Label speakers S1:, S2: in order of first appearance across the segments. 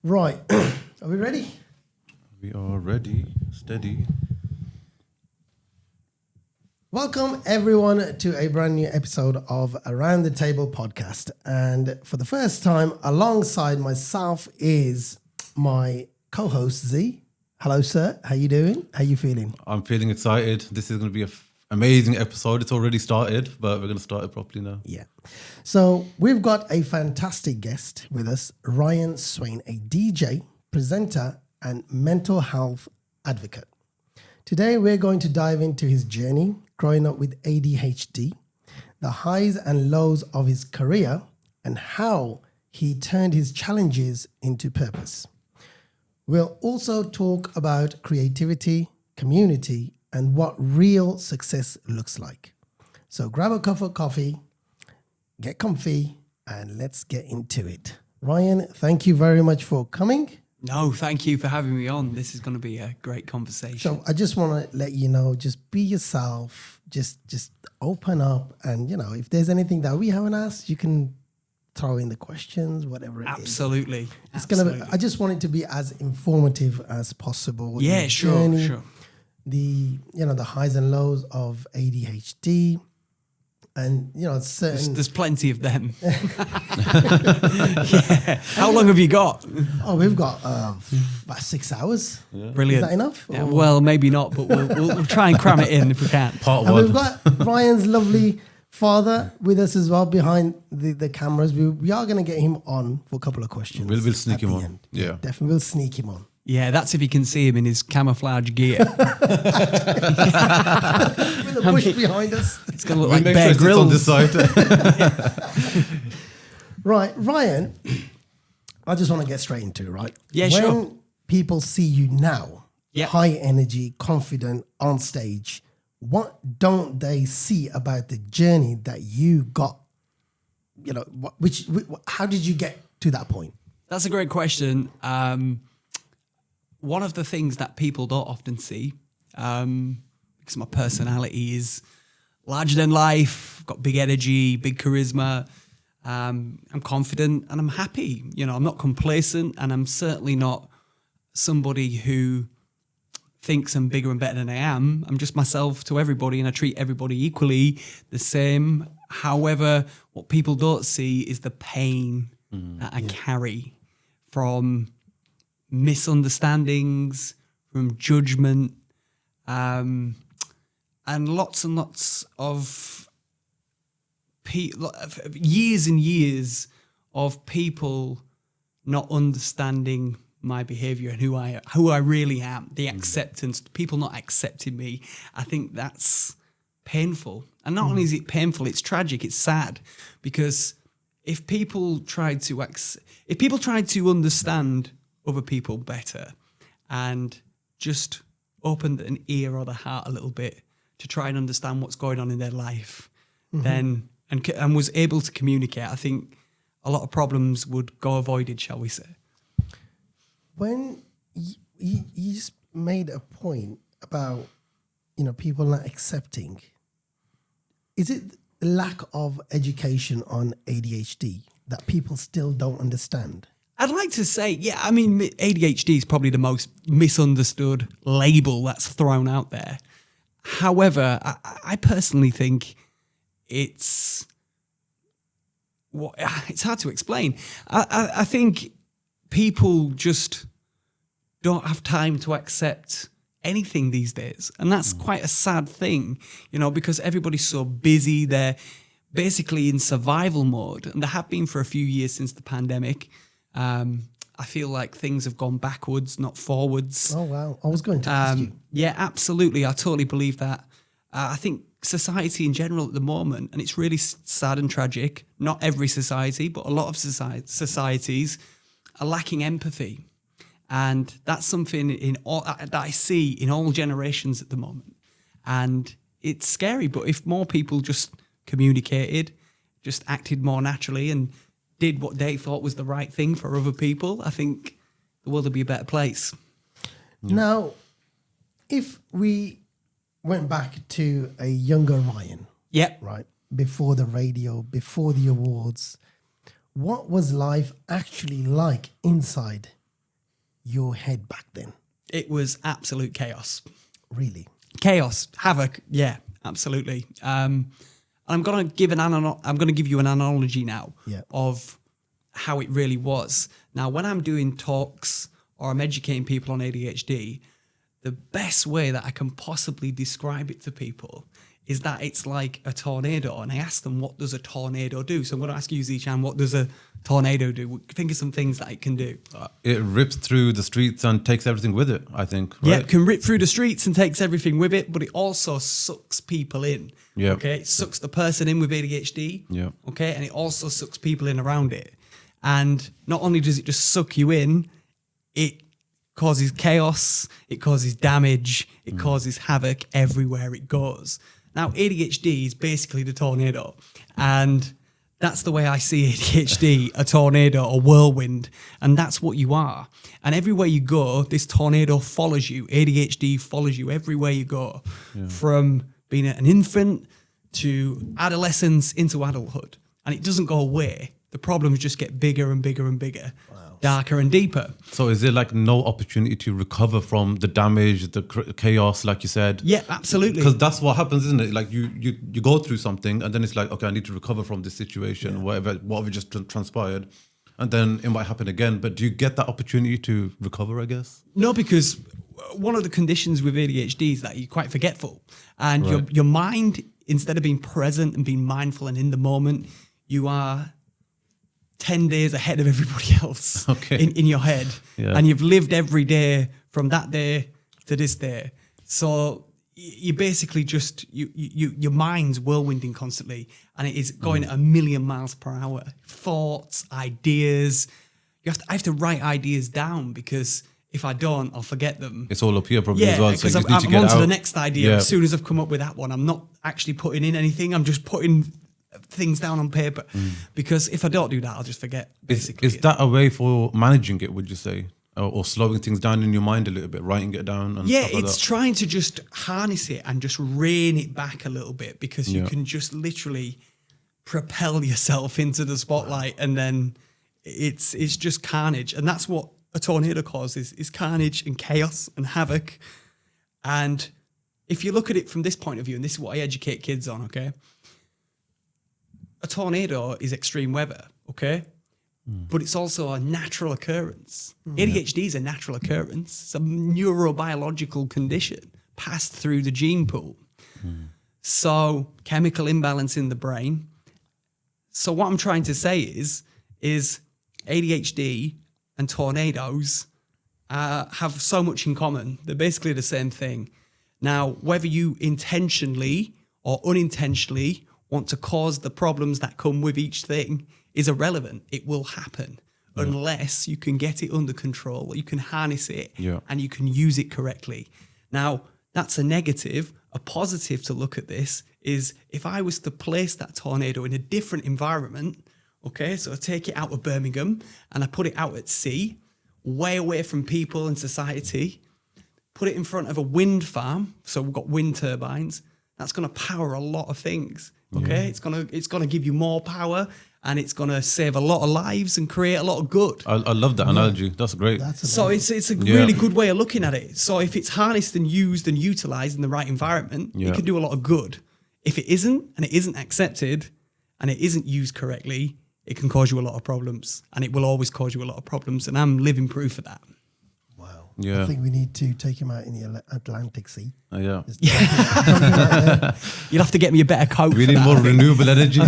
S1: Right. Are we ready?
S2: We are ready, steady.
S1: Welcome, everyone, to a brand new episode of Around the Table podcast. And for the first time, alongside myself is my co-host, Z. Hello, sir. How you doing? How you feeling?
S2: I'm feeling excited. This is going to be an amazing episode. It's already started, but we're going to start it properly now.
S1: Yeah. So we've got a fantastic guest with us, Ryan Swain, a DJ, presenter, and mental health advocate. Today, we're going to dive into his journey growing up with ADHD, the highs and lows of his career, and how he turned his challenges into purpose. We'll also talk about creativity, community, and what real success looks like. So grab a cup of coffee, get comfy, and let's get into it. Ryan, thank you very much for coming.
S3: No, thank you for having me on. This is going to be a great conversation.
S1: So I just want to let you know, just be yourself, just open up. And, if there's anything that we haven't asked, you can throw in the questions, whatever it is.
S3: Absolutely.
S1: It's going to be, I just want it to be as informative as possible.
S3: Yeah, sure.
S1: The highs and lows of ADHD. And,
S3: There's plenty of them. Yeah. How long have you got?
S1: Oh, we've got about 6 hours.
S3: Yeah. Brilliant.
S1: Is that enough?
S3: Yeah, well, maybe not, but we'll try and cram it in if we can.
S2: Part
S1: and
S2: one.
S1: We've got Ryan's lovely father with us as well behind the cameras. We are going to get him on for a couple of questions.
S2: We'll sneak him on.
S1: End.
S2: Yeah.
S1: Definitely, we'll sneak him on.
S3: Yeah, that's if you can see him in his camouflage gear.
S1: With a bush behind us.
S3: It's going to look like Bear Grylls.
S2: On this side.
S1: Right, Ryan, I just want to get straight into it, right?
S3: Yeah,
S1: when
S3: sure.
S1: People see you now, high energy, confident, on stage, what don't they see about the journey that you got? How did you get to that point?
S3: That's a great question. One of the things that people don't often see, because my personality is larger than life, got big energy, big charisma, I'm confident and I'm happy. I'm not complacent, and I'm certainly not somebody who thinks I'm bigger and better than I am. I'm just myself to everybody, and I treat everybody equally the same. However, what people don't see is the pain that I carry from misunderstandings, from judgment, and lots of years and years of people not understanding my behavior and who I really am, the acceptance, people not accepting me. I think that's painful. And not only is it painful, it's tragic, it's sad, because if people tried to understand other people better and just opened an ear or the heart a little bit to try and understand what's going on in their life, then and was able to communicate, I think a lot of problems would go avoided, shall we say.
S1: When you just made a point about people not accepting, is it the lack of education on ADHD that people still don't understand?
S3: I'd like to say, ADHD is probably the most misunderstood label that's thrown out there. However, I personally think it's hard to explain. I think people just don't have time to accept anything these days. And that's quite a sad thing, because everybody's so busy. They're basically in survival mode, and they have been for a few years since the pandemic. I feel like things have gone backwards, not forwards.
S1: Oh, wow. I was going to ask you.
S3: Yeah, absolutely. I totally believe that. I think society in general at the moment, and it's really sad and tragic, not every society, but a lot of societies are lacking empathy. And that's something that I see in all generations at the moment. And it's scary, but if more people just communicated, just acted more naturally and did what they thought was the right thing for other people, I think the world would be a better place.
S1: Now, if we went back to a younger Ryan, right, before the radio, before the awards, what was life actually like inside your head back then?
S3: It was absolute chaos.
S1: Really?
S3: Chaos, havoc. Yeah, absolutely. I'm gonna give you an analogy now of how it really was. Now, when I'm doing talks or I'm educating people on ADHD, the best way that I can possibly describe it to people is that it's like a tornado. And I ask them, what does a tornado do? So I'm going to ask you, Zichan, what does a tornado do? Think of some things that it can do.
S2: It rips through the streets and takes everything with it, I think. Right?
S3: Yeah, it can rip through the streets and takes everything with it, but it also sucks people in.
S2: Yeah.
S3: Okay, it sucks the person in with ADHD.
S2: Yeah.
S3: Okay, and it also sucks people in around it. And not only does it just suck you in, it causes chaos, it causes damage, it causes havoc everywhere it goes. Now, ADHD is basically the tornado, and that's the way I see ADHD, a tornado, a whirlwind, and that's what you are. And everywhere you go, this tornado follows you. ADHD follows you everywhere you go, from being an infant to adolescence into adulthood, and it doesn't go away. The problems just get bigger and bigger and bigger, darker and deeper.
S2: So is there like no opportunity to recover from the damage, the chaos, like you said?
S3: Yeah, absolutely.
S2: Because that's what happens, isn't it? Like you go through something and then it's like, okay, I need to recover from this situation, whatever just transpired. And then it might happen again. But do you get that opportunity to recover, I guess?
S3: No, because one of the conditions with ADHD is that you're quite forgetful. And your mind, instead of being present and being mindful and in the moment, you are 10 days ahead of everybody else in your head. Yeah. And you've lived every day from that day to this day. So you basically just, your mind's whirlwinding constantly, and it is going at 1,000,000 miles per hour. Thoughts, ideas. I have to write ideas down, because if I don't, I'll forget them.
S2: It's all up here probably as well.
S3: Yeah, because I'm on to the next idea. As soon as I've come up with that one, I'm not actually putting in anything. I'm just putting things down on paper, because if I don't do that, I'll just forget. Basically,
S2: is that a way for managing it, would you say, or slowing things down in your mind a little bit, writing it down? And stuff like
S3: it's
S2: that?
S3: Trying to just harness it and just rein it back a little bit, because you can just literally propel yourself into the spotlight, and then it's just carnage, and that's what a tornado causes: is carnage and chaos and havoc. And if you look at it from this point of view, and this is what I educate kids on, okay. A tornado is extreme weather, okay? But it's also a natural occurrence. ADHD is a natural occurrence. It's a neurobiological condition passed through the gene pool. So chemical imbalance in the brain. So what I'm trying to say is ADHD and tornadoes have so much in common. They're basically the same thing. Now, whether you intentionally or unintentionally want to cause the problems that come with each thing is irrelevant. It will happen unless you can get it under control, you can harness it, and you can use it correctly. Now, that's a negative. A positive to look at this is if I was to place that tornado in a different environment, okay, so I take it out of Birmingham and I put it out at sea, way away from people and society, put it in front of a wind farm, so we've got wind turbines, that's going to power a lot of things. Okay, it's gonna give you more power, and it's gonna save a lot of lives and create a lot of good.
S2: I love that analogy. That's great.
S3: So it's a really good way of looking at it. So if it's harnessed and used and utilized in the right environment, it can do a lot of good. If it isn't, and it isn't accepted, and it isn't used correctly, it can cause you a lot of problems, and it will always cause you a lot of problems. And I'm living proof of that.
S1: I think we need to take him out in the Atlantic Sea.
S2: Yeah.
S3: You'll have to get me a better coat.
S2: We need more renewable energy. We're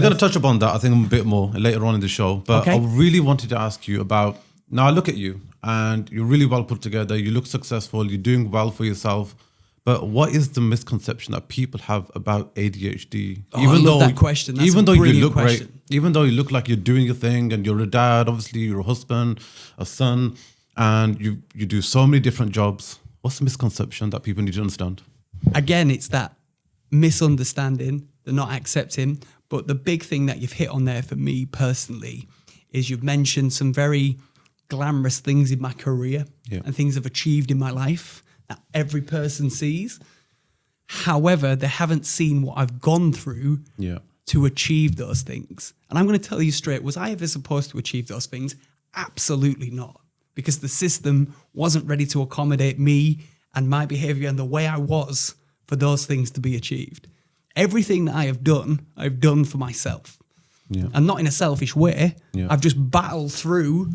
S2: going to touch upon that, I think, a bit more later on in the show. But I really wanted to ask you about, now I look at you and you're really well put together. You look successful. You're doing well for yourself. But what is the misconception that people have about ADHD?
S3: I love that question. That's
S2: even though you look
S3: question.
S2: great, even though you look like you're doing your thing and you're a dad, obviously you're a husband, a son, and you do so many different jobs. What's the misconception that people need to understand?
S3: Again, it's that misunderstanding, the not accepting. But the big thing that you've hit on there for me personally is you've mentioned some very glamorous things in my career and things I've achieved in my life that every person sees. However, they haven't seen what I've gone through to achieve those things. And I'm going to tell you straight, was I ever supposed to achieve those things? Absolutely not. Because the system wasn't ready to accommodate me and my behavior and the way I was for those things to be achieved. Everything that I've done for myself.
S2: Yeah.
S3: And not in a selfish way.
S2: Yeah.
S3: I've just battled through,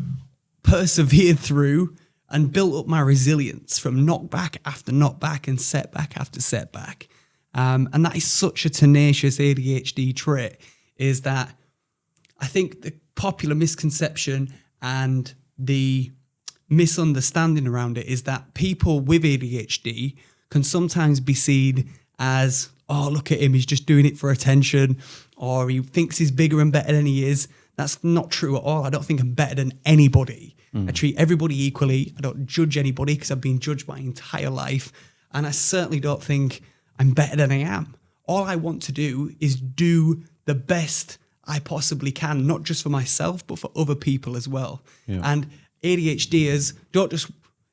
S3: persevered through, and built up my resilience from knockback after knockback and setback after setback. And that is such a tenacious ADHD trait, is that I think the popular misconception and the misunderstanding around it is that people with ADHD can sometimes be seen as, oh, look at him, he's just doing it for attention, or he thinks he's bigger and better than he is. That's not true at all. I don't think I'm better than anybody. I treat everybody equally. I don't judge anybody because I've been judged my entire life. And I certainly don't think I'm better than I am. All I want to do is do the best I possibly can, not just for myself, but for other people as well.
S2: Yeah.
S3: And ADHDers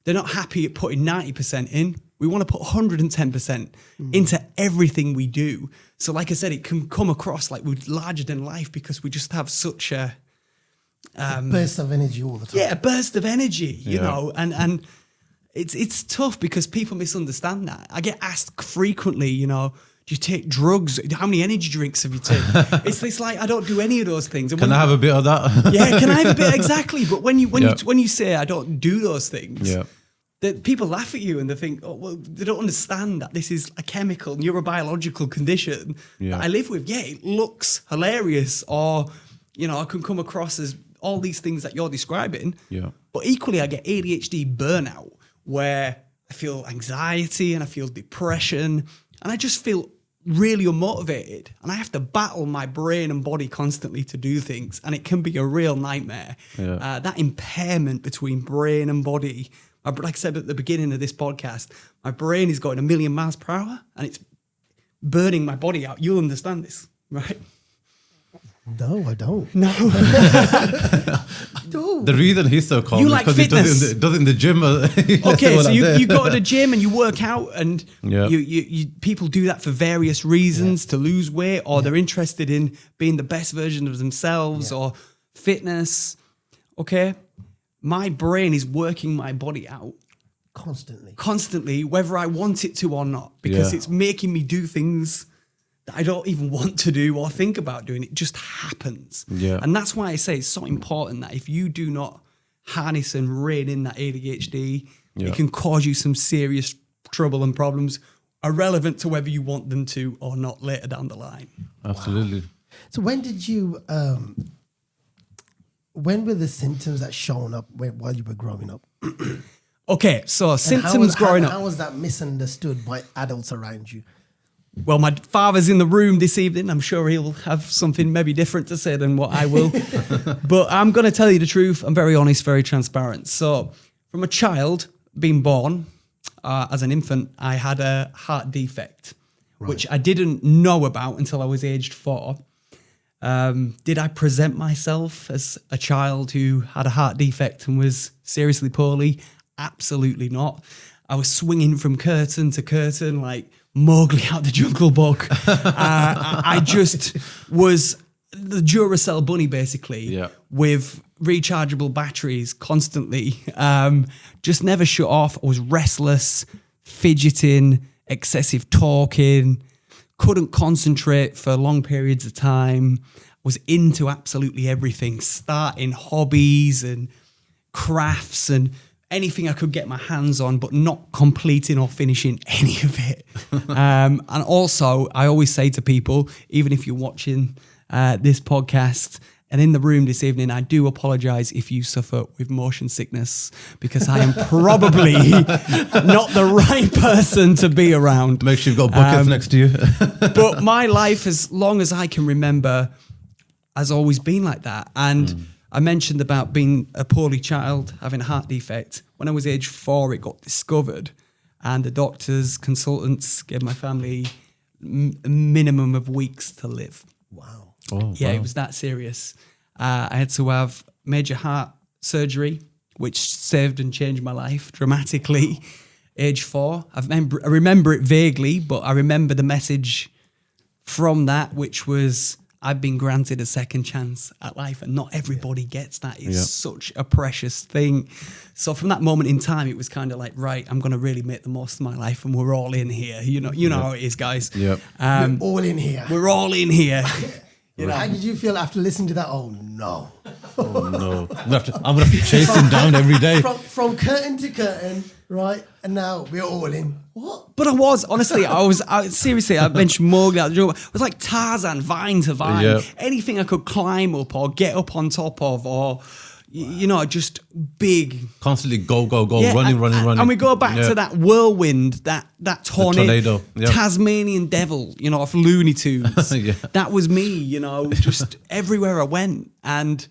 S3: they're not happy at putting 90% in. We want to put 110% into everything we do. So like I said, it can come across like we're larger than life because we just have such a
S1: burst of energy all the time.
S3: Yeah, a burst of energy, you know, and it's tough because people misunderstand that. I get asked frequently, you know, do you take drugs? How many energy drinks have you taken? it's like I don't do any of those things. And
S2: can I have a bit of that?
S3: Yeah, can I have a bit? Exactly. But when you say I don't do those things, that people laugh at you and they think, oh, well, they don't understand that this is a chemical, neurobiological condition that I live with. Yeah, it looks hilarious, or you know, I can come across as all these things that you're describing. Yeah. But equally, I get ADHD burnout, where I feel anxiety and I feel depression, and I just feel really unmotivated, and I have to battle my brain and body constantly to do things, and it can be a real nightmare. That impairment between brain and body. Like I said at the beginning of this podcast, my brain is going 1,000,000 miles per hour, and it's burning my body out. You'll understand this, right?
S1: No, I don't.
S3: No.
S2: The reason he's so calm is because he does it in the gym.
S3: Okay, so you go to the gym and you work out, and you people do that for various reasons, to lose weight, or they're interested in being the best version of themselves, or fitness. Okay, my brain is working my body out constantly, whether I want it to or not, because it's making me do things that I don't even want to do or think about doing. It just happens. And that's why I say it's so important that if you do not harness and rein in that ADHD, it can cause you some serious trouble and problems, irrelevant to whether you want them to or not later down the line.
S2: Absolutely.
S1: Wow. So when did you, when were the symptoms that shown up while you were growing up?
S3: Okay, so symptoms growing up.
S1: How was that misunderstood by adults around you?
S3: Well, my father's in the room this evening. I'm sure he'll have something maybe different to say than what I will. But I'm going to tell you the truth. I'm very honest, very transparent. So from a child being born, as an infant, I had a heart defect, which I didn't know about until I was aged 4. Did I present myself as a child who had a heart defect and was seriously poorly? Absolutely not. I was swinging from curtain to curtain like Mowgli out the Jungle Book. I just was the Duracell bunny, basically, with rechargeable batteries constantly. Just never shut off. I was restless, fidgeting, excessive talking, couldn't concentrate for long periods of time, was into absolutely everything, starting hobbies and crafts and anything I could get my hands on, but not completing or finishing any of it. And also, I always say to people, even if you're watching this podcast and in the room this evening, I do apologize if you suffer with motion sickness, because I am probably not the right person to be around.
S2: Make sure you've got buckets next to you.
S3: But my life, as long as I can remember, has always been like that. And I mentioned about being a poorly child, having a heart defect. When I was age 4, it got discovered, and the doctors, consultants gave my family a minimum of weeks to live.
S1: Wow.
S2: Oh,
S3: yeah, it was that serious. I had to have major heart surgery, which saved and changed my life dramatically. Age 4. I remember it vaguely, but I remember the message from that, which was, I've been granted a second chance at life, and not everybody gets that. It's such a precious thing. So from that moment in time, it was kind of like, right, I'm going to really make the most of my life, and we're all in here. You know how it is, guys.
S2: Yep.
S1: We're all in here.
S3: We're all in here.
S1: How did you feel after listening to that? Oh no.
S2: Oh no. I'm gonna have to chase him down every day.
S1: From curtain to curtain, right? And now we're all in. What?
S3: But I was, honestly, seriously, I mentioned Mowgli. It was like Tarzan, vine to vine.
S2: Yep.
S3: Anything I could climb up or get up on top of, or, just big.
S2: Constantly go, running.
S3: And we go back to that whirlwind, that tornado.
S2: Yep.
S3: Tasmanian devil, of Looney Tunes.
S2: Yeah.
S3: That was me, just everywhere I went. And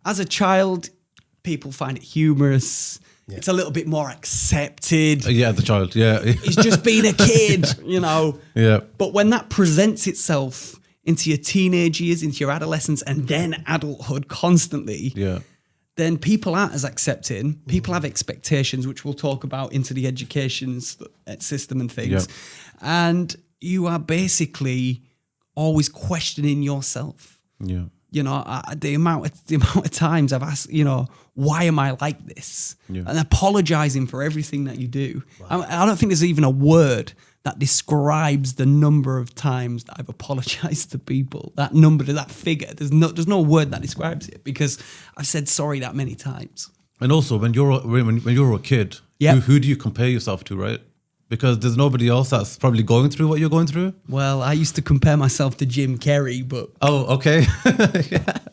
S3: as a child, people find it humorous. Yeah. It's a little bit more accepted.
S2: Yeah, the child, yeah.
S3: He's just being a kid,
S2: Yeah.
S3: But when that presents itself into your teenage years, into your adolescence, and then adulthood constantly, then people aren't as accepting. People have expectations, which we'll talk about into the education system and things.
S2: Yeah.
S3: And you are basically always questioning yourself.
S2: Yeah.
S3: The amount of times I've asked, why am I like this?
S2: Yeah.
S3: And apologizing for everything that you do. Wow. I don't think there's even a word that describes the number of times that I've apologized to people. That number, that figure, there's no word that describes it, because I've said sorry that many times.
S2: And also, when you're a kid, who do you compare yourself to, right? Because there's nobody else that's probably going through what you're going through.
S3: Well, I used to compare myself to Jim Carrey, but...
S2: Oh, okay.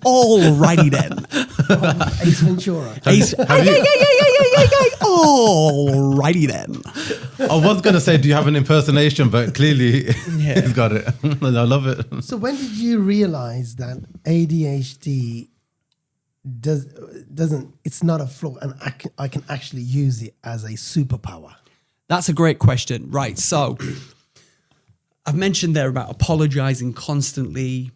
S3: Alrighty then.
S1: Ace Ventura.
S3: Alrighty then.
S2: I was going to say, do you have an impersonation? But clearly, he's got it. I love it.
S1: So when did you realize that ADHD doesn't, it's not a flaw, and I can actually use it as a superpower?
S3: That's a great question. Right. So I've mentioned there about apologizing constantly,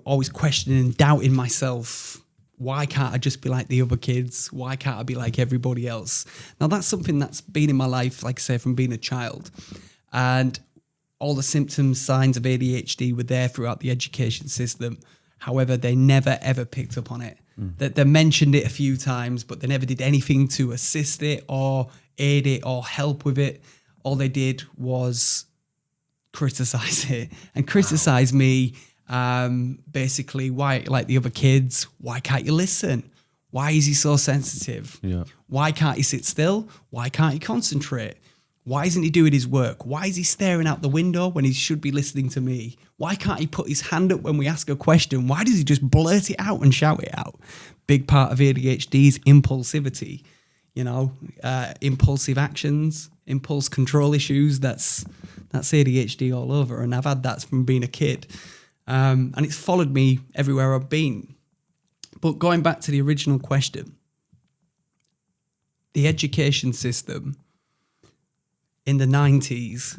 S3: always questioning and doubting myself. Why can't I just be like the other kids? Why can't I be like everybody else? Now, that's something that's been in my life, like I say, from being a child. And all the symptoms, signs of ADHD were there throughout the education system. However, they never, ever picked up on it. They mentioned it a few times, but they never did anything to assist it or aid it or help with it. All they did was criticize it and criticize me. Basically, why, like the other kids, why can't you listen? Why is he so sensitive?
S2: Yeah.
S3: Why can't he sit still? Why can't he concentrate? Why isn't he doing his work? Why is he staring out the window when he should be listening to me? Why can't he put his hand up when we ask a question? Why does he just blurt it out and shout it out? Big part of ADHD is impulsivity, impulsive actions, impulse control issues. That's ADHD all over. And I've had that from being a kid. And it's followed me everywhere I've been. But going back to the original question, the education system in the 90s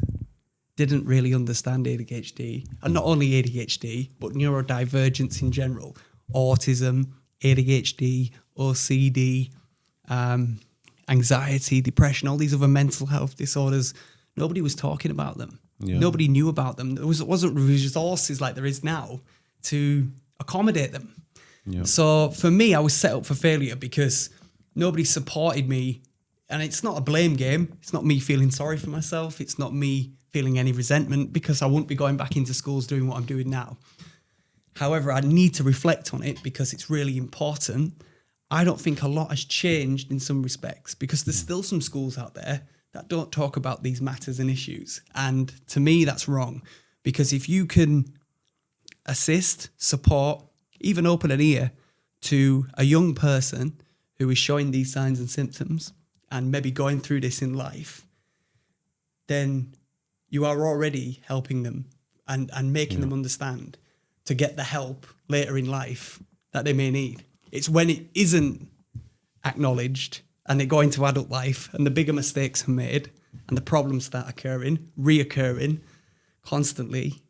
S3: didn't really understand ADHD, and not only ADHD, but neurodivergence in general, autism, ADHD, OCD, anxiety, depression, all these other mental health disorders. Nobody was talking about them. Yeah. Nobody knew about them. There wasn't resources like there is now to accommodate them. Yeah. So for me, I was set up for failure because nobody supported me. And it's not a blame game. It's not me feeling sorry for myself. It's not me feeling any resentment, because I wouldn't be going back into schools doing what I'm doing now. However, I need to reflect on it because it's really important. I don't think a lot has changed in some respects, because there's still some schools out there that don't talk about these matters and issues. And to me, that's wrong, because if you can assist, support, even open an ear to a young person who is showing these signs and symptoms and maybe going through this in life, then you are already helping them and making them understand to get the help later in life that they may need. It's when it isn't acknowledged and they go into adult life and the bigger mistakes are made and the problems start reoccurring constantly,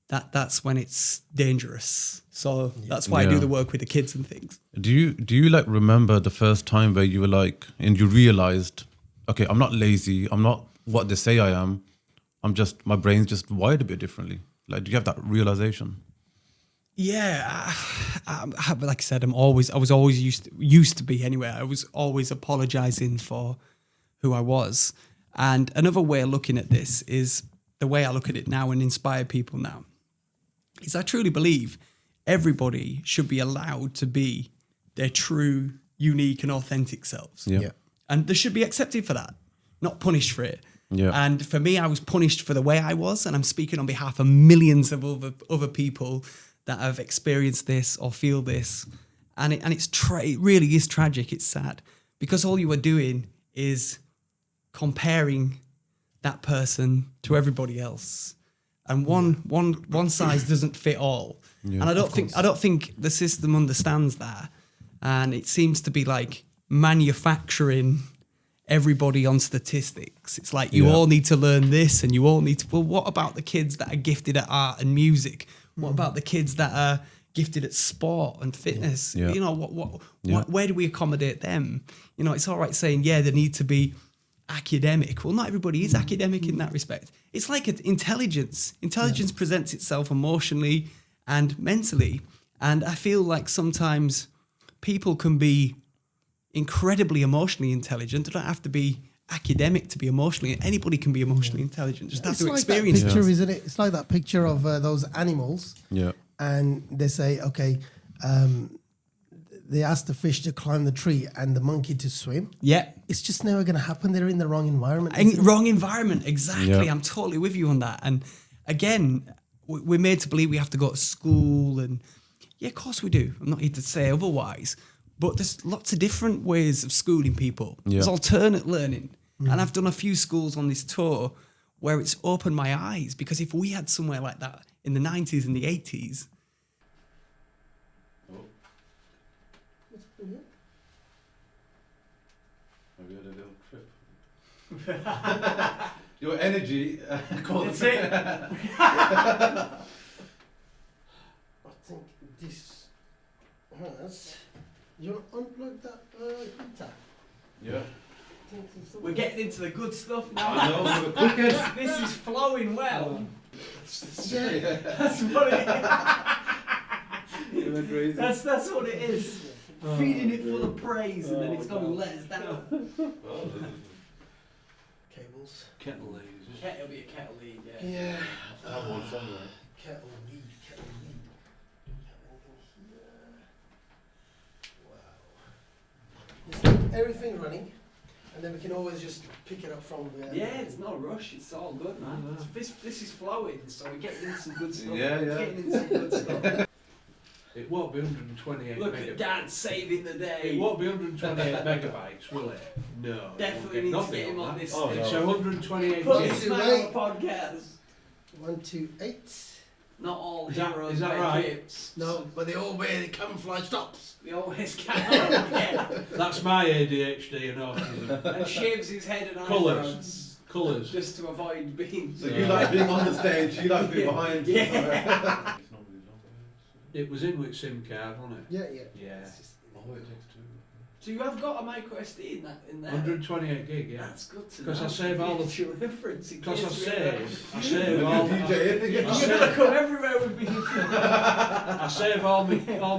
S3: that's when it's dangerous. So that's why I do the work with the kids and things.
S2: Do you like remember the first time where you were like, and you realized, okay, I'm not lazy, I'm not what they say I am, my brain's just wired a bit differently. Like, do you have that realization?
S3: Yeah, like I said, I was always used to be anyway. I was always apologizing for who I was. And another way of looking at this is the way I look at it now and inspire people now is I truly believe everybody should be allowed to be their true, unique and authentic selves.
S2: Yeah.
S3: And they should be accepted for that, not punished for it.
S2: Yeah.
S3: And for me, I was punished for the way I was, and I'm speaking on behalf of millions of other people that have experienced this or feel this. And it really is tragic. It's sad because all you are doing is comparing that person to everybody else, and one size doesn't fit all.
S2: Yeah,
S3: and I don't think the system understands that, and it seems to be like manufacturing everybody on statistics. It's like you all need to learn this, and you all need to. Well, what about the kids that are gifted at art and music? What about the kids that are gifted at sport and fitness?
S2: Yeah.
S3: You know, where do we accommodate them? You know, it's all right saying, yeah, they need to be academic. Well, not everybody is academic in that respect. It's like intelligence. Intelligence presents itself emotionally and mentally. And I feel like sometimes people can be incredibly emotionally intelligent. They don't have to be academic to be emotionally. Anybody can be emotionally intelligent. Just have to experience
S1: that picture, isn't it? It's like that picture of those animals.
S2: Yeah.
S1: And they say, okay, they ask the fish to climb the tree and the monkey to swim.
S3: Yeah.
S1: It's just never going to happen. They're in the wrong environment.
S3: Wrong environment, exactly.
S2: Yeah.
S3: I'm totally with you on that. And again, we're made to believe we have to go to school. And yeah, of course we do. I'm not here to say otherwise. But there's lots of different ways of schooling people.
S2: Yeah.
S3: There's alternate learning. And I've done a few schools on this tour where it's opened my eyes, because if we had somewhere like that in the 90s and the 80s.
S2: Have you had a little trip? Your energy.
S3: That's it.
S1: I think this has... You want to unplug that heater?
S2: Yeah.
S3: We're getting into the good stuff now.
S2: I know, we're cooking.
S3: This is flowing well.
S1: Yeah.
S3: That's what it is.
S2: Isn't that crazy?
S3: That's what it is. Feeding it full of praise, and then it's going to let us down.
S1: Cables.
S4: Kettle lead.
S3: It'll be a kettle lead, yeah.
S1: Yeah.
S2: I have one somewhere.
S1: Kettle lead. Wow. Just keep everything running, and then we can always just pick it up from there.
S3: Yeah, it's no rush. It's all good, man. This is flowing, so we're getting into some good stuff.
S2: Yeah, yeah.
S3: We're getting into some good stuff.
S4: It won't be 128
S3: Look
S4: megabytes.
S3: at Dad saving the day.
S4: It won't be 128 megabytes, will it? No.
S3: Definitely need to get him on this.
S4: It's 128
S3: Put
S4: gigs.
S3: this man on the podcast.
S1: 128.
S3: Not all
S4: Is that-
S3: heroes
S4: is that
S3: wear
S4: right?
S3: capes.
S1: No, but they all wear the camouflage tops.
S3: They always can. Yeah.
S4: That's my ADHD and autism.
S3: And shaves his head and
S4: Colours.
S3: eyebrows.
S4: Colours.
S3: Just to avoid being...
S2: So you like being on the stage, you like being behind.
S3: Yeah.
S4: It was in with SIM card, wasn't it?
S1: Yeah, yeah.
S4: Yeah.
S2: Oh, it takes two.
S3: So you have got a micro SD in there?
S4: 128 gig, yeah.
S3: That's good to know.
S4: Because I save all the...
S3: Future reference.
S4: Because I
S3: I
S4: save all...
S2: DJ.
S3: You're going to come everywhere with me.
S4: I save all my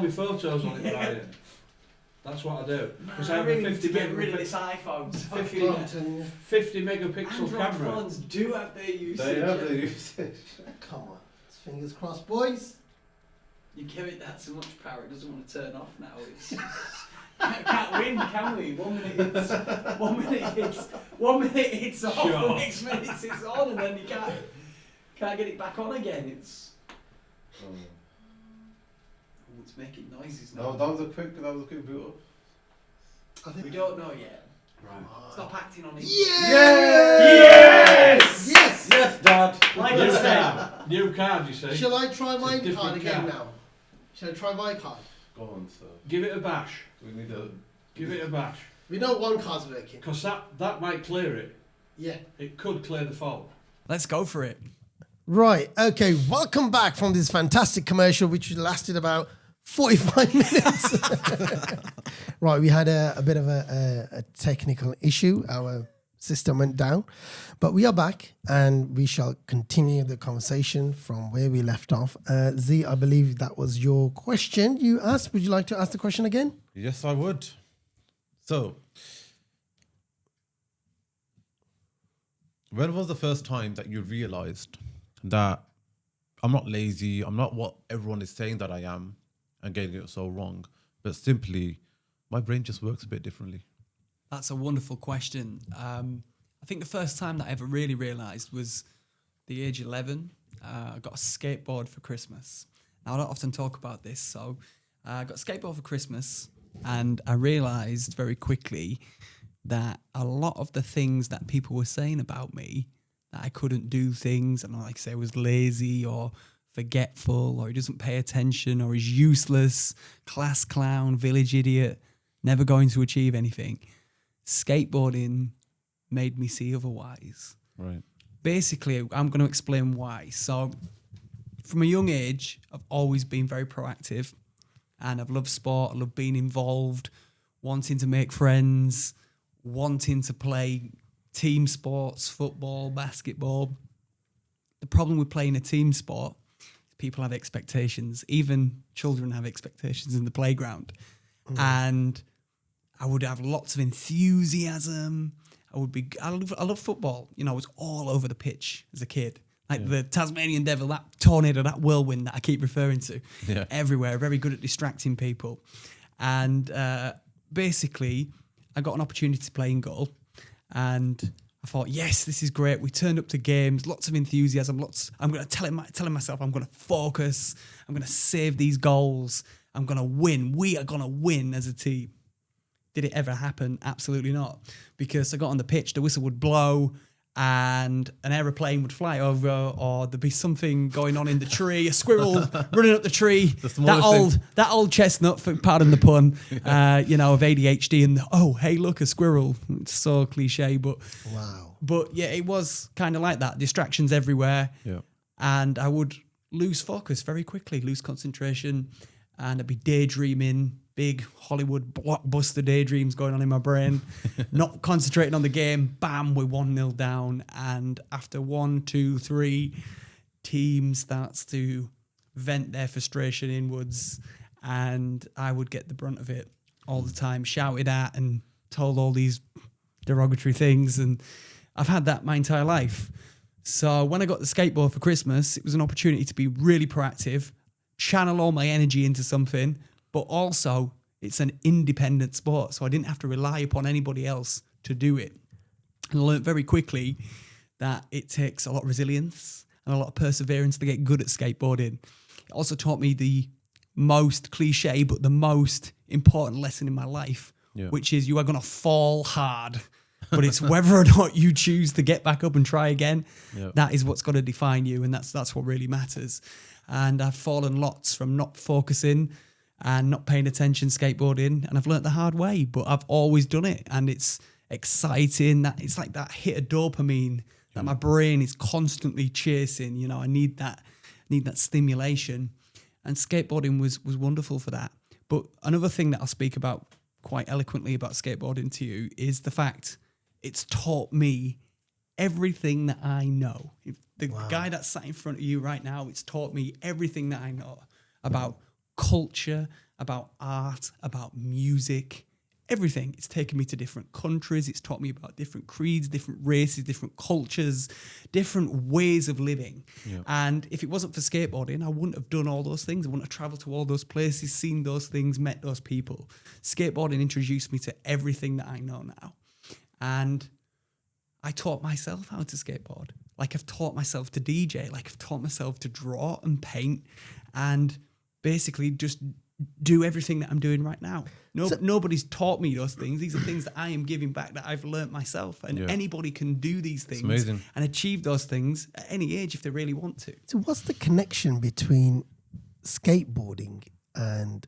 S4: photos on it, Ryan. That's what I do. Because I have a 50
S3: to get rid of this
S4: megapixel
S3: iPhone. So
S4: 50 megapixel
S3: Android
S4: camera.
S3: phones do have their usage.
S2: They have the usage.
S1: Come on. Fingers crossed, boys.
S3: You give it that so much power, it doesn't want to turn off now. It's can't win, can we? 1 minute it's off,
S4: Sure.
S3: the next minute it's on, and then you can't get it back on again. It's it's making noises now.
S2: No, that was a quick boot up.
S1: I think
S3: We don't know yet.
S4: Right.
S3: Stop acting on it.
S1: Yes! Yes!
S2: Yes, Dad.
S3: Like
S4: New
S3: I said.
S4: card. New card, you see.
S1: Shall I try my
S4: It's a
S1: card
S4: different
S1: again
S4: card.
S1: now? Shall I try my card?
S2: Go on, sir.
S4: Give it a bash.
S2: We need a...
S4: Give it a bash.
S1: We know one card's working.
S4: Because that might clear it.
S1: Yeah.
S4: It could clear the fault.
S3: Let's go for it.
S1: Right. Okay. Welcome back from this fantastic commercial, which lasted about 45 minutes. Right. We had a bit of a technical issue. Our system went down. But we are back and we shall continue the conversation from where we left off. Z, I believe that was your question you asked. Would you like to ask the question again?
S2: Yes, I would. So, when was the first time that you realized that I'm not lazy, I'm not what everyone is saying that I am and getting it so wrong, but simply my brain just works a bit differently?
S3: That's a wonderful question. I think the first time that I ever really realised was the age 11. I got a skateboard for Christmas. Now, I don't often talk about this, so I got a skateboard for Christmas, and I realised very quickly that a lot of the things that people were saying about me, that I couldn't do things, and like I say, I was lazy or forgetful, or he doesn't pay attention, or he's useless, class clown, village idiot, never going to achieve anything. Skateboarding made me see otherwise.
S2: Right.
S3: Basically, I'm going to explain why. So, from a young age, I've always been very proactive, and I've loved sport, I love being involved, wanting to make friends, wanting to play team sports, football, basketball. The problem with playing a team sport, people have expectations. Even children have expectations in the playground. And I would have lots of enthusiasm. I love football. You know, I was all over the pitch as a kid. Like the Tasmanian devil, that tornado, that whirlwind that I keep referring to.
S2: Yeah.
S3: Everywhere, very good at distracting people. And basically, I got an opportunity to play in goal. And I thought, yes, this is great. We turned up to games, lots of enthusiasm. I'm going to telling myself I'm going to focus. I'm going to save these goals. I'm going to win. We are going to win as a team. Did it ever happen? Absolutely not. Because I got on the pitch, the whistle would blow and an aeroplane would fly over, or there'd be something going on in the tree, a squirrel running up the tree. That old chestnut, pardon the pun, of ADHD and, oh, hey, look, a squirrel. It's so cliche, but
S1: Wow.
S3: But yeah, it was kind of like that. Distractions everywhere.
S2: Yeah.
S3: And I would lose focus very quickly, lose concentration, and I'd be daydreaming, big Hollywood blockbuster daydreams going on in my brain, not concentrating on the game. Bam, we're 1-0 down. And after 1, 2, 3, team starts to vent their frustration inwards, and I would get the brunt of it all the time, shouted at and told all these derogatory things. And I've had that my entire life. So when I got the skateboard for Christmas, it was an opportunity to be really proactive, channel all my energy into something, but also it's an independent sport, so I didn't have to rely upon anybody else to do it. And I learned very quickly that it takes a lot of resilience and a lot of perseverance to get good at skateboarding. It also taught me the most cliche, but the most important lesson in my life, which is you are going to fall hard, but it's whether or not you choose to get back up and try again. That is what's going to define you, and that's what really matters. And I've fallen lots from not focusing and not paying attention skateboarding, and I've learnt the hard way, but I've always done it, and it's exciting. That it's like that hit of dopamine that my brain is constantly chasing. You know, I need that stimulation, and skateboarding was wonderful for that. But another thing that I'll speak about quite eloquently about skateboarding to you is the fact it's taught me everything that I know. The guy that's sat in front of you right now, it's taught me everything that I know about culture, about art, about music, everything. It's taken me to different countries. It's taught me about different creeds, different races, different cultures, different ways of living. And if it wasn't for skateboarding, I wouldn't have done all those things. I wouldn't have traveled to all those places, seen those things, met those people. Skateboarding introduced me to everything that I know now. And I taught myself how to skateboard. Like I've taught myself to DJ, like I've taught myself to draw and paint and basically just do everything that I'm doing right now. Nobody's taught me those things. These are things that I am giving back that I've learnt myself. And anybody can do these things and achieve those things at any age if they really want to.
S1: So what's the connection between skateboarding and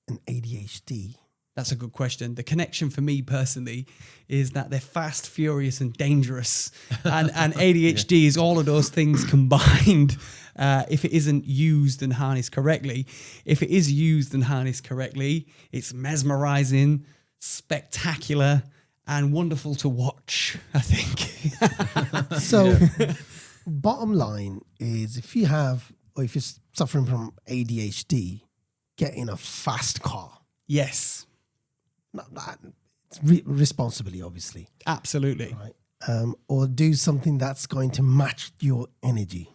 S1: an ADHD?
S3: That's a good question. The connection for me personally is that they're fast, furious, and dangerous. And ADHD is all of those things combined if it isn't used and harnessed correctly. If it is used and harnessed correctly, it's mesmerizing, spectacular, and wonderful to watch, I think.
S1: So, bottom line is if you have, or if you're suffering from ADHD, get in a fast car.
S3: Yes,
S1: Responsibly, obviously.
S3: absolutely.
S1: Right. Or do something that's going to match your energy.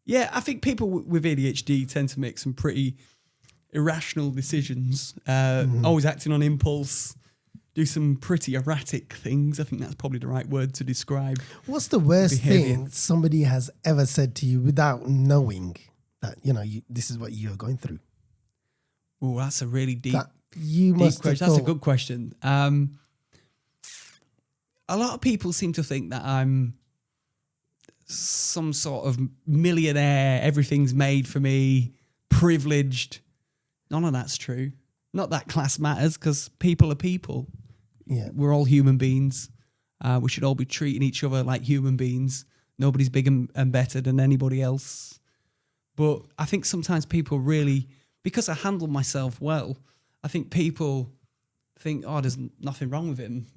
S3: Yeah, I think people with ADHD tend to make some pretty irrational decisions, always acting on impulse, do some pretty erratic things. I think that's probably the right word to describe.
S1: What's the worst
S3: behavior.
S1: thing somebody has ever said to you without knowing that, this is what you're going through?
S3: Oh, that's a really deep
S1: Must have
S3: question. That's a
S1: thought,
S3: good question. A lot of people seem to think that I'm some sort of millionaire, everything's made for me, privileged. None of that's true. Not that class matters, because people are people.
S1: Yeah.
S3: We're all human beings. We should all be treating each other like human beings. Nobody's big and better than anybody else. But I think sometimes people really, because I handle myself well, I think people think, oh, there's nothing wrong with him.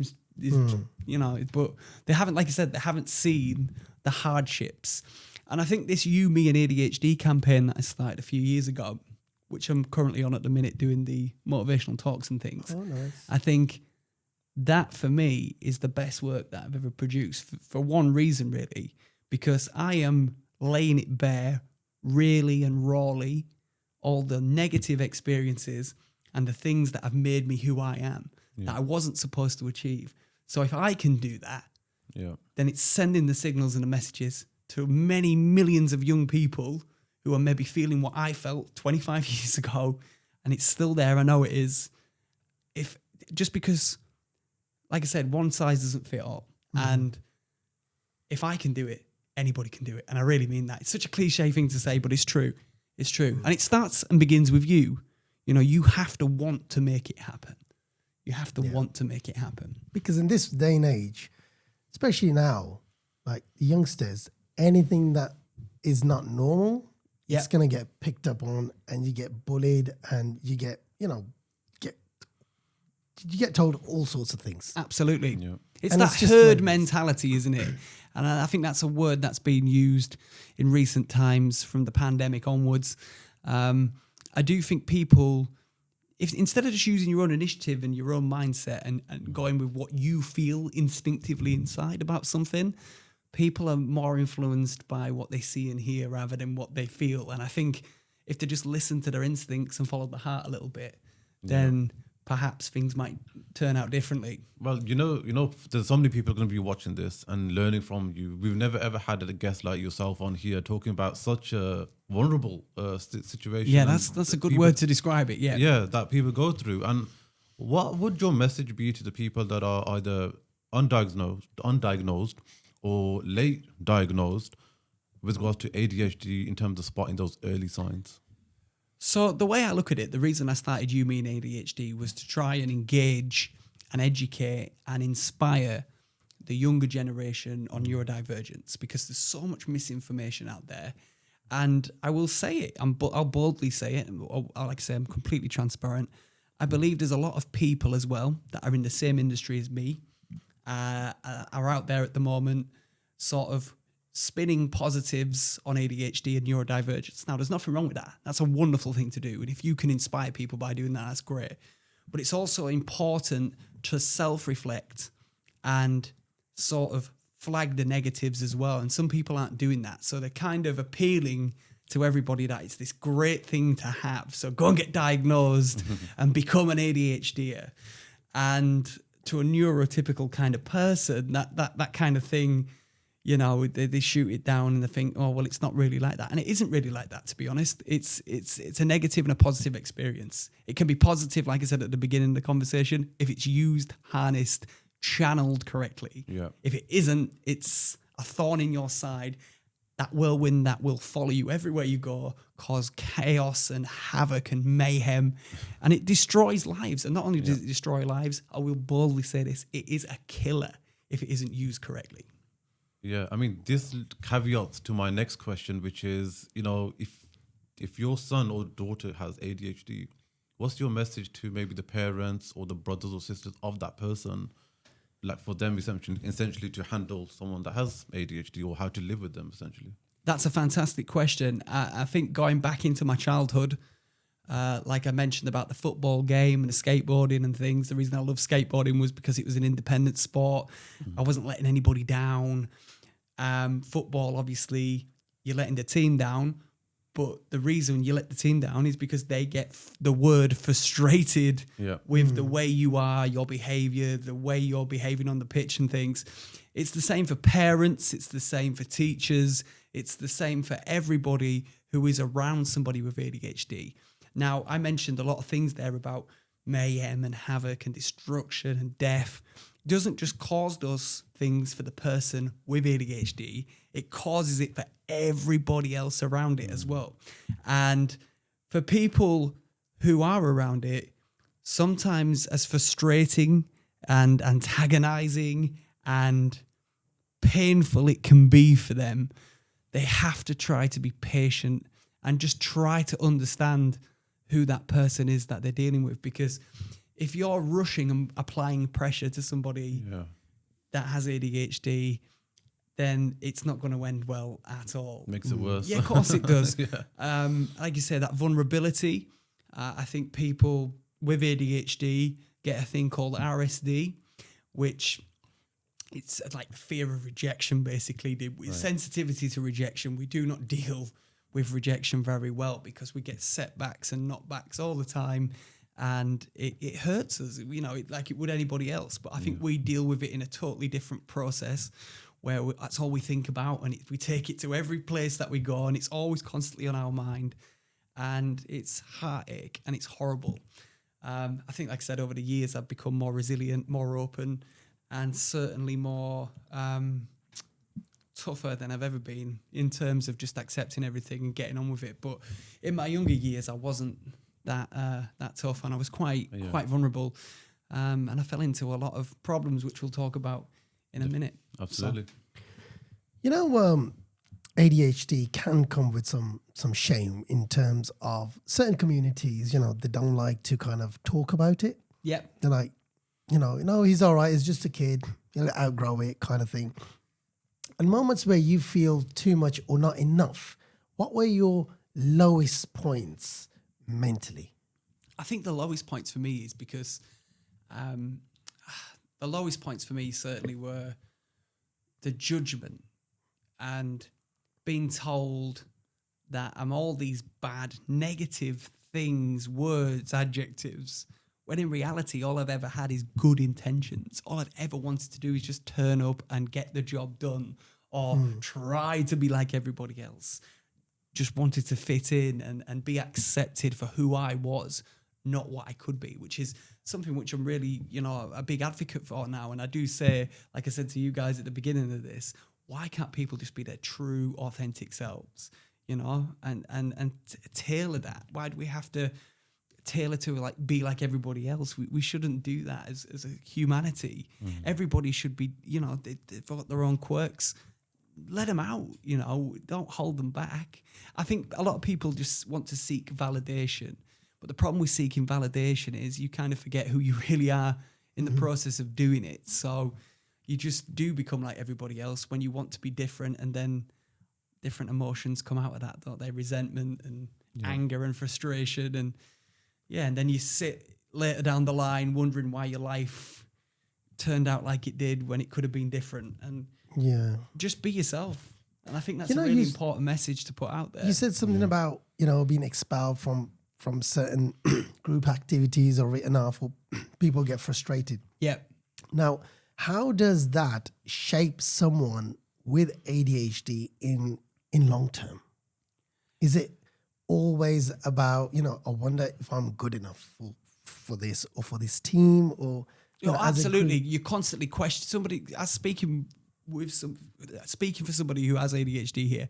S3: But they haven't, like I said, they haven't seen the hardships. And I think this You, Me and ADHD campaign that I started a few years ago, which I'm currently on at the minute doing the motivational talks and things.
S1: Oh, nice.
S3: I think that for me is the best work that I've ever produced for one reason, really, because I am laying it bare really and rawly, all the negative experiences and the things that have made me who I am, that I wasn't supposed to achieve. So if I can do that, then it's sending the signals and the messages to many millions of young people who are maybe feeling what I felt 25 years ago, and it's still there. I know it is. Just because, like I said, one size doesn't fit all. And if I can do it, anybody can do it. And I really mean that. It's such a cliche thing to say, but it's true. It's true. And it starts and begins with you. You have to want to make it happen. You have to want to make it happen.
S1: Because in this day and age, especially now, like youngsters, anything that is not normal, it's going to get picked up on, and you get bullied, and you get, you get told all sorts of things.
S3: Absolutely. Yeah. It's
S1: And
S3: that
S1: it's just
S3: herd
S1: like-
S3: mentality, isn't it? And I think that's a word that's been used in recent times from the pandemic onwards. I do think people, if instead of just using your own initiative and your own mindset and going with what you feel instinctively inside about something, people are more influenced by what they see and hear rather than what they feel. And I think if they just listen to their instincts and follow the heart a little bit, then perhaps things might turn out differently.
S2: Well, there's so many people going to be watching this and learning from you. We've never ever had a guest like yourself on here talking about such a vulnerable situation.
S3: Yeah, that's a good word to describe it. Yeah,
S2: that people go through. And what would your message be to the people that are either undiagnosed or late diagnosed with regards to ADHD in terms of spotting those early signs?
S3: So the way I look at it, the reason I started You, Me and ADHD was to try and engage and educate and inspire the younger generation on neurodivergence, because there's so much misinformation out there. And I will say it, I'll boldly say it, and like I say, I'm completely transparent. I believe there's a lot of people as well that are in the same industry as me, are out there at the moment, sort of spinning positives on ADHD and neurodivergence. Now, there's nothing wrong with that. That's a wonderful thing to do. And if you can inspire people by doing that, that's great. But it's also important to self-reflect and sort of flag the negatives as well. And some people aren't doing that. So they're kind of appealing to everybody that it's this great thing to have. So go and get diagnosed and become an ADHDer. And to a neurotypical kind of person, that kind of thing, they shoot it down and they think, oh, well, it's not really like that. And it isn't really like that, to be honest. It's a negative and a positive experience. It can be positive, like I said at the beginning of the conversation, if it's used, harnessed, channeled correctly.
S2: Yeah.
S3: If it isn't, it's a thorn in your side, that whirlwind that will follow you everywhere you go, cause chaos and havoc and mayhem. And it destroys lives. And not only does it destroy lives, I will boldly say this, it is a killer if it isn't used correctly.
S2: Yeah, I mean, this caveats to my next question, which is, if your son or daughter has ADHD, what's your message to maybe the parents or the brothers or sisters of that person like for them essentially to handle someone that has ADHD, or how to live with them essentially?
S3: That's a fantastic question. I think going back into my childhood, like I mentioned about the football game and the skateboarding and things, the reason I love skateboarding was because it was an independent sport. I wasn't letting anybody down. Football, obviously, you're letting the team down, but the reason you let the team down is because they get the word frustrated with the way you are, your behaviour, the way you're behaving on the pitch and things. It's the same for parents. It's the same for teachers. It's the same for everybody who is around somebody with ADHD. Now, I mentioned a lot of things there about mayhem and havoc and destruction and death. It doesn't just cause those things for the person with ADHD. It causes it for everybody else around it as well. And for people who are around it, sometimes as frustrating and antagonizing and painful it can be for them, they have to try to be patient and just try to understand who that person is that they're dealing with. Because if you're rushing and applying pressure to somebody that has ADHD, then it's not going to end well at all.
S2: Makes it worse.
S3: Yeah, of course it does. Like you say, that vulnerability, I think people with ADHD get a thing called RSD, which it's like fear of rejection, basically. Sensitivity to rejection. We do not deal with rejection very well because we get setbacks and knockbacks all the time, and it hurts us, like it would anybody else. But I think we deal with it in a totally different process where that's all we think about, and we take it to every place that we go, and it's always constantly on our mind, and it's heartache and it's horrible. I think, like I said, over the years, I've become more resilient, more open, and certainly more tougher than I've ever been in terms of just accepting everything and getting on with it. But in my younger years, I wasn't that tough, and I was quite vulnerable, and I fell into a lot of problems, which we'll talk about in a minute.
S2: Absolutely.
S1: So, ADHD can come with some shame in terms of certain communities. They don't like to kind of talk about it.
S3: Yep.
S1: They're like, no, he's all right. He's just a kid. He'll outgrow it, kind of thing. And moments where you feel too much or not enough, what were your lowest points mentally?
S3: I think the lowest points for me is because the lowest points for me certainly were the judgment and being told that I'm all these bad, negative things, words, adjectives, when in reality, all I've ever had is good intentions. All I've ever wanted to do is just turn up and get the job done, or try to be like everybody else. Just wanted to fit in and be accepted for who I was, not what I could be, which is something which I'm really, a big advocate for now. And I do say, like I said to you guys at the beginning of this, why can't people just be their true, authentic selves, and tailor that? Why do we have to tailor to be like everybody else? We shouldn't do that as a humanity. Everybody should be, they've got their own quirks. Let them out, don't hold them back. I think a lot of people just want to seek validation, but the problem with seeking validation is you kind of forget who you really are in the process of doing it. So you just do become like everybody else when you want to be different, and then different emotions come out of that, don't they? Resentment and anger and frustration, and then you sit later down the line wondering why your life turned out like it did when it could have been different. And just be yourself. And I think that's a really important message to put out there.
S1: You said something about, being expelled from certain group activities or written off, or people get frustrated.
S3: Yep.
S1: Now, how does that shape someone with ADHD in long term? Is it always about, I wonder if I'm good enough for this or for this team, or
S3: absolutely. You constantly question somebody. Speaking for somebody who has ADHD here,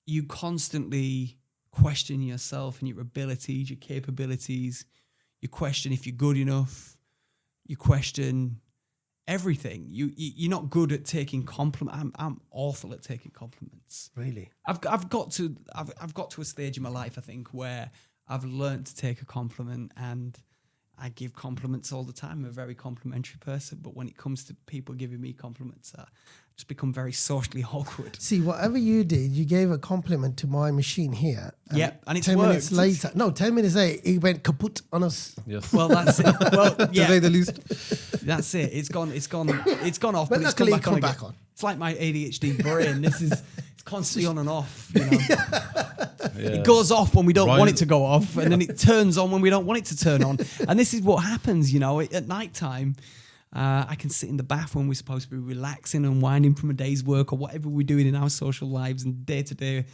S3: you constantly question yourself and your abilities, your capabilities. You question if you're good enough. You question everything. You're not good at taking compliments. I'm awful at taking compliments.
S1: Really?
S3: I've got to a stage in my life, I think, where I've learned to take a compliment, and I give compliments all the time. I'm a very complimentary person, but when it comes to people giving me compliments, I just become very socially awkward.
S1: See, whatever you did, you gave a compliment to my machine here.
S3: And it's
S1: 10
S3: worked.
S1: minutes later, no, 10 minutes later, it went kaput on us.
S2: Yes.
S3: Well, that's it. Well,
S2: To say the least.
S3: that's it. It's gone off,
S1: But
S3: but it's come
S1: luckily
S3: back on
S1: back
S3: again.
S1: on.
S3: It's like my ADHD brain. It's constantly on and off. You know?
S2: Yeah.
S3: It goes off when we don't
S2: Ryan-
S3: want it to go off, and then it turns on when we don't want it to turn on. And this is what happens, you know, at night time. I can sit in the bath when we're supposed to be relaxing and winding from a day's work or whatever we're doing in our social lives and day-to-day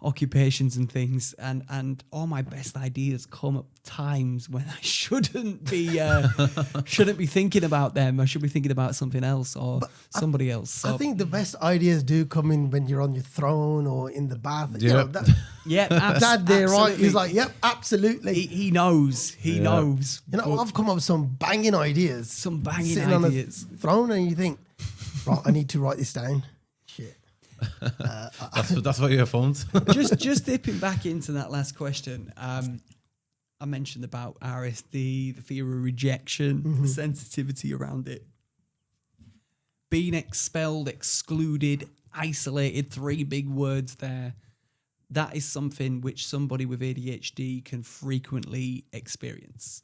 S3: occupations and things, and all my best ideas come at times when I shouldn't be thinking about them. I should be thinking about something else or somebody else. So,
S1: I think the best ideas do come in when you're on your throne or in the bath. You
S2: Yeah.
S1: know, that,
S3: yeah,
S1: Dad there, right?
S3: absolutely.
S1: He's like, yep, absolutely.
S3: He knows. He knows.
S1: You know, I've come up with some banging ideas.
S3: Some banging
S1: sitting
S3: ideas.
S1: on a throne, and you think, right, I need to write this down. Shit.
S2: That's what your phones.
S3: just dipping back into that last question. I mentioned about RSD, the fear of rejection, the sensitivity around it. Being expelled, excluded, isolated, 3 big words there. That is something which somebody with ADHD can frequently experience.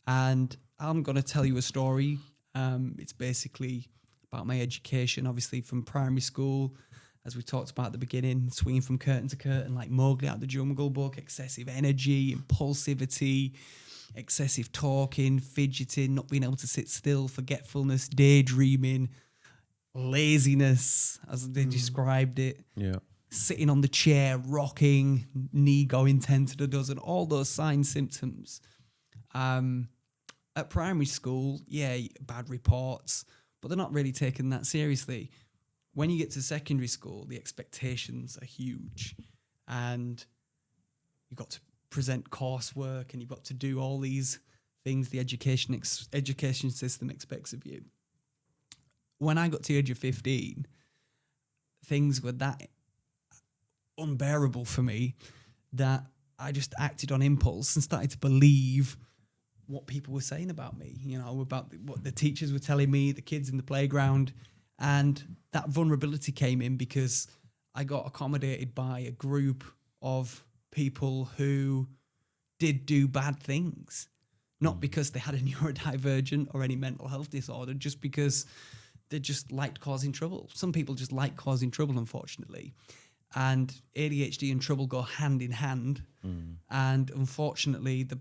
S3: And I'm going to tell you a story. It's basically about my education, obviously from primary school, as we talked about at the beginning, swinging from curtain to curtain like Mowgli out of the Jungle Book, excessive energy, impulsivity, excessive talking, fidgeting, not being able to sit still, forgetfulness, daydreaming, laziness, as they described it.
S2: Yeah.
S3: Sitting on the chair, rocking, knee going 10 to the dozen, all those signs, symptoms. At primary school, bad reports, but they're not really taken that seriously. When you get to secondary school, the expectations are huge, and you've got to present coursework, and you've got to do all these things the education system expects of you. When I got to the age of 15, things were that unbearable for me that I just acted on impulse and started to believe what people were saying about me, you know, about what the teachers were telling me, the kids in the playground. And that vulnerability came in because I got accommodated by a group of people who did do bad things, not because they had a neurodivergent or any mental health disorder, just because they just liked causing trouble. Some people just like causing trouble, unfortunately. And ADHD and trouble go hand in hand. And unfortunately, the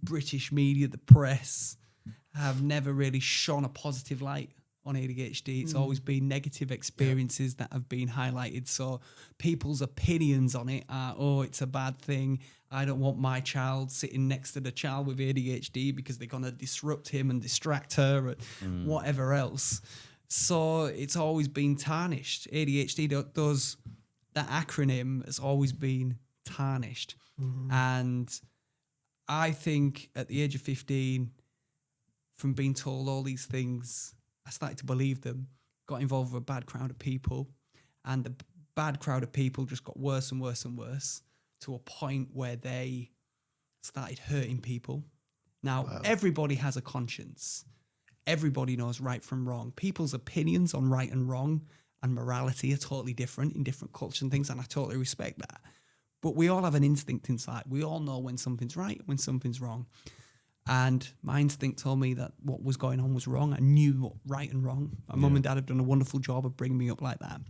S3: British media, the press, have never really shone a positive light on ADHD. It's always been negative experiences that have been highlighted. So people's opinions on it are, oh, it's a bad thing. I don't want my child sitting next to the child with ADHD because they're going to disrupt him and distract her and whatever else. So it's always been tarnished. ADHD does, that acronym has always been tarnished. And I think at the age of 15, from being told all these things, I started to believe them, got involved with a bad crowd of people, and the bad crowd of people just got worse and worse and worse to a point where they started hurting people. Now, everybody has a conscience. Everybody knows right from wrong. People's opinions on right and wrong and morality are totally different in different cultures and things, and I totally respect that. But we all have an instinct inside. We all know when something's right, when something's wrong. And my instinct told me that what was going on was wrong. I knew what right and wrong. My mum and dad have done a wonderful job of bringing me up like that.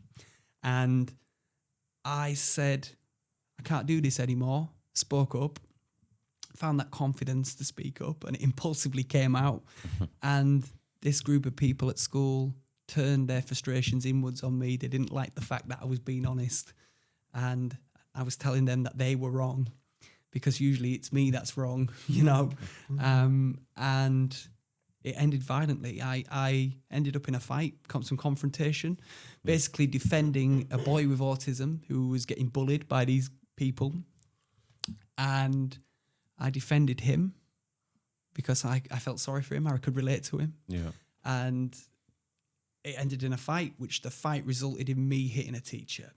S3: And I said, I can't do this anymore. Spoke up, found that confidence to speak up, and it impulsively came out. And this group of people at school turned their frustrations inwards on me. They didn't like the fact that I was being honest. And I was telling them that they were wrong, because usually it's me that's wrong, you know. And it ended violently. I ended up in a fight, some confrontation, basically defending a boy with autism who was getting bullied by these people. And I defended him because I felt sorry for him, or I could relate to him.
S2: Yeah.
S3: And it ended in a fight, which the fight resulted in me hitting a teacher.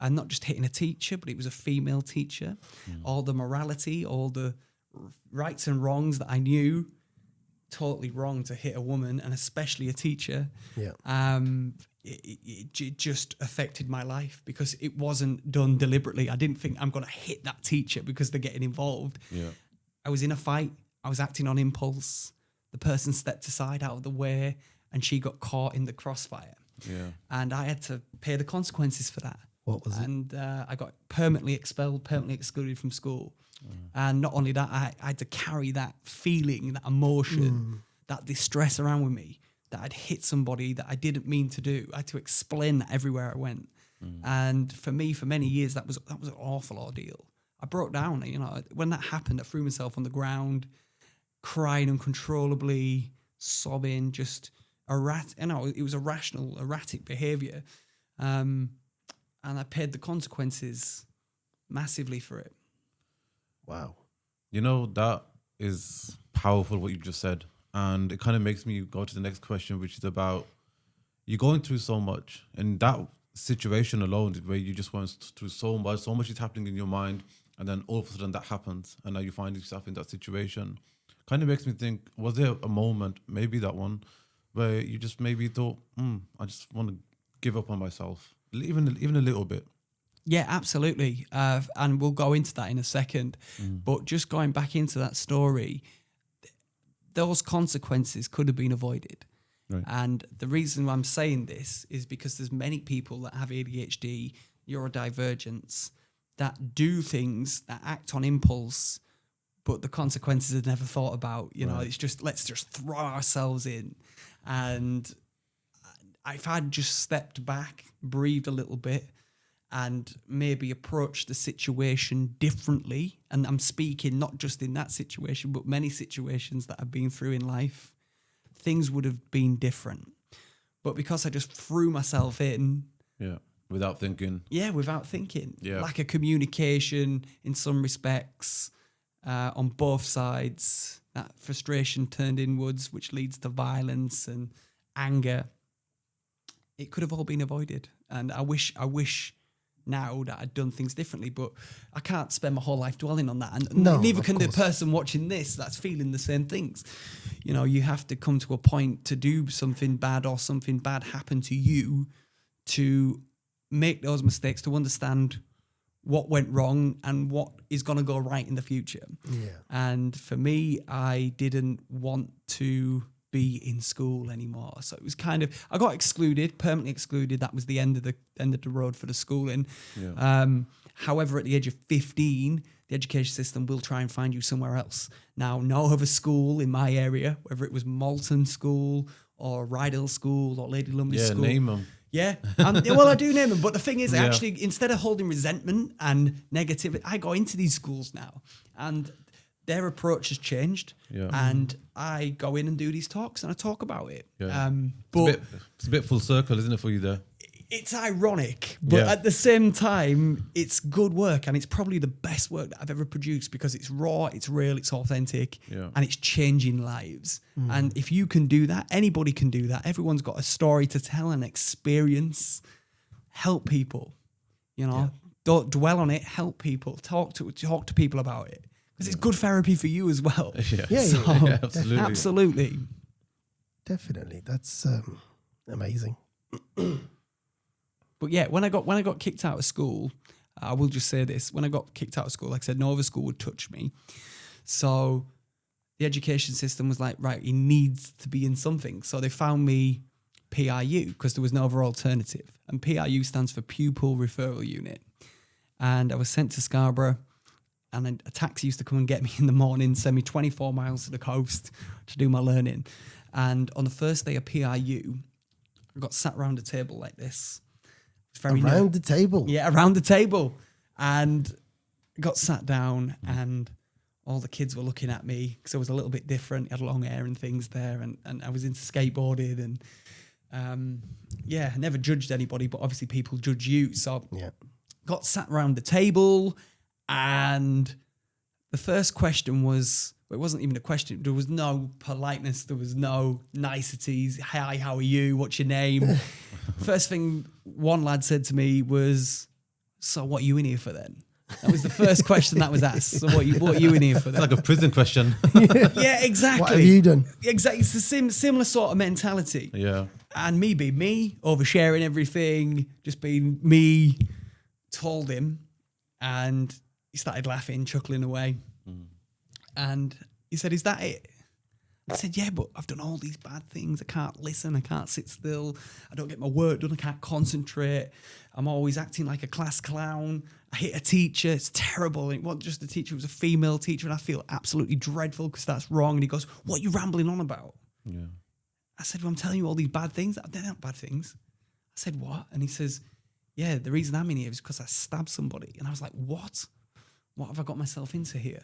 S3: And not just hitting a teacher, but it was a female teacher. All the morality, all the rights and wrongs that I knew totally wrong to hit a woman, and especially a teacher.
S1: Yeah.
S3: It just affected my life because it wasn't done deliberately. I didn't think I'm going to hit that teacher because they're getting involved.
S2: Yeah.
S3: I was in a fight. I was acting on impulse. The person stepped aside out of the way and she got caught in the crossfire.
S2: Yeah.
S3: And I had to pay the consequences for that.
S1: What was it?
S3: And I got permanently expelled, permanently excluded from school. And not only that, I had to carry that feeling, that emotion, that distress around with me, that I'd hit somebody that I didn't mean to do. I had to explain that everywhere I went. And for me, for many years, that was an awful ordeal. I broke down, you know, when that happened, I threw myself on the ground, crying uncontrollably, sobbing, just it was irrational, erratic behavior. And I paid the consequences massively for it.
S1: Wow.
S2: You know, that is powerful what you just said. And it kind of makes me go to the next question, which is about you're going through so much. And that situation alone, where you just went through so much is happening in your mind. And then all of a sudden that happens. And now you find yourself in that situation. Kind of makes me think, was there a moment, maybe that one, where you just maybe thought, I just want to give up on myself, even a little bit?
S3: Yeah, absolutely. And we'll go into that in a second. But just going back into that story, those consequences could have been avoided.
S2: Right.
S3: And the reason I'm saying this is because there's many people that have ADHD, neurodivergence, that do things, that act on impulse, but the consequences are never thought about. You know, it's just, let's just throw ourselves in. And if I'd just stepped back, breathed a little bit, and maybe approach the situation differently. And I'm speaking not just in that situation, but many situations that I've been through in life, things would have been different. But because I just threw myself in.
S2: Yeah, without thinking.
S3: Yeah, without thinking.
S2: Yeah.
S3: Lack of communication in some respects on both sides. That frustration turned inwards, which leads to violence and anger. It could have all been avoided. And I wish now that I'd done things differently, but I can't spend my whole life dwelling on that. And neither can the person watching this that's feeling the same things. You know, you have to come to a point to do something bad or something bad happen to you to make those mistakes, to understand what went wrong and what is going to go right in the future.
S1: Yeah. And
S3: for me, I didn't want to be in school anymore. So it was kind of, I got excluded, permanently excluded. That was the end of the road for the schooling.
S2: Yeah.
S3: However, at the age of 15, the education system will try and find you somewhere else. Now, no other school in my area, whether it was Malton School or Rydell School or Lady Lumley School.
S2: Yeah, name them.
S3: Yeah. Well, I do name them. But the thing is, actually, instead of holding resentment and negativity, I go into these schools now and their approach has changed.
S2: Yeah.
S3: And I go in and do these talks and I talk about it.
S2: Yeah.
S3: But
S2: it's a bit full circle, isn't it, for you there?
S3: it's ironic, but at the same time, it's good work, and it's probably the best work that I've ever produced because it's raw, it's real, it's authentic, and it's changing lives. And if you can do that, anybody can do that. Everyone's got a story to tell, an experience. Help people, you know. Don't dwell on it. Help people. Talk to people about it because it's good therapy for you as well.
S2: Absolutely.
S1: Definitely. That's amazing.
S3: But yeah, when I got kicked out of school, I will just say this: when I got kicked out of school, like I said, no other school would touch me. So the education system was like, right, he needs to be in something. So they found me PRU because there was no other alternative. And PRU stands for Pupil Referral Unit. And I was sent to Scarborough, and a taxi used to come and get me in the morning, send me 24 miles to the coast to do my learning. And on the first day of PRU, I got sat around a table like this.
S1: Around the table?
S3: Yeah, around the table. And got sat down, and all the kids were looking at me because I was a little bit different. I had long hair and things there, and I was into skateboarding. And I never judged anybody, but obviously people judge you. So got sat around the table, and the first question was, well, it wasn't even a question. There was no politeness. There was no niceties. Hi, how are you? What's your name? First thing one lad said to me was, so what are you in here for then? That was the first question that was asked. So what are you in here for?
S2: It's like a prison question.
S3: Yeah, exactly.
S1: What have you done?
S3: Exactly. It's the similar sort of mentality.
S2: Yeah.
S3: And me being me, oversharing everything, just being me, told him, and he started laughing, chuckling away. And he said, "Is that it?" I said, "Yeah, but I've done all these bad things. I can't listen. I can't sit still. I don't get my work done. I can't concentrate. I'm always acting like a class clown. I hit a teacher. It's terrible. And it wasn't just a teacher. It was a female teacher. And I feel absolutely dreadful because that's wrong." And he goes, "What are you rambling on about?"
S2: Yeah.
S3: I said, "Well, I'm telling you all these bad things." They're not bad things. I said, "What?" And he says, "Yeah, the reason I'm in here is because I stabbed somebody." And I was like, "What? What have I got myself into here?"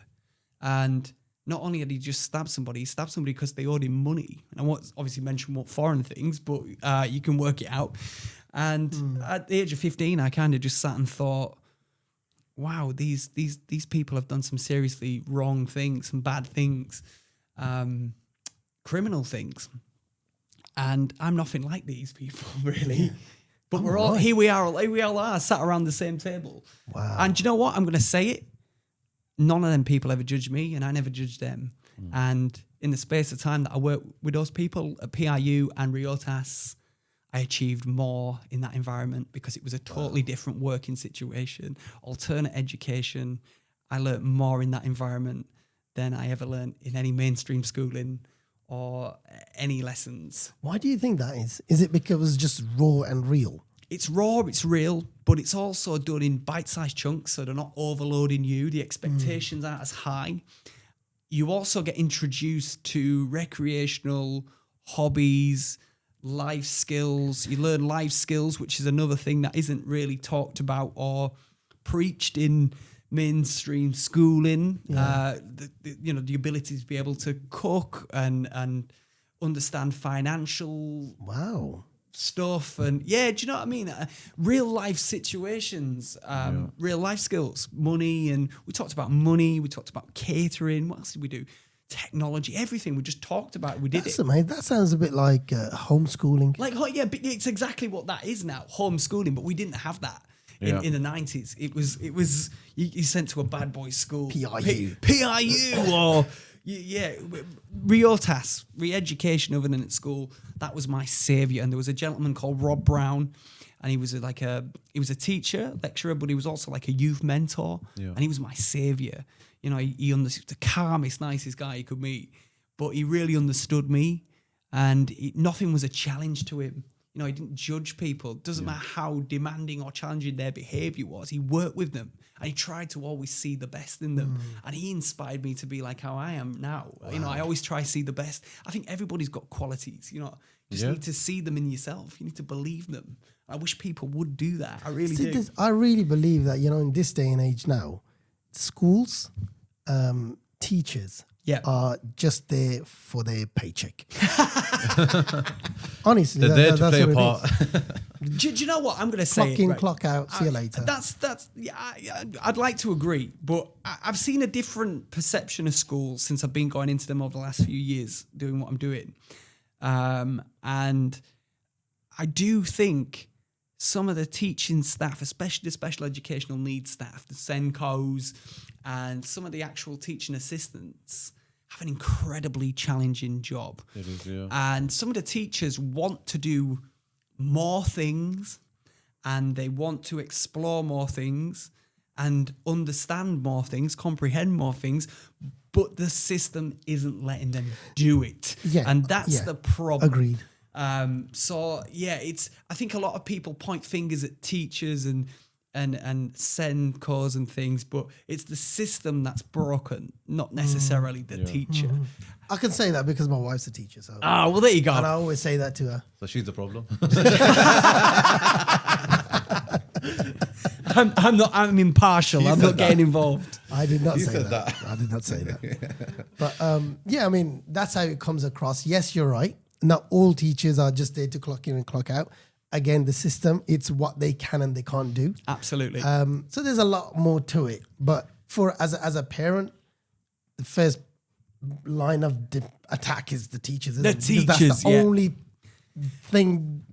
S3: And not only had he just stabbed somebody, he stabbed somebody because they owed him money. And I won't obviously mention what foreign things, but you can work it out. And at the age of 15, I kind of just sat and thought, wow, these people have done some seriously wrong things, some bad things, criminal things. And I'm nothing like these people, really. But we're all, here we are, sat around the same table.
S1: Wow.
S3: And do you know what? I'm going to say it. None of them people ever judge me, and I never judge them. And in the space of time that I worked with those people at PIU and Riotas, I achieved more in that environment because it was a totally different working situation, alternate education. I learnt more in that environment than I ever learnt in any mainstream schooling or any lessons.
S1: Why do you think that is? Is it because it was just raw and real?
S3: It's raw, it's real, but it's also done in bite-sized chunks, so they're not overloading you. The expectations aren't as high. You also get introduced to recreational hobbies, life skills. You learn life skills, which is another thing that isn't really talked about or preached in mainstream schooling. Yeah. The ability to be able to cook and understand financial stuff, and do you know what I mean? Real life situations, real life skills, money, and we talked about money. We talked about catering. What else did we do? Technology, everything. We just talked about it. We did it.
S1: Amazing. That sounds a bit like homeschooling.
S3: But it's exactly what that is now, homeschooling. But we didn't have that in the 90s. It was you sent to a bad boy school, PIU, or Riotas, re-education other than at school. That was my saviour. And there was a gentleman called Rob Brown, and he was a teacher, lecturer, but he was also like a youth mentor, and he was my saviour. You know, he understood, the calmest, nicest guy you could meet, but he really understood me, and nothing was a challenge to him. You know, he didn't judge people. It doesn't matter how demanding or challenging their behaviour was. He worked with them, and he tried to always see the best in them. And he inspired me to be like how I am now. Wow. You know, I always try to see the best. I think everybody's got qualities, you know. You just need to see them in yourself. You need to believe them. I wish people would do that. I really do.
S1: I really believe that, you know, in this day and age now, schools, teachers are just there for their paycheck. Honestly,
S2: they're there to play a part.
S3: Do you know what I'm going to say?
S1: Clock in, clock out. See you later.
S3: I'd like to agree, but I've seen a different perception of schools since I've been going into them over the last few years, doing what I'm doing, and I do think some of the teaching staff, especially the special educational needs staff, the SENCOs, and some of the actual teaching assistants have an incredibly challenging job.
S2: It is, yeah.
S3: And some of the teachers want to do more things, and they want to explore more things and understand more things, comprehend more things, but the system isn't letting them do it.
S1: Yeah,
S3: and that's the problem.
S1: Agreed.
S3: I think a lot of people point fingers at teachers and SENCOs and things, but it's the system that's broken, not necessarily the teacher.
S1: I can say that because my wife's a teacher. So.
S3: Well, there you go.
S1: And I always say that to her.
S2: So she's the problem.
S3: I'm impartial. I'm not getting involved.
S1: I did not say that. I did not say that. But I mean, that's how it comes across. Yes, you're right. Not all teachers are just there to clock in and clock out. Again, the system, it's what they can and they can't do.
S3: Absolutely.
S1: So there's a lot more to it. But as a parent, the first line of attack is the teachers.
S3: The teachers,
S1: that's the only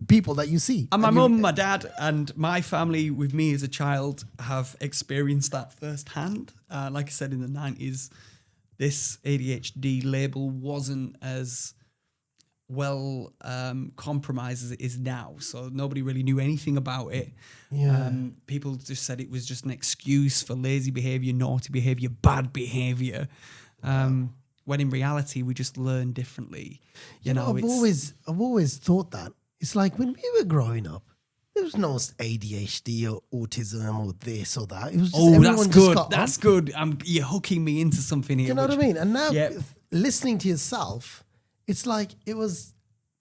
S1: people that you see.
S3: And my mum, my dad, and my family with me as a child have experienced that firsthand. Like I said, in the 90s, this ADHD label wasn't as well compromised as it is now. So nobody really knew anything about it.
S1: Yeah.
S3: People just said it was just an excuse for lazy behavior, naughty behavior, bad behavior. When in reality, we just learn differently. You know,
S1: I've always thought that. It's like when we were growing up, there was no ADHD or autism or this or that. It was just
S3: that's good. That's good. You're hooking me into something here.
S1: Do you know what I mean? And now
S3: Yep.
S1: listening to yourself, it's like it was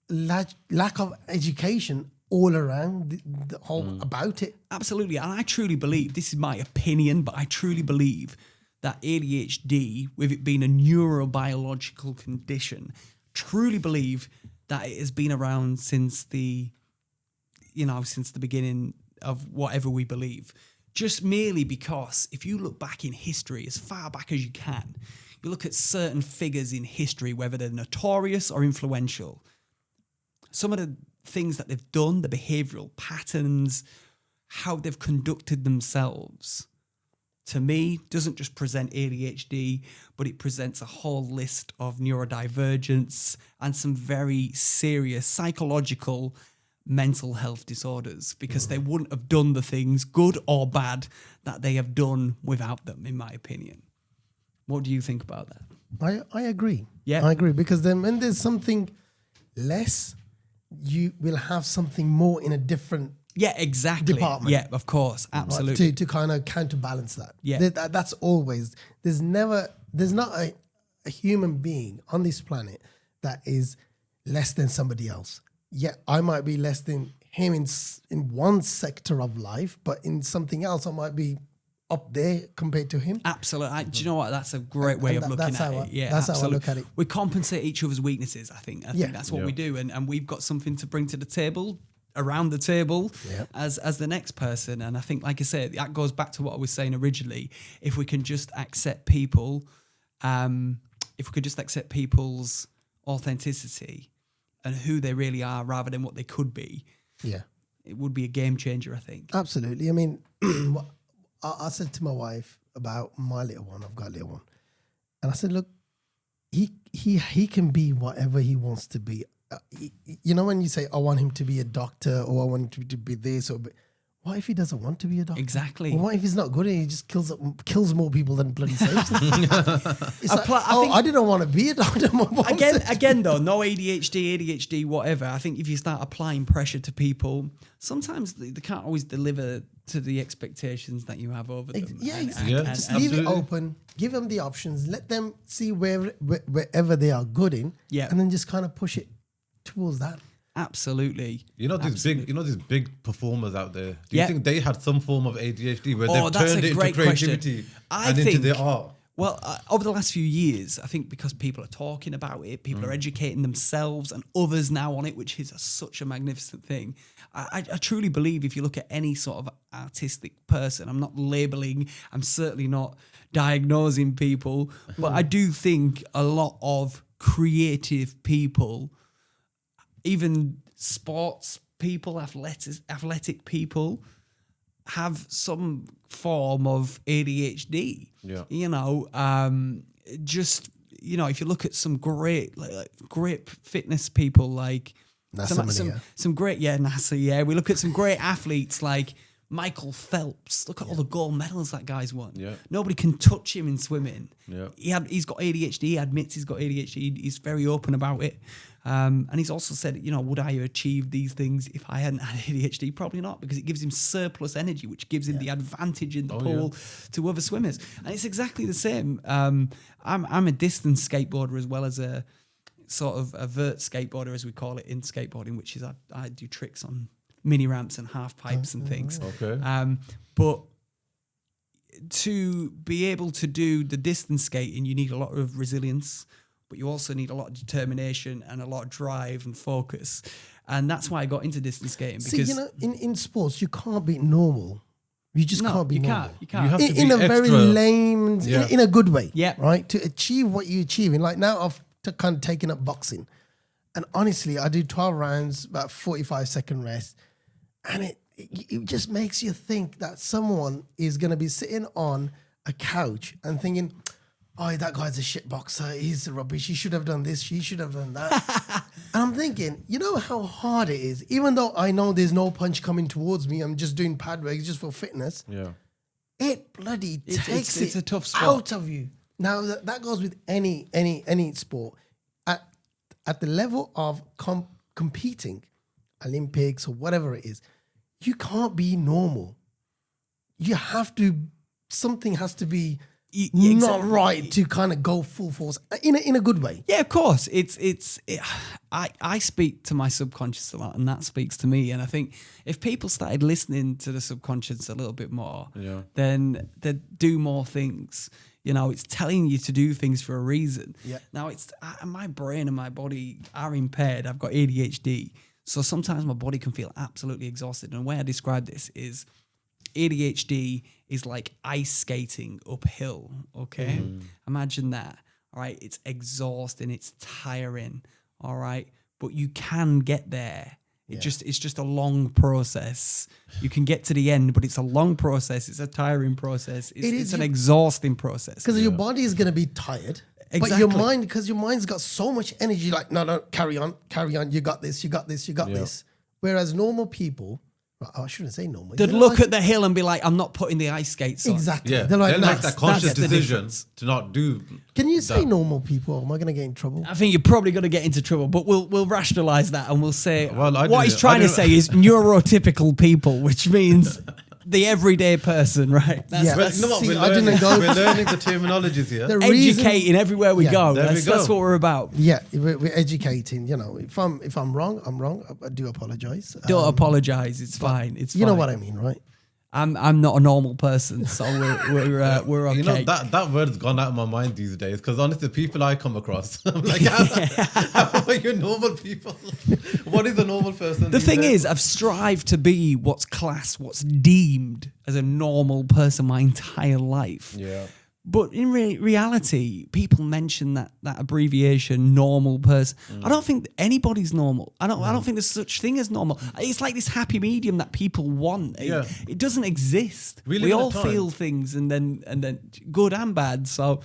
S1: lack of education all around the whole about it.
S3: Absolutely. And I truly believe, this is my opinion, but I truly believe that ADHD, with it being a neurobiological condition, truly believe that it has been around since the beginning of whatever we believe. Just merely because if you look back in history, as far back as you can, you look at certain figures in history, whether they're notorious or influential, some of the things that they've done, the behavioral patterns, how they've conducted themselves, to me, doesn't just present ADHD, but it presents a whole list of neurodivergence and some very serious psychological mental health disorders, because they wouldn't have done the things, good or bad, that they have done without them, in my opinion. What do you think about that?
S1: I agree.
S3: Yeah.
S1: I agree, because then when there's something less, you will have something more in a different
S3: Yeah, exactly.
S1: department.
S3: Yeah, of course. Absolutely.
S1: to kind of counterbalance that.
S3: Yeah.
S1: That's always, there's not a human being on this planet that is less than somebody else. Yeah, I might be less than him in one sector of life, but in something else I might be up there compared to him.
S3: Absolutely. Do you know what? That's a great way of looking
S1: that's
S3: at
S1: how
S3: it. Yeah,
S1: that's
S3: absolutely.
S1: how I look at it.
S3: We compensate each other's weaknesses, I think. I
S1: Yeah.
S3: think that's what we do. And we've got something to bring to the table, around the table,
S1: Yeah.
S3: as the next person. And I think, like I said, that goes back to what I was saying originally. If we can just accept people, if we could just accept people's authenticity and who they really are rather than what they could be,
S1: Yeah.
S3: it would be a game changer, I think.
S1: Absolutely. I mean, I said to my wife about my little one. I've got a little one, and I said, "Look, he can be whatever he wants to be. You know, when you say I want him to be a doctor or I want him to be this, what if he doesn't want to be a doctor?
S3: Exactly.
S1: Or what if he's not good and he just kills more people than bloody saves them? It's like, I didn't want to be a doctor.
S3: Again, though, no ADHD, whatever. I think if you start applying pressure to people, sometimes they can't always deliver to the expectations that you have over them.
S1: Just leave it open, give them the options, let them see wherever they are good in, and then just kind of push it towards that.
S3: Absolutely.
S2: These big performers out there. Do you think they had some form of ADHD where they've
S3: that's
S2: turned
S3: a
S2: it into
S3: great
S2: creativity and into their art?
S3: Well, over the last few years, I think because people are talking about it, people are educating themselves and others now on it, which is such a magnificent thing. I truly believe if you look at any sort of artistic person, I'm not labeling, I'm certainly not diagnosing people, but I do think a lot of creative people, even sports people, athletic people, have some form of ADHD.
S2: Yeah.
S3: You know, if you look at some great fitness people, like some great NASA. Yeah, we look at some great athletes like Michael Phelps. Look at all the gold medals that guy's won.
S2: Yeah.
S3: Nobody can touch him in swimming.
S2: Yeah.
S3: He's got ADHD. He admits he's got ADHD. He's very open about it. And he's also said, would I have achieved these things if I hadn't had ADHD? Probably not, because it gives him surplus energy, which gives him the advantage in the pool to other swimmers. And it's exactly the same. I'm a distance skateboarder as well as a sort of a vert skateboarder, as we call it in skateboarding, which is I do tricks on mini ramps and half pipes and things.
S2: Okay.
S3: But to be able to do the distance skating, you need a lot of resilience, but you also need a lot of determination and a lot of drive and focus. And that's why I got into distance skating. Because
S1: in sports, you can't be normal. You just can't be normal.
S3: You can't.
S2: You have to be
S1: in a very
S2: extra.
S1: lame, in a good way.
S3: Yeah.
S1: Right? To achieve what you achieve. And like now I've kind of taken up boxing. And honestly, I do 12 rounds, about 45-second rest. And it just makes you think that someone is going to be sitting on a couch and thinking, oh, that guy's a shit boxer. He's rubbish. He should have done this. He should have done that. And I'm thinking, you know how hard it is? Even though I know there's no punch coming towards me, I'm just doing pad work just for fitness.
S2: Yeah.
S1: It bloody takes
S3: it's
S1: it
S3: a tough sport.
S1: out of you. Now, that goes with any sport. At the level of competing, Olympics or whatever it is, you can't be normal. You have to, something has to be not right to kind of go full force in a good way.
S3: Yeah, of course. I speak to my subconscious a lot, and that speaks to me. And I think if people started listening to the subconscious a little bit more, then they'd do more things. You know, it's telling you to do things for a reason.
S1: Yeah.
S3: Now, my brain and my body are impaired. I've got ADHD. So sometimes my body can feel absolutely exhausted. And the way I describe this is ADHD is like ice skating uphill, okay? Imagine that, all right? It's exhausting, it's tiring, all right? But you can get there. It's just a long process. You can get to the end, but it's a long process. It's a tiring process. It's an exhausting process.
S1: Because your body is going to be tired.
S3: Exactly.
S1: But your mind, because your mind's got so much energy, like, no, carry on. You got this. Whereas normal people, I shouldn't say normal.
S3: They'd look at the hill and be like, I'm not putting the ice skates on.
S1: Exactly.
S2: Yeah,
S1: They're like,
S2: that conscious
S3: that's the
S2: decision
S3: difference.
S2: to not do.
S1: Can you say normal people? Am I going to get in trouble?
S3: I think you're probably going to get into trouble, but we'll rationalize that and we'll say
S2: Well,
S3: what he's trying to say is neurotypical people, which means the everyday person, right?
S1: That's,
S2: You know what,
S1: see,
S2: we're
S1: I didn't
S2: learning,
S1: go.
S2: we're learning the terminologies here.
S1: The reason-
S3: Educating everywhere we go.
S2: there we
S3: That's
S2: go.
S3: what we're about.
S1: Yeah, we're educating. You know, if I'm wrong, I'm wrong. I do apologize.
S3: Don't apologize. It's fine. It's
S1: You
S3: fine.
S1: know what I mean, right?
S3: I'm not a normal person, so we're okay.
S2: You know, that word's gone out of my mind these days because honestly, the people I come across, I'm like, how are you normal people? What is a normal person?
S3: The
S2: these
S3: thing
S2: days?
S3: is, I've strived to be what's classed, what's deemed as a normal person my entire life.
S2: Yeah.
S3: But in reality, people mention that abbreviation, normal person. I don't think anybody's normal. I don't think there's such thing as normal. It's like this happy medium that people want. It doesn't exist. We all feel things, and then good and bad. So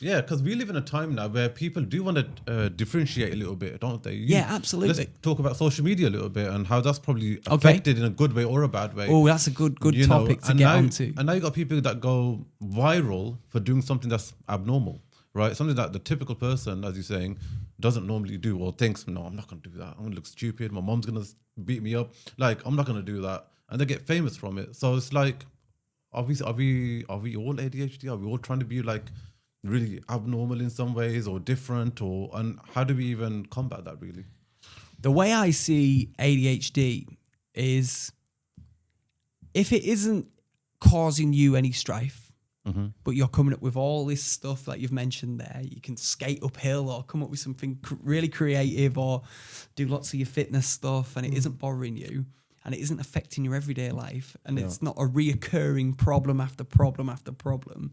S2: yeah, because we live in a time now where people do want to differentiate a little bit, don't they?
S3: Yeah, absolutely.
S2: Let's talk about social media a little bit and how that's probably affected in a good way or a bad way.
S3: Oh, that's a good
S2: You
S3: topic
S2: know,
S3: to get onto.
S2: And now you got people that go viral for doing something that's abnormal, right? Something that the typical person, as you're saying, doesn't normally do or thinks, no, I'm not going to do that. I'm going to look stupid. My mom's going to beat me up. Like, I'm not going to do that. And they get famous from it. So it's like, are we all ADHD? Are we all trying to be like really abnormal in some ways or different? And how do we even combat that really?
S3: The way I see ADHD is if it isn't causing you any strife, but you're coming up with all this stuff that you've mentioned there, you can skate uphill or come up with something really creative or do lots of your fitness stuff and it isn't bothering you and it isn't affecting your everyday life and it's not a reoccurring problem after problem after problem,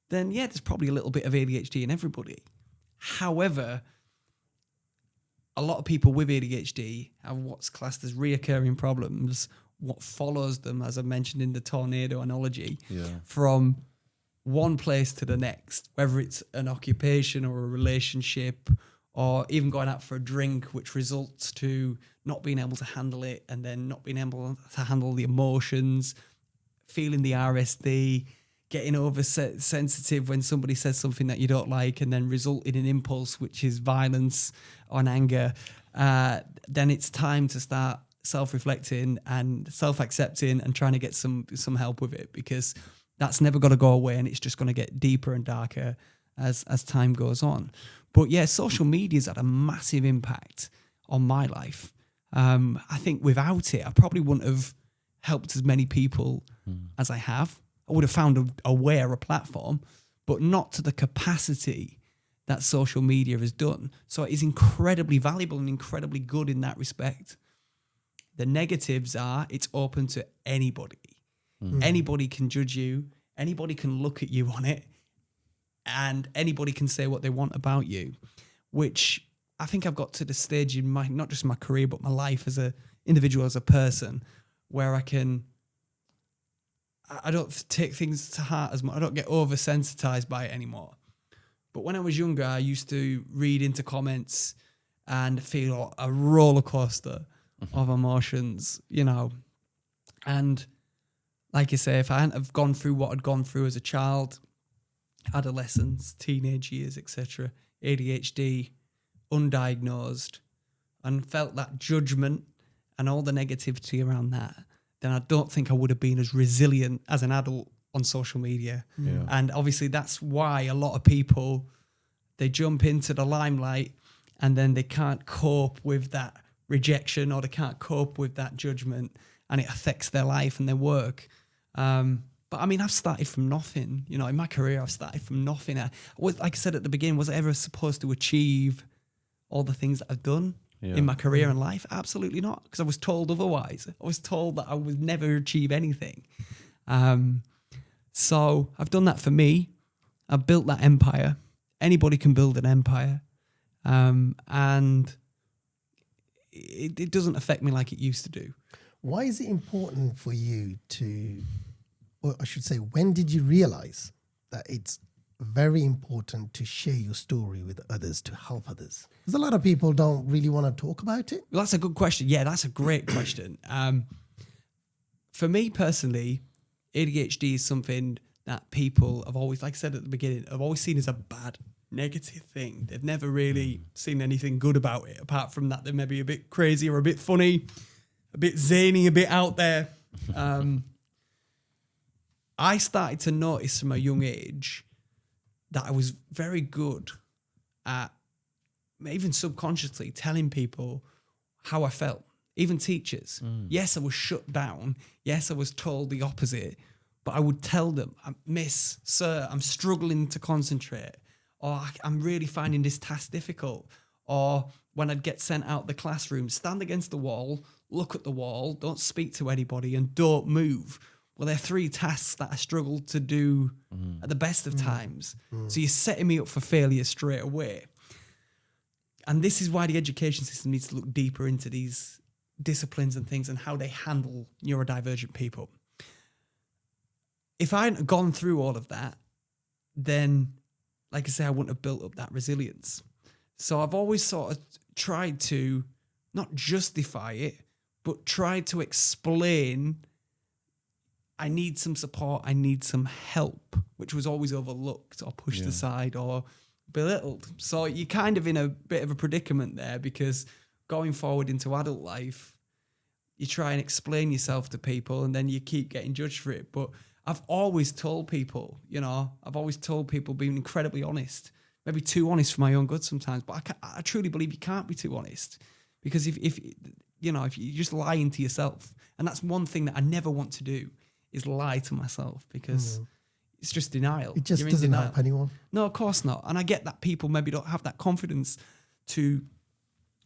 S3: then yeah, there's probably a little bit of ADHD in everybody. However, a lot of people with ADHD have what's classed as reoccurring problems, what follows them, as I mentioned in the tornado analogy, from one place to the next, whether it's an occupation or a relationship or even going out for a drink, which results to not being able to handle it and then not being able to handle the emotions, feeling the RSD, getting oversensitive when somebody says something that you don't like and then result in an impulse, which is violence or anger, then it's time to start self-reflecting and self-accepting and trying to get some help with it because that's never going to go away and it's just going to get deeper and darker as time goes on. But yeah, social media's had a massive impact on my life. I think without it, I probably wouldn't have helped as many people as I have. I would have found a way or a platform, but not to the capacity that social media has done. So it is incredibly valuable and incredibly good in that respect. The negatives are it's open to anybody. Anybody can judge you. Anybody can look at you on it. And anybody can say what they want about you, which I think I've got to the stage in my, not just my career, but my life as a individual, as a person, where I don't take things to heart as much. I don't get oversensitized by it anymore. But when I was younger, I used to read into comments and feel a roller coaster of emotions, you know. And like I say, if I hadn't have gone through what I'd gone through as a child, adolescence, teenage years, etc., ADHD, undiagnosed, and felt that judgment and all the negativity around that, then I don't think I would have been as resilient as an adult on social media.
S2: Yeah.
S3: And obviously that's why a lot of people, they jump into the limelight and then they can't cope with that rejection, or they can't cope with that judgment, and it affects their life and their work. But I mean, I've started from nothing. You know, in my career, I've started from nothing. Like I said at the beginning, was I ever supposed to achieve all the things that I've done in my career and life? Absolutely not, because I was told otherwise. I was told that I would never achieve anything. So I've done that for me. I've built that empire. Anybody can build an empire. And it doesn't affect me like it used to do.
S1: Why is it important for you to, or I should say, when did you realize that it's very important to share your story with others, to help others? Because a lot of people don't really want to talk about it.
S3: Well, that's a good question. Yeah, that's a great question. For me personally, ADHD is something that people have always, like I said at the beginning, have always seen as a bad, negative thing. They've never really seen anything good about it, apart from that they're maybe a bit crazy or a bit funny, a bit zany, a bit out there. I started to notice from a young age that I was very good at, even subconsciously, telling people how I felt, even teachers. Yes, I was shut down. Yes, I was told the opposite, but I would tell them, Miss, Sir, I'm struggling to concentrate, or I'm really finding this task difficult. Or when I'd get sent out the classroom, stand against the wall, look at the wall, don't speak to anybody, and don't move. Well, they're 3 tasks that I struggled to do at the best of times. So you're setting me up for failure straight away. And this is why the education system needs to look deeper into these disciplines and things and how they handle neurodivergent people. If I hadn't gone through all of that, then, like I say, I wouldn't have built up that resilience. So I've always sort of tried to not justify it, but tried to explain I need some support, I need some help, which was always overlooked or pushed aside or belittled. So you're kind of in a bit of a predicament there, because going forward into adult life, you try and explain yourself to people and then you keep getting judged for it. But I've always told people, being incredibly honest, maybe too honest for my own good sometimes, but I truly believe you can't be too honest, because if you're just lying to yourself, and that's one thing that I never want to do, is lie to myself, because it's just denial.
S1: It just doesn't help anyone.
S3: No, of course not. And I get that people maybe don't have that confidence to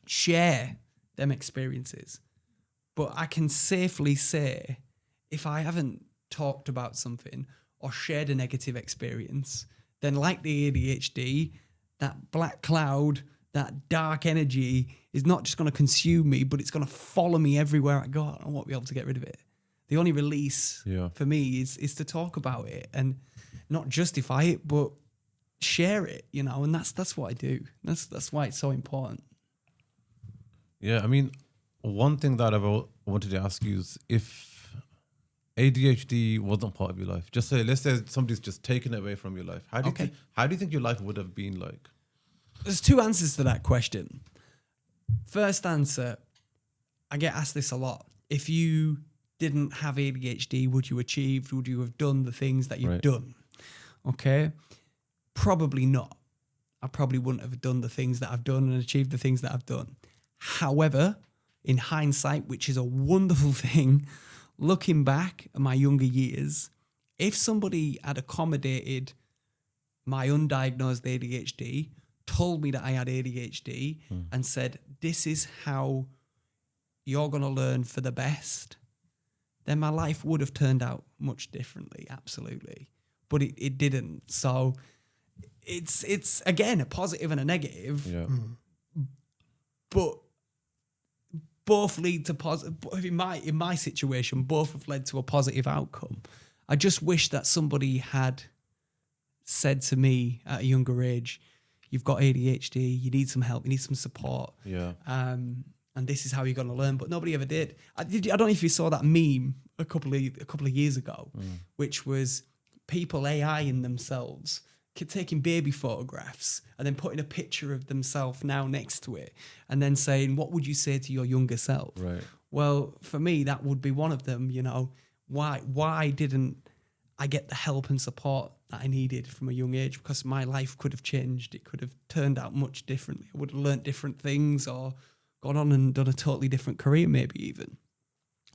S3: share them experiences. But I can safely say, if I haven't talked about something or shared a negative experience, then like the ADHD, that black cloud, that dark energy is not just going to consume me, but it's going to follow me everywhere I go. I won't be able to get rid of it. The only release for me is to talk about it and not justify it, but share it, and that's what I do. That's why it's so important.
S2: Yeah, I mean, one thing that I've wanted to ask you is, if ADHD wasn't part of your life, let's say somebody's just taken it away from your life, how do you think your life would have been like?
S3: There's 2 answers to that question. First answer, I get asked this a lot. If you didn't have ADHD, would you have done the things that you've done? Okay. Probably not. I probably wouldn't have done the things that I've done and achieved the things that I've done. However, in hindsight, which is a wonderful thing, looking back at my younger years, if somebody had accommodated my undiagnosed ADHD, told me that I had ADHD and said, this is how you're going to learn for the best, then my life would have turned out much differently, absolutely. But it didn't. So it's again, a positive and a negative.
S2: Yeah.
S3: but both lead to positive. In my situation, both have led to a positive outcome. I just wish that somebody had said to me at a younger age, "You've got ADHD. You need some help. You need some support.
S2: Yeah.
S3: And this is how you're going to learn." But nobody ever did. I don't know if you saw that meme a couple of years ago, which was people AI-ing themselves, taking baby photographs and then putting a picture of themselves now next to it and then saying, "What would you say to your younger self?"
S2: Right.
S3: Well, for me, that would be one of them. Why didn't I get the help and support that I needed from a young age? Because my life could have changed. It could have turned out much differently. I would have learnt different things or gone on and done a totally different career, maybe even.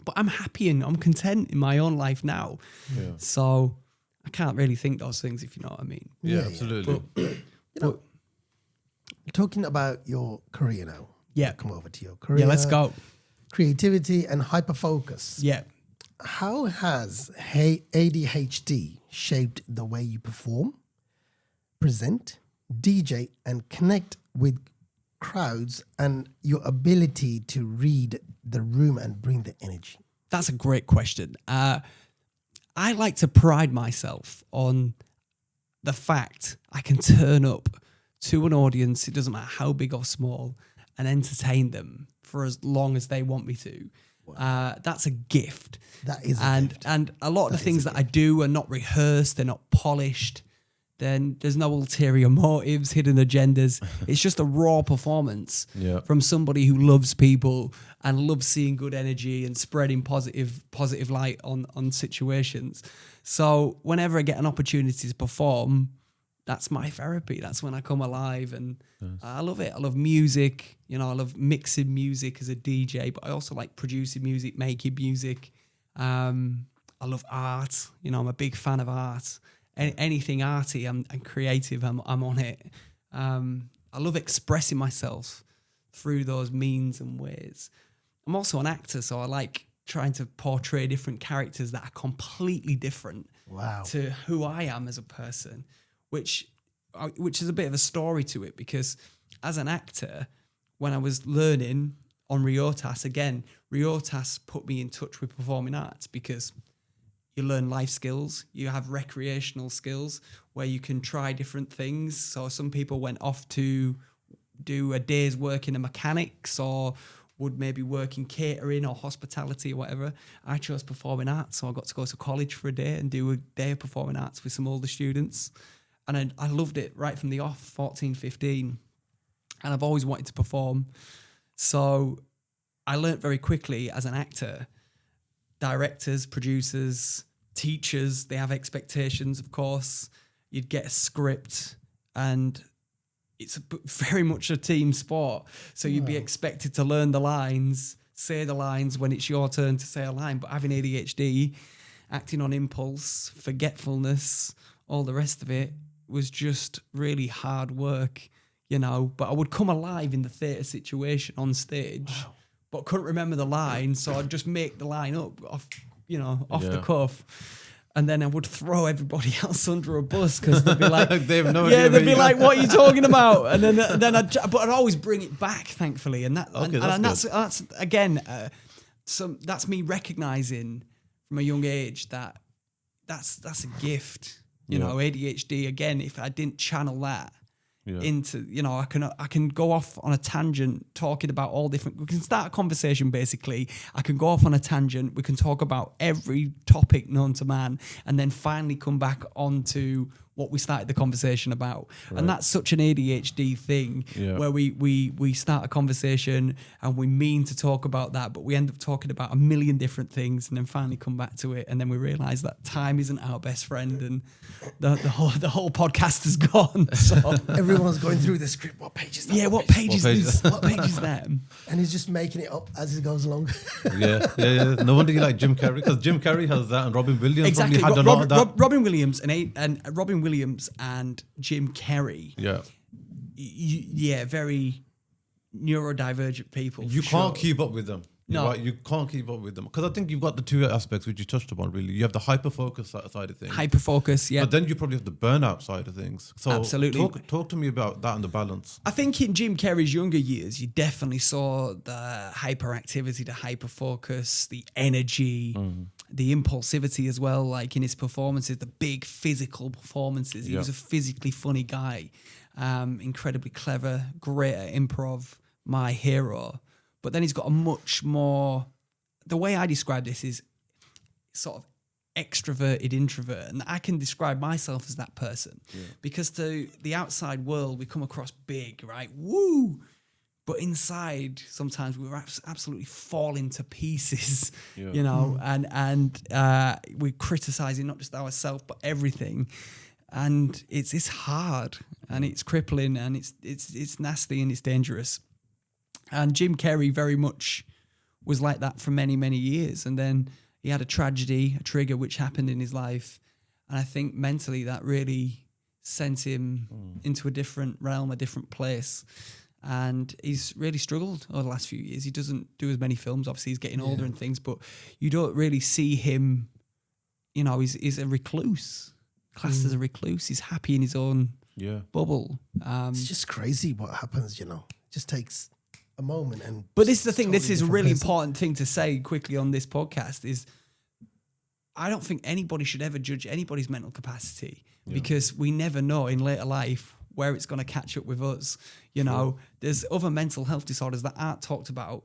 S3: But I'm happy and I'm content in my own life now.
S2: Yeah.
S3: So I can't really think those things, if you know what I mean.
S2: Yeah, absolutely.
S1: But, talking about your career now.
S3: Yeah.
S1: Come over to your career.
S3: Yeah, let's go.
S1: Creativity and hyperfocus.
S3: Yeah.
S1: How has ADHD shaped the way you perform, present, DJ, and connect with crowds and your ability to read the room and bring the energy?
S3: That's a great question. I like to pride myself on the fact I can turn up to an audience, it doesn't matter how big or small, and entertain them for as long as they want me to. That's a gift.
S1: That is a gift.
S3: And a lot of the things that I do are not rehearsed, they're not polished. Then there's no ulterior motives, hidden agendas. It's just a raw performance from somebody who loves people and loves seeing good energy and spreading positive light on situations. So whenever I get an opportunity to perform, that's my therapy. That's when I come alive, and I love it. I love music. I love mixing music as a DJ, but I also like producing music, making music. I love art. I'm a big fan of art. Anything arty and creative, I'm on it. I love expressing myself through those means and ways. I'm also an actor, so I like trying to portray different characters that are completely different to who I am as a person, which is a bit of a story to it, because as an actor, when I was learning on Riotas put me in touch with performing arts, because you learn life skills, you have recreational skills where you can try different things. So some people went off to do a day's work in a mechanics, or would maybe work in catering or hospitality or whatever. I chose performing arts, so I got to go to college for a day and do a day of performing arts with some older students. And I loved it right from the off, 14, 15. And I've always wanted to perform. So I learnt very quickly as an actor, directors, producers, teachers, they have expectations, of course. You'd get a script, and it's very much a team sport. So you'd be expected to learn the lines, say the lines when it's your turn to say a line. But having ADHD, acting on impulse, forgetfulness, all the rest of it was just really hard work, But I would come alive in the theatre situation on stage. Wow. But couldn't remember the line, so I'd just make the line up off the cuff, and then I would throw everybody else under a bus, because they'd be like,
S2: they have no idea.
S3: They'd be like, "What are you talking about?" And then I'd always bring it back, thankfully, and that's again, that's me recognizing from a young age that that's a gift, ADHD. Again, if I didn't channel that. Into I can go off on a tangent talking about all different. We can start a conversation basically. I can go off on a tangent. We can talk about every topic known to man, and then finally come back onto what we started the conversation about. Right. And that's such an ADHD thing where we start a conversation and we mean to talk about that, but we end up talking about a million different things, and then finally come back to it, and then we realize that time isn't our best friend, and the whole podcast is gone. So
S1: everyone's going through the script. What page is that?
S3: Yeah, what page is this? What page is that?
S1: And he's just making it up as it goes along.
S2: Yeah. No wonder you like Jim Carrey, because Jim Carrey has that, and Robin Williams
S3: exactly.
S2: probably had a lot of that.
S3: Robin Williams and Jim Carrey.
S2: Yeah.
S3: Very neurodivergent people.
S2: You can't keep up with them.
S3: No.
S2: Right? You can't keep up with them. Because I think you've got the two aspects which you touched upon, really. You have the hyper-focus side of things.
S3: Hyper-focus, yeah.
S2: But then you probably have the burnout side of things. So
S3: Absolutely.
S2: Talk to me about that and the balance.
S3: I think in Jim Carrey's younger years, you definitely saw the hyperactivity, the hyper-focus, the energy, the impulsivity as well, like in his performances, the big physical performances. He was a physically funny guy, incredibly clever, great at improv, my hero. But then he's got a much more, the way I describe this is sort of extroverted introvert. And I can describe myself as that person because to the outside world, we come across big, right? Woo! But inside, sometimes we're absolutely falling to pieces, you know, and we're criticizing not just ourselves, but everything. And it's hard and it's crippling and it's nasty and it's dangerous. And Jim Carrey very much was like that for many, many years. And then he had a tragedy, a trigger which happened in his life. And I think mentally that really sent him into a different realm, a different place. And he's really struggled over the last few years. He doesn't do as many films. Obviously, he's getting older and things, but you don't really see him, you know, he's a recluse, classed as a recluse. He's happy in his own bubble.
S1: It's just crazy what happens, you know. It just takes a moment.
S3: But this is the thing, this is a really important thing to say quickly on this podcast is I don't think anybody should ever judge anybody's mental capacity because we never know in later life where it's going to catch up with us. You know, there's other mental health disorders that aren't talked about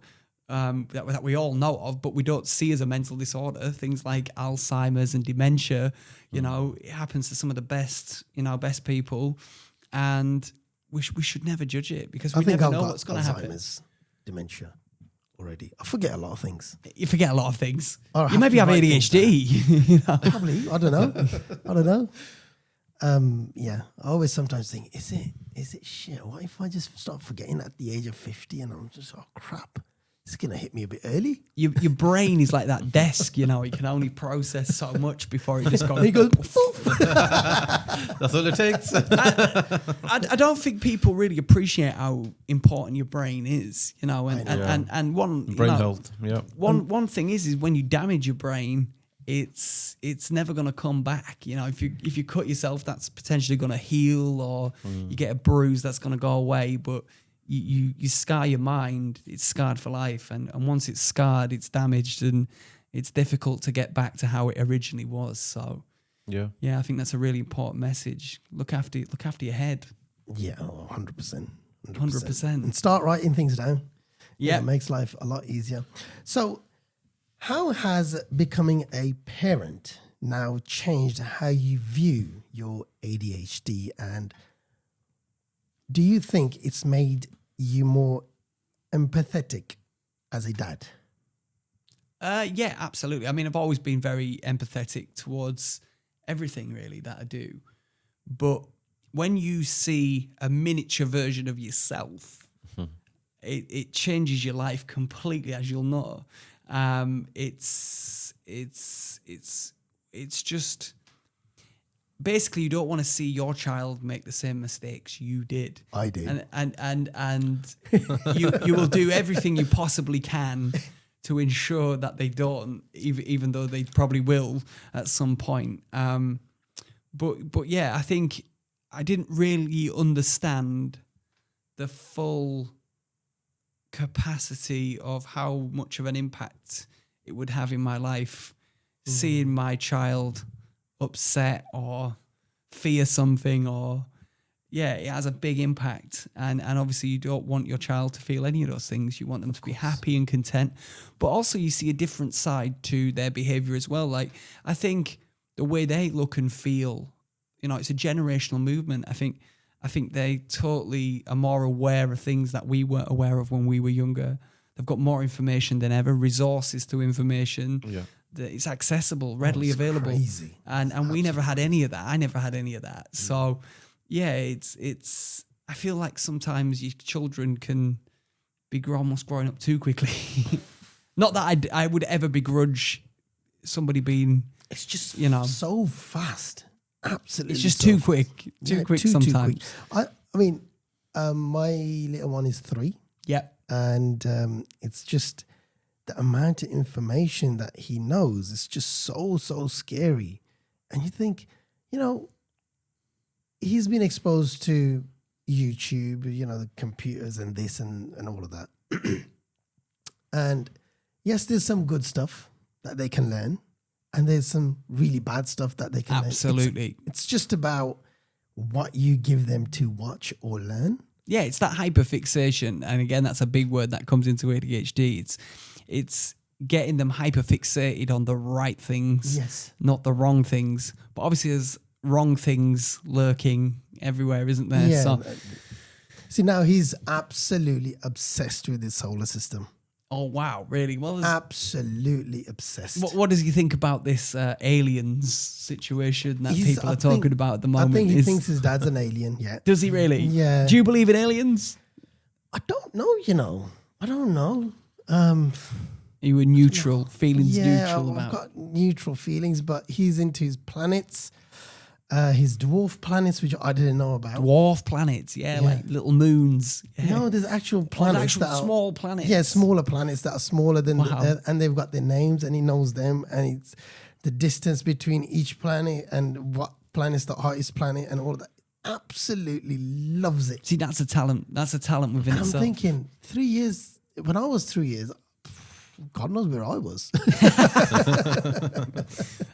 S3: that we all know of, but we don't see as a mental disorder. Things like Alzheimer's and dementia, you know, it happens to some of the best, you know, best people. And we should never judge it because we never know what's going to happen.
S1: Alzheimer's, dementia already. I forget a lot of things.
S3: You forget a lot of things. You maybe have ADHD. You know?
S1: Probably. I don't know. I always sometimes think, is it shit? What if I just start forgetting at the age of 50 and I'm just, oh crap, it's going to hit me a bit early?
S3: Your brain is like that desk, you know, you can only process so much before it just goes.
S1: He goes,
S2: That's all it takes.
S3: I don't think people really appreciate how important your brain is, you know, and one
S2: brain health. Yeah.
S3: One thing is when you damage your brain, it's never going to come back. You know, if you cut yourself, that's potentially going to heal, or you get a bruise that's going to go away. But you scar your mind, it's scarred for life. And once it's scarred, it's damaged, and it's difficult to get back to how it originally was. So yeah, I think that's a really important message. Look after your head.
S1: Yeah, 100%.
S3: 100%.
S1: And start writing things down.
S3: Yeah,
S1: it makes life a lot easier. So how has becoming a parent now changed how you view your ADHD, and do you think it's made you more empathetic as a dad?
S3: Yeah, absolutely. I mean, I've always been very empathetic towards everything really that I do. But when you see a miniature version of yourself, it changes your life completely, as you'll know. It's just basically you don't want to see your child make the same mistakes you did.
S1: I did.
S3: And you will do everything you possibly can to ensure that they don't, even though they probably will at some point. But yeah, I think I didn't really understand the full capacity of how much of an impact it would have in my life, seeing my child upset or fear something, or it has a big impact. And obviously you don't want your child to feel any of those things. You want them to be happy and content, but also you see a different side to their behavior as well. Like, I think the way they look and feel, you know, it's a generational movement. I think they totally are more aware of things that we weren't aware of when we were younger. They've got more information than ever, resources to information. Yeah. It's accessible, readily available.
S1: Crazy.
S3: And we never had any of that. I never had any of that. So yeah, it's I feel like sometimes your children can be almost growing up too quickly. Not that I would ever begrudge somebody being,
S1: it's just,
S3: you know,
S1: so fast. Absolutely.
S3: It's just too quick. Too quick sometimes.
S1: Too quick. I mean, my little one is 3.
S3: Yeah.
S1: And it's just the amount of information that he knows is just so scary. And you think, he's been exposed to YouTube, the computers and this and all of that. And yes, there's some good stuff that they can learn, and there's some really bad stuff that they can learn.
S3: Absolutely.
S1: It's just about what you give them to watch or learn.
S3: Yeah, it's that hyperfixation. And again, that's a big word that comes into ADHD. It's getting them hyperfixated on the right things,
S1: yes,
S3: not the wrong things. But obviously there's wrong things lurking everywhere, isn't there?
S1: Yeah.
S3: So,
S1: see, now he's absolutely obsessed with his solar system.
S3: oh, wow, really? Well,
S1: Absolutely obsessed.
S3: what does he think about this aliens situation that people are talking about at the moment?
S1: I think he thinks his dad's an alien, yeah.
S3: Does he really?
S1: Yeah.
S3: Do you believe in aliens?
S1: I don't know, I don't know.
S3: You were neutral, feelings neutral
S1: I've
S3: about.
S1: got neutral feelings, but he's into his planets, his dwarf planets, which I didn't know about.
S3: Dwarf planets, yeah, like little moons. Yeah.
S1: No, there's actual planets
S3: actual
S1: that are
S3: small planets.
S1: Yeah, smaller planets that are smaller than,
S3: Wow.
S1: and they've got their names, and he knows them, and it's the distance between each planet and what planet's the hottest planet and all of that. Absolutely loves it.
S3: See, that's a talent. That's a talent within
S1: And I'm
S3: itself.
S1: thinking 3 years, when I was 3 years, God knows where I was.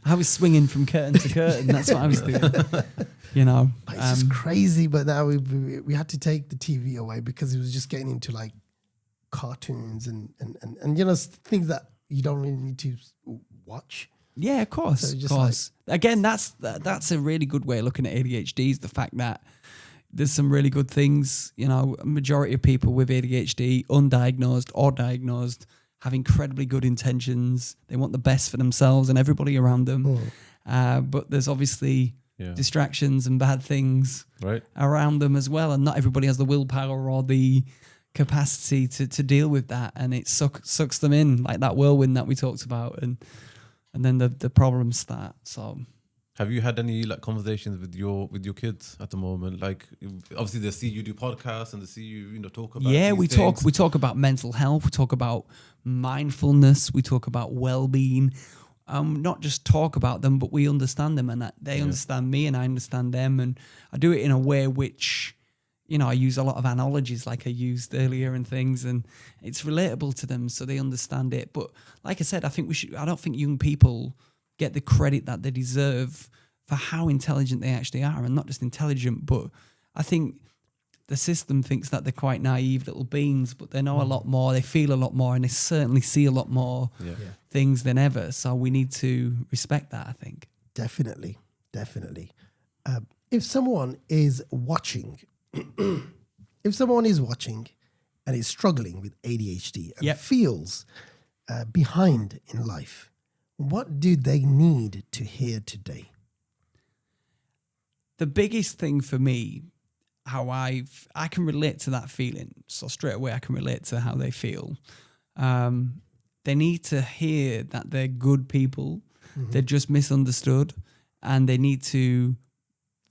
S3: I was swinging from curtain to curtain. That's what I was doing.
S1: It's just crazy. But now we had to take the TV away because it was just getting into like cartoons and things that you don't really need to watch.
S3: Yeah, of course,
S1: So
S3: of
S1: just
S3: course. Again, that's a really good way of looking at ADHD. Is the fact that there's some really good things. A majority of people with ADHD, undiagnosed or diagnosed, have incredibly good intentions. They want the best for themselves and everybody around them. But there's obviously distractions and bad things around them as well. And not everybody has the willpower or the capacity to deal with that. And it sucks them in like that whirlwind that we talked about. And then the problems start. So,
S2: have you had any conversations with your kids at the moment? Like, obviously they see you do podcasts and they see you talk about.
S3: Yeah,
S2: these things.
S3: we talk about mental health. We talk about mindfulness. We talk about well-being. Not just talk about them, but we understand them, and that they understand me, and I understand them. And I do it in a way which, I use a lot of analogies, like I used earlier, and things, and it's relatable to them, so they understand it. But like I said, I don't think young people get the credit that they deserve for how intelligent they actually are, and not just intelligent, but I think the system thinks that they're quite naive little beings, but they know a lot more, they feel a lot more, and they certainly see a lot more things than ever. So we need to respect that, I think.
S1: Definitely. If someone is watching, and is struggling with ADHD and feels behind in life, what do they need to hear today?
S3: The biggest thing for me, how I can relate to that feeling. So straight away I can relate to how they feel. They need to hear that they're good people. Mm-hmm. They're just misunderstood, and they need to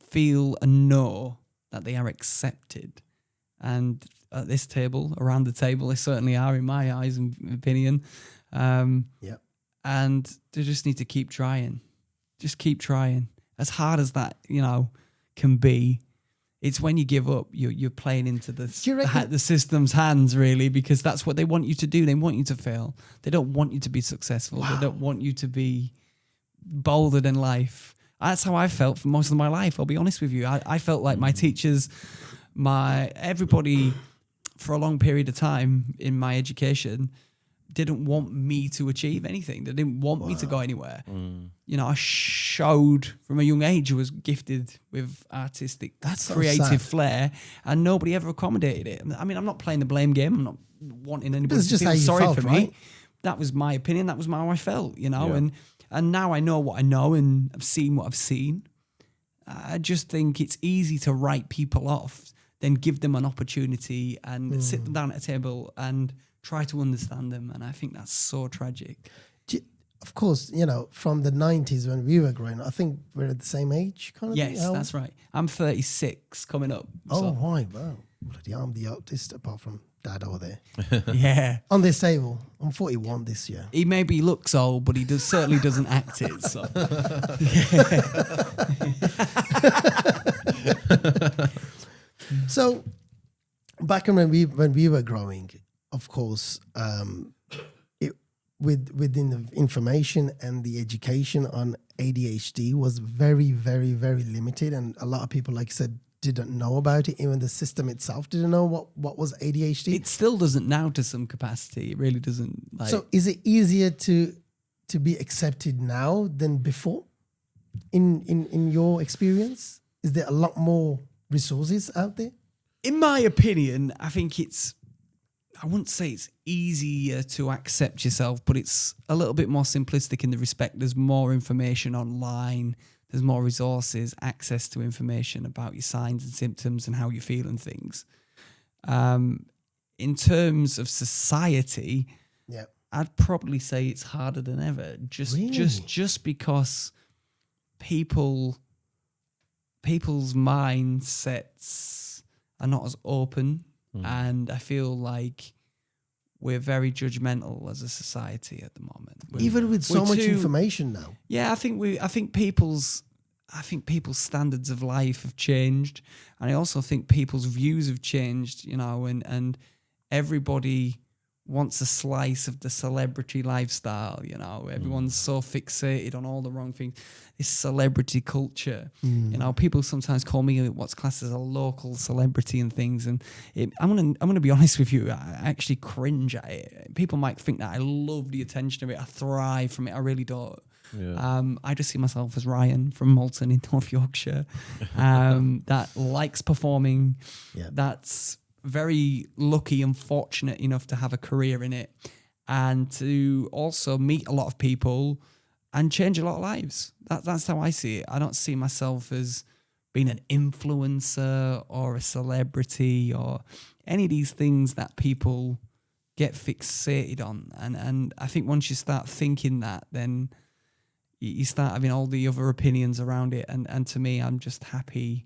S3: feel and know that they are accepted. And at this table, around the table, they certainly are in my eyes and opinion. And they just need to keep trying. Just keep trying. As hard as that, can be, it's when you give up, you're playing into the system's hands, really, because that's what they want you to do. They want you to fail. They don't want you to be successful. Wow. They don't want you to be bolder than life. That's how I felt for most of my life, I'll be honest with you. I felt like my teachers, everybody for a long period of time in my education didn't want me to achieve anything. They didn't want me to go anywhere. I showed from a young age I was gifted with artistic, creative flair, and nobody ever accommodated it. I mean, I'm not playing the blame game. I'm not wanting anybody to feel sorry for me. That was my opinion. That was how I felt, and now I know what I know, and I've seen what I've seen. I just think it's easy to write people off, then give them an opportunity and sit them down at a table and try to understand them. And I think that's so tragic.
S1: Of course, from the 90s when we were growing up, I think we're at the same age kind of thing.
S3: Yes, that's right. I'm 36 coming up.
S1: Oh, right, wow. bloody, I'm the oldest apart from Dad over there.
S3: Yeah.
S1: On this table, I'm 41 this year.
S3: He maybe looks old, but he certainly doesn't act it. So.
S1: So back when we were growing, of course, within the information and the education on ADHD was very, very, very limited, and a lot of people, like I said, didn't know about it. Even the system itself didn't know what was ADHD.
S3: It still doesn't now to some capacity. It really doesn't.
S1: So is it easier to be accepted now than before? In your experience, is there a lot more resources out there?
S3: In my opinion, I think I wouldn't say it's easier to accept yourself, but it's a little bit more simplistic in the respect there's more information online, there's more resources, access to information about your signs and symptoms and how you feel and things. In terms of society,
S1: Yeah.
S3: I'd probably say it's harder than ever. Just because people's mindsets are not as open, and I feel like we're very judgmental as a society at the moment.
S1: Even with so much information now.
S3: Yeah, I think people's standards of life have changed, and I also think people's views have changed. And everybody wants a slice of the celebrity lifestyle. Everyone's so fixated on all the wrong things. This celebrity culture. People sometimes call me what's classed as a local celebrity and things. And I'm gonna be honest with you. I actually cringe at it. People might think that I love the attention of it. I thrive from it. I really don't. Yeah. I just see myself as Ryan from Malton in North Yorkshire, that likes performing.
S1: Yeah.
S3: That's very lucky and fortunate enough to have a career in it, and to also meet a lot of people and change a lot of lives. That's how I see it. I don't see myself as being an influencer or a celebrity or any of these things that people get fixated on. And I think once you start thinking that, then you start having all the other opinions around it. And to me, I'm just happy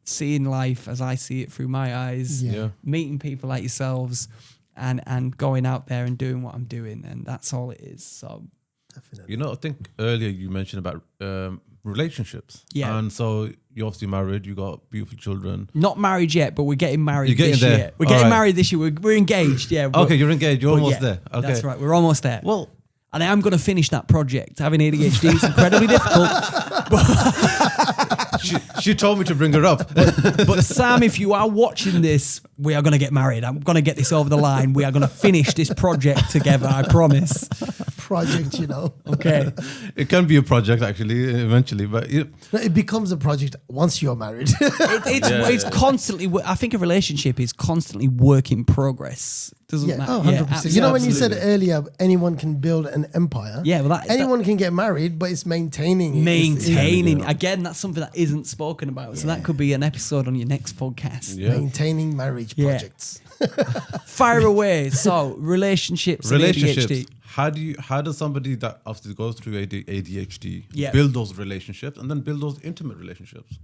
S3: seeing life as I see it through my eyes, meeting people like yourselves and going out there and doing what I'm doing. And that's all it is. So
S1: definitely.
S2: I think earlier you mentioned about relationships.
S3: Yeah.
S2: And so you're obviously married, you got beautiful children.
S3: Not married yet, but we're getting married
S2: You're getting
S3: this
S2: there.
S3: year. We're getting married this year. We're engaged, yeah.
S2: Okay, you're engaged. You're almost there. Okay.
S3: That's right. We're almost there.
S2: Well,
S3: and I am going to finish that project. Having ADHD is incredibly difficult.
S2: she told me to bring her up.
S3: But Sam, if you are watching this, we are going to get married. I'm going to get this over the line. We are going to finish this project together, I promise.
S1: Project,
S3: Okay.
S2: It can be a project actually, eventually, but
S1: it becomes a project once you're married.
S3: It's constantly, I think a relationship is constantly work in progress. Doesn't matter.
S1: 100%. When you said earlier, anyone can build an empire.
S3: Yeah, well,
S1: anyone can get married, but it's maintaining.
S3: Again, that's something that isn't spoken about. So that could be an episode on your next podcast.
S2: Yeah.
S1: Maintaining marriage projects.
S3: Fire away. So relationships. And ADHD.
S2: How does somebody that obviously goes through ADHD build those relationships and then build those intimate relationships?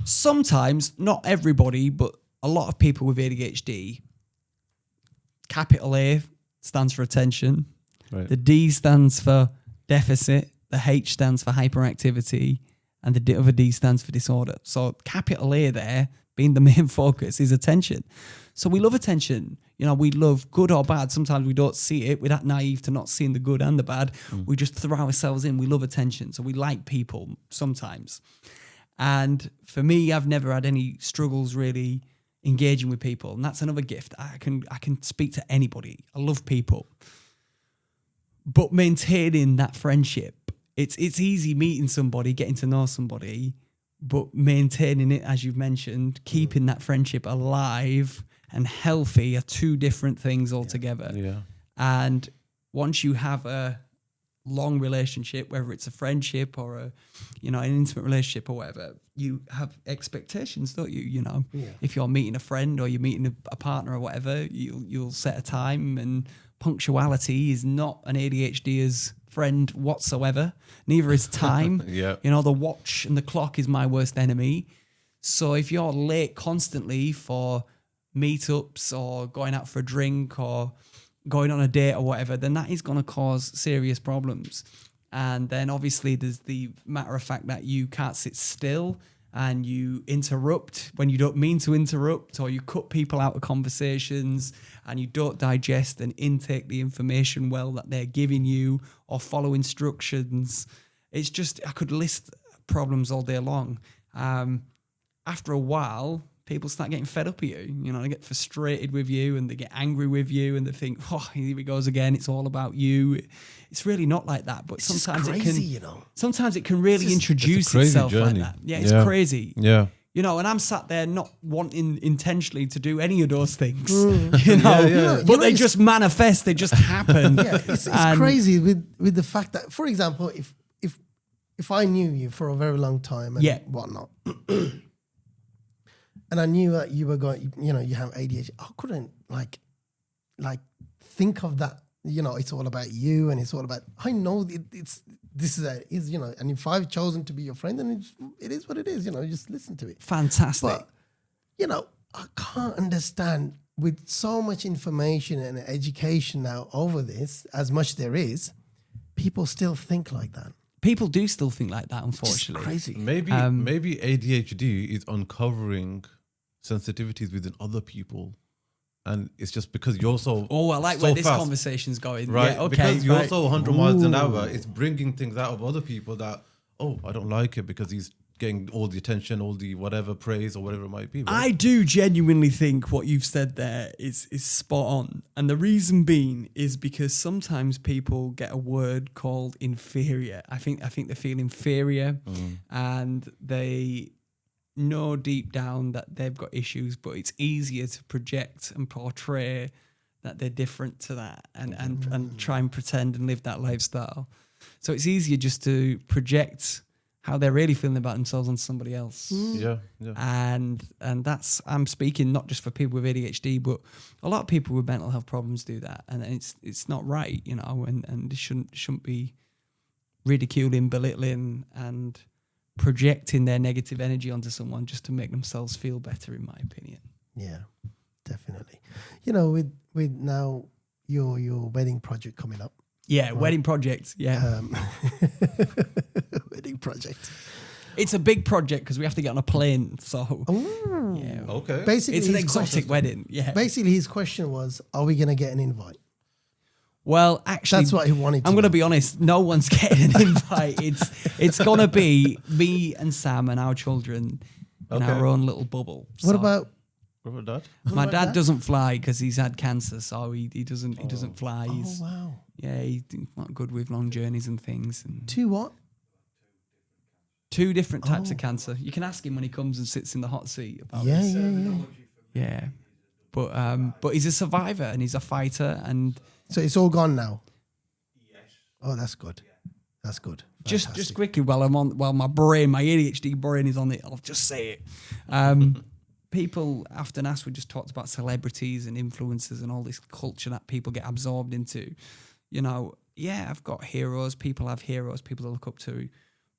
S3: Sometimes, not everybody, but a lot of people with ADHD, capital A stands for attention. Right. The D stands for deficit. The H stands for hyperactivity. And the other D stands for disorder. So capital A there, being the main focus, is attention. So we love attention. We love good or bad. Sometimes we don't see it. We're that naive to not seeing the good and the bad. We just throw ourselves in. We love attention. So we like people sometimes. And for me, I've never had any struggles really engaging with people. And that's another gift. I can speak to anybody. I love people. But maintaining that friendship, it's easy meeting somebody, getting to know somebody, but maintaining it, as you've mentioned, keeping that friendship alive and healthy are two different things altogether.
S2: Yeah.
S3: And once you have a long relationship, whether it's a friendship or an intimate relationship or whatever, you have expectations, don't you? If you're meeting a friend or you're meeting a partner or whatever, you'll set a time, and punctuality is not an ADHD's friend whatsoever. Neither is time. The watch and the clock is my worst enemy. So if you're late constantly for meetups or going out for a drink or going on a date or whatever, then that is going to cause serious problems. And then obviously there's the matter of fact that you can't sit still and you interrupt when you don't mean to interrupt, or you cut people out of conversations and you don't digest and intake the information well that they're giving you or follow instructions. It's just, I could list problems all day long. After a while, people start getting fed up at you. You know, they get frustrated with you and they get angry with you and they think, oh, here he goes again. It's all about you. It's really not like that. But
S1: It's
S3: sometimes
S1: just crazy,
S3: it can, sometimes it can really introduce
S2: it's a crazy
S3: itself
S2: journey.
S3: like that. Yeah, it's crazy.
S2: Yeah.
S3: You know, and I'm sat there not wanting intentionally to do any of those things, you know,
S2: Yeah.
S3: but they just manifest, they just happen.
S1: Yeah, it's crazy with the fact that, for example, if I knew you for a very long time and whatnot, and I knew that you were going, you know, you have ADHD, I couldn't like think of that. You know, it's all about you, and it's all about. I know this is you know, and if I've chosen to be your friend, then it is what it is. You know, just listen to it.
S3: Fantastic.
S1: But you know, I can't understand with so much information and education now over this, as much there is, people still think like that.
S3: People do still think like that, unfortunately.
S1: Crazy.
S2: Maybe ADHD is uncovering sensitivities within other people, and it's just because you're so
S3: I like
S2: so
S3: where this
S2: fast,
S3: conversation's going.
S2: right?
S3: Yeah, okay,
S2: because you're
S3: right.
S2: so 100 miles an hour, it's bringing things out of other people that, oh, I don't like it because he's getting all the attention, all the whatever praise or whatever it might be. Right?
S3: I do genuinely think what you've said there is spot on. And the reason being is because sometimes people get a word called inferior. I think they feel inferior and they know deep down that they've got issues, but it's easier to project and portray that they're different to that and try and pretend and live that lifestyle. So it's easier just to project how they're really feeling about themselves on somebody else.
S2: Yeah.
S3: And that's, I'm speaking not just for people with ADHD, but a lot of people with mental health problems do that, and it's not right, you know, and it shouldn't be ridiculing, belittling, and projecting their negative energy onto someone just to make themselves feel better, in my opinion.
S1: Yeah, definitely. You know, with now your wedding project coming up.
S3: Yeah, right. Wedding project. Yeah.
S1: Wedding project.
S3: It's a big project because we have to get on a plane. So, yeah.
S2: Okay.
S1: Basically,
S3: it's an exotic wedding. Yeah.
S1: Basically, his question was, are we going to get an invite?
S3: Well, actually,
S1: that's what he wanted to
S3: I'm going to be honest, no one's getting an invite. It's going to be me and Sam and our children in our own little bubble.
S1: What about
S2: Dad?
S3: My dad doesn't fly because he's had cancer, so he doesn't fly.
S1: Oh, wow.
S3: Yeah, he's not good with long journeys and things. And
S1: Two what?
S3: 2 different types of cancer. You can ask him when he comes and sits in the hot seat about
S1: Yeah.
S3: Yeah. But he's a survivor and he's a fighter, and
S1: So it's all gone now? Yes. Oh, that's good. That's good.
S3: just quickly while my ADHD brain is on it, I'll just say it. People often ask, we just talked about celebrities and influencers and all this culture that people get absorbed into. You know, yeah, I've got heroes. People have heroes, people to look up to.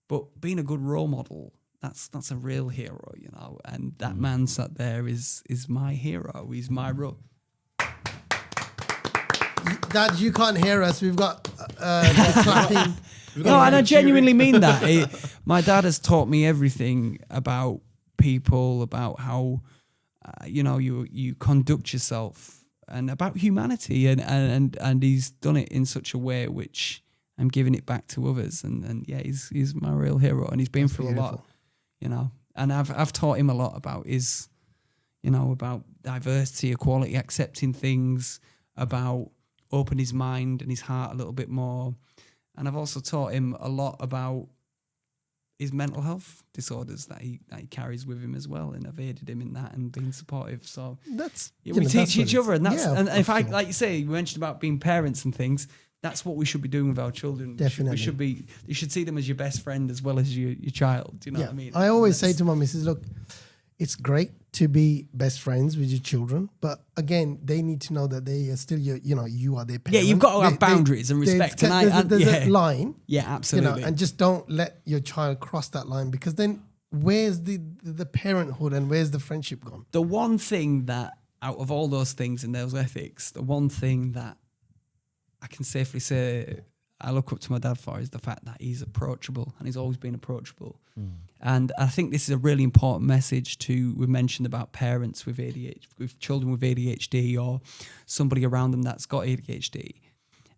S3: But being a good role model, that's a real hero, you know. And that man sat there is my hero. He's my role.
S1: Dad, you can't hear us. We've got the clapping.
S3: No, and I genuinely mean that. My dad has taught me everything about people, about how you conduct yourself, and about humanity, and he's done it in such a way which I'm giving it back to others, and yeah, he's my real hero, and he's been through a lot, you know, and I've taught him a lot about about diversity, equality, accepting things, about open his mind and his heart a little bit more, and I've also taught him a lot about his mental health disorders that he carries with him as well, and I've aided him in that and been supportive. So we teach each other, and that's and if I like you say, you mentioned about being parents and things. That's what we should be doing with our children.
S1: Definitely,
S3: you should see them as your best friend as well as your child. You know what I mean?
S1: I always say to my missus, look, it's great to be best friends with your children, but again, they need to know that they are still you are their parent.
S3: Yeah, you've got to have boundaries and respect.
S1: There's a line.
S3: Yeah, absolutely.
S1: And just don't let your child cross that line, because then where's the parenthood and where's the friendship gone?
S3: The one thing that out of all those things and those ethics, the one thing that I can safely say I look up to my dad for is the fact that he's approachable, and he's always been approachable. And I think this is a really important message we mentioned about parents with ADHD, with children with ADHD, or somebody around them that's got ADHD.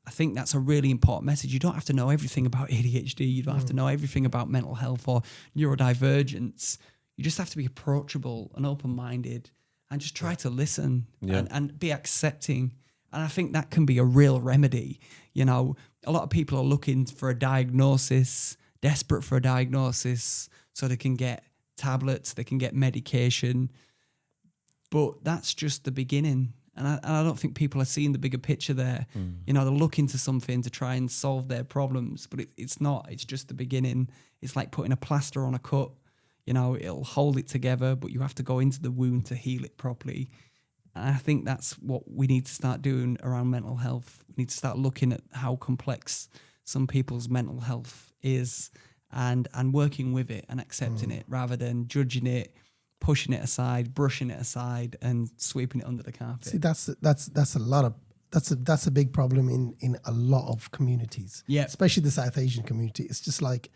S3: I think that's a really important message. You don't have to know everything about ADHD. You don't have to know everything about mental health or neurodivergence. You just have to be approachable and open-minded and just try to listen and be accepting. And I think that can be a real remedy. You know, a lot of people are looking for a diagnosis, desperate for a diagnosis, so they can get tablets, they can get medication. But that's just the beginning. And I don't think people are seeing the bigger picture there. You know, they're looking to something to try and solve their problems, but it's not. It's just the beginning. It's like putting a plaster on a cut. You know, it'll hold it together, but you have to go into the wound to heal it properly. And I think that's what we need to start doing around mental health. We need to start looking at how complex some people's mental health is and working with it and accepting it rather than judging it, pushing it aside, brushing it aside, and sweeping it under the carpet.
S1: See, that's a big problem in a lot of communities.
S3: Yeah,
S1: especially the South Asian community. It's just like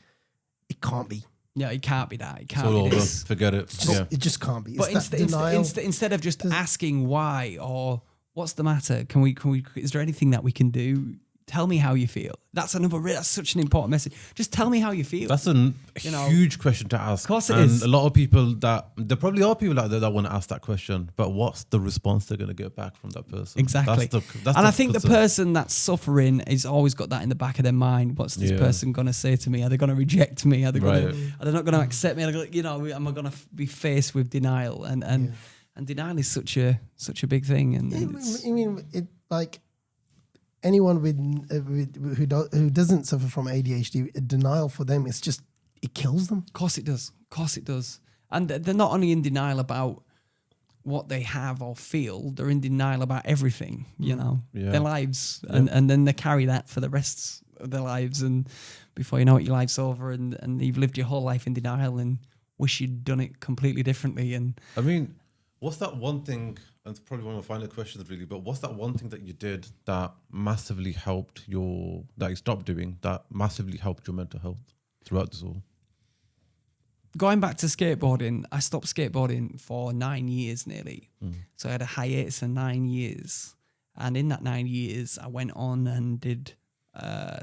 S1: it can't be.
S3: Yeah, it can't be that. It can't
S2: it's all
S3: be
S2: over.
S3: this.
S2: Forget it.
S1: It just can't be.
S3: But instead of just asking why or what's the matter, can we? Is there anything that we can do? Tell me how you feel. That's such an important message. Just tell me how you feel.
S2: That's a huge question to ask.
S3: Of course it
S2: and
S3: is.
S2: A lot of people there probably are people out there that want to ask that question, but what's the response they're going to get back from that person?
S3: Exactly. I think the person that's suffering has always got that in the back of their mind. What's this person going to say to me? Are they going to reject me? Are they not going to accept me? Am I going to be faced with denial? And denial is such a big thing. And
S1: I mean, it like anyone who doesn't suffer from ADHD, denial for them is just, it kills them.
S3: Of course it does. And they're not only in denial about what they have or feel, they're in denial about everything, their lives. And then they carry that for the rest of their lives. And before you know it, your life's over and you've lived your whole life in denial and wish you'd done it completely differently. And
S2: I mean, what's that one thing, and it's probably one of my final questions really, but what's that one thing that you did that massively helped that you stopped doing, that massively helped your mental health throughout this all?
S3: Going back to skateboarding, I stopped skateboarding for 9 years nearly. So I had a hiatus for 9 years. And in that 9 years, I went on and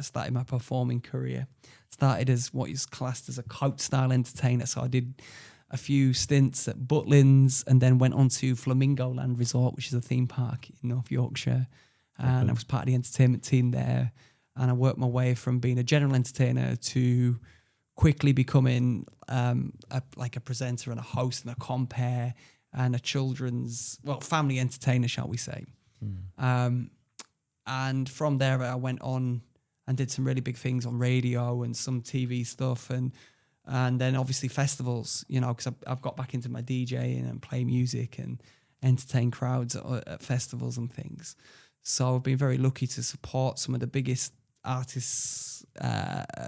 S3: started my performing career. Started as what is classed as a coach-style entertainer. So I did a few stints at Butlins and then went on to Flamingo Land Resort, which is a theme park in North Yorkshire. And I was part of the entertainment team there. And I worked my way from being a general entertainer to quickly becoming a presenter and a host and a compere and a family entertainer, shall we say. And from there, I went on and did some really big things on radio and some TV stuff and then obviously festivals, because I've got back into my DJing and play music and entertain crowds at festivals and things. So I've been very lucky to support some of the biggest artists,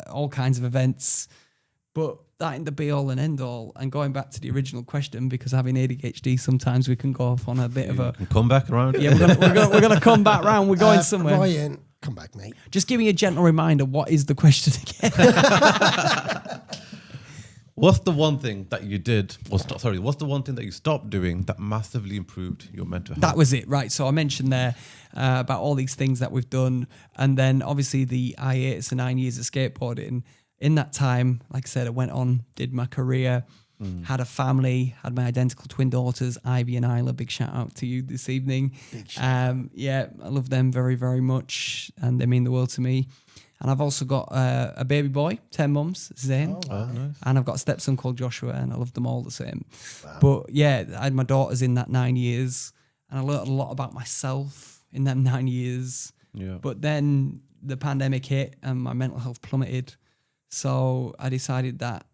S3: all kinds of events. But that ain't the be all and end all. And going back to the original question, because having ADHD, sometimes we can go off on a bit of a...
S2: Can come back around.
S3: Yeah, we're gonna come back round. We're going somewhere.
S1: Ryan, come back, mate.
S3: Just give me a gentle reminder. What is the question again?
S2: What's the one thing that you did? What's the one thing that you stopped doing that massively improved your mental health?
S3: That was it, right? So I mentioned there about all these things that we've done, and then obviously the hiatus of 9 years of skateboarding. In that time, like I said, I went on, did my career, had a family, had my identical twin daughters, Ivy and Isla. Big shout out to you this evening. I love them very, very much, and they mean the world to me. And I've also got a baby boy, 10 months, Zane.
S1: Oh, wow.
S2: Nice.
S3: And I've got a stepson called Joshua, and I love them all the same. Wow. But yeah, I had my daughters in that 9 years, and I learned a lot about myself in them 9 years.
S2: Yeah.
S3: But then the pandemic hit and my mental health plummeted. So I decided that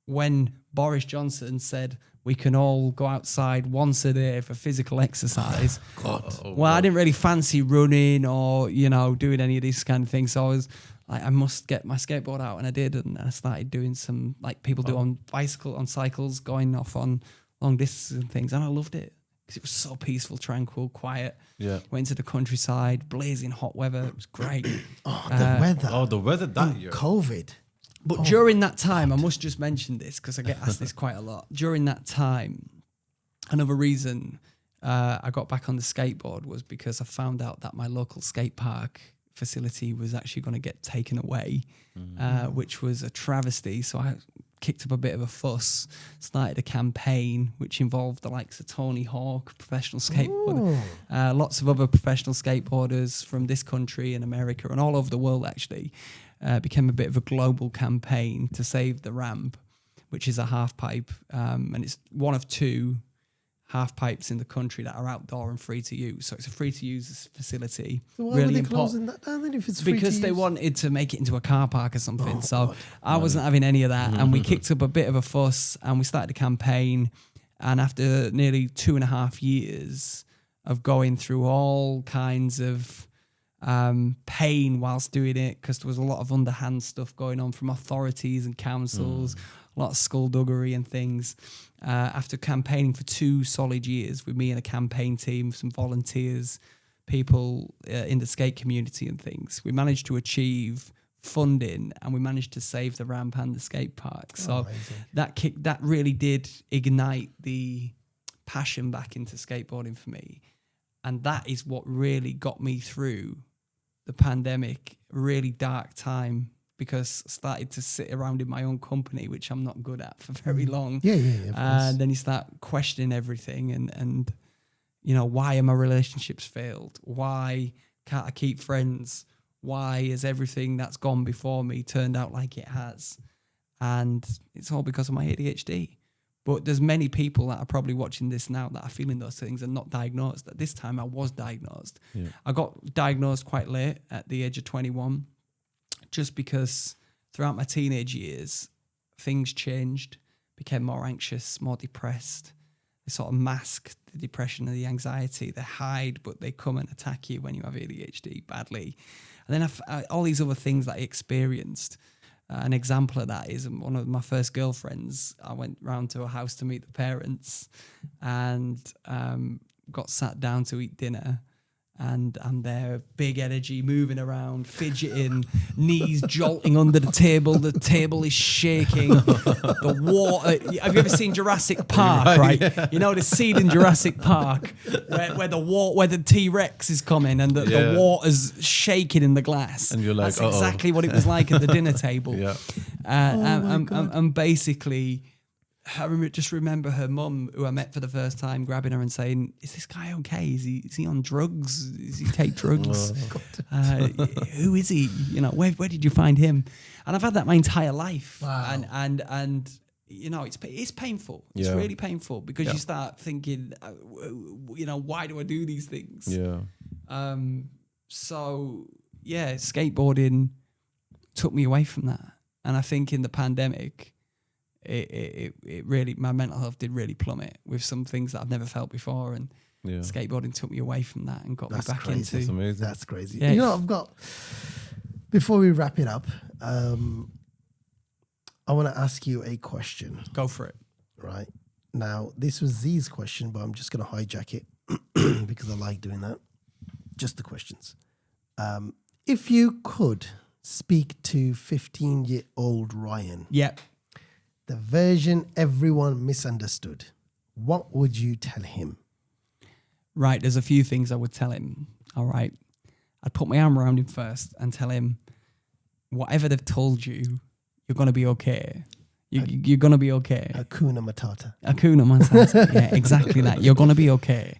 S3: when Boris Johnson said we can all go outside once a day for physical exercise, I didn't really fancy running or, doing any of these kind of things. So I was like, I must get my skateboard out, and I did, and I started doing some like people do on cycles, going off on long distances and things, and I loved it. because it was so peaceful, tranquil, quiet.
S2: Yeah.
S3: Went to the countryside, blazing hot weather. It was great.
S1: The weather.
S2: Oh, the weather that year.
S1: COVID.
S3: But during that time, I must just mention this because I get asked this quite a lot. During that time, another reason I got back on the skateboard was because I found out that my local skate park facility was actually going to get taken away, which was a travesty. So I kicked up a bit of a fuss, started a campaign which involved the likes of Tony Hawk, professional skateboarder, lots of other professional skateboarders from this country and America and all over the world actually. Became a bit of a global campaign to save the ramp, which is a half pipe, and it's one of 2 half pipes in the country that are outdoor and free to use. So it's a free to use facility.
S1: So why
S3: really
S1: were they
S3: important
S1: closing that down then if it's free
S3: because
S1: to
S3: they
S1: use?
S3: wanted to make it into a car park or something.
S1: Oh,
S3: so
S1: God.
S3: I wasn't having any of that, and we kicked up a bit of a fuss, and we started a campaign. And after nearly 2.5 years of going through all kinds of pain whilst doing it, because there was a lot of underhand stuff going on from authorities and councils, a lot of skullduggery and things. After campaigning for 2 solid years with me and a campaign team, some volunteers, people in the skate community and things, we managed to achieve funding and we managed to save the ramp and the skate park. So that really did ignite the passion back into skateboarding for me. And that is what really got me through the pandemic, really dark time, because I started to sit around in my own company, which I'm not good at for very long.
S1: Yeah.
S3: And then you start questioning everything and you know, why are my relationships failed? Why can't I keep friends? Why is everything that's gone before me turned out like it has? And it's all because of my ADHD. But there's many people that are probably watching this now that are feeling those things and not diagnosed. At this time, I was diagnosed. Yeah. I got diagnosed quite late at the age of 21, just because throughout my teenage years, things changed, became more anxious, more depressed. They sort of mask the depression and the anxiety. They hide, but they come and attack you when you have ADHD badly. And then all these other things that I experienced. An example of that is one of my first girlfriends. I went round to her house to meet the parents and got sat down to eat dinner. And I'm there, big energy, moving around, fidgeting, knees jolting under the table. The table is shaking. The water. Have you ever seen Jurassic Park? Right? Yeah. You know the scene in Jurassic Park where the T-Rex is coming and the water's shaking in the glass.
S2: And you're like,
S3: that's exactly what it was like at the dinner table.
S2: Yeah.
S3: And basically, I just remember her mum, who I met for the first time, grabbing her and saying, "Is this guy okay? Is he on drugs? Does he take drugs? Who is he? You know, where did you find him?" And I've had that my entire life. Wow. And you know, it's painful. It's really painful because you start thinking, you know, why do I do these things? Yeah. So yeah, skateboarding took me away from that, and I think in the pandemic, it really, my mental health did really plummet with some things that I've never felt before, and skateboarding took me away from that and got me back into.
S2: That's amazing.
S1: That's crazy.
S3: Yeah.
S1: You know, before we wrap it up, I want to ask you a question.
S3: Go for it.
S1: Right. Now, this was Z's question, but I'm just going to hijack it because I like doing that. Just the questions. If you could speak to 15-year-old Ryan.
S3: Yep.
S1: The version everyone misunderstood, what would you tell him?
S3: Right, there's a few things I would tell him. All right. I'd put my arm around him first and tell him, whatever they've told you, you're going to be okay. You're going to be okay.
S1: Hakuna Matata.
S3: Hakuna Matata. Yeah, exactly that. You're going to be okay.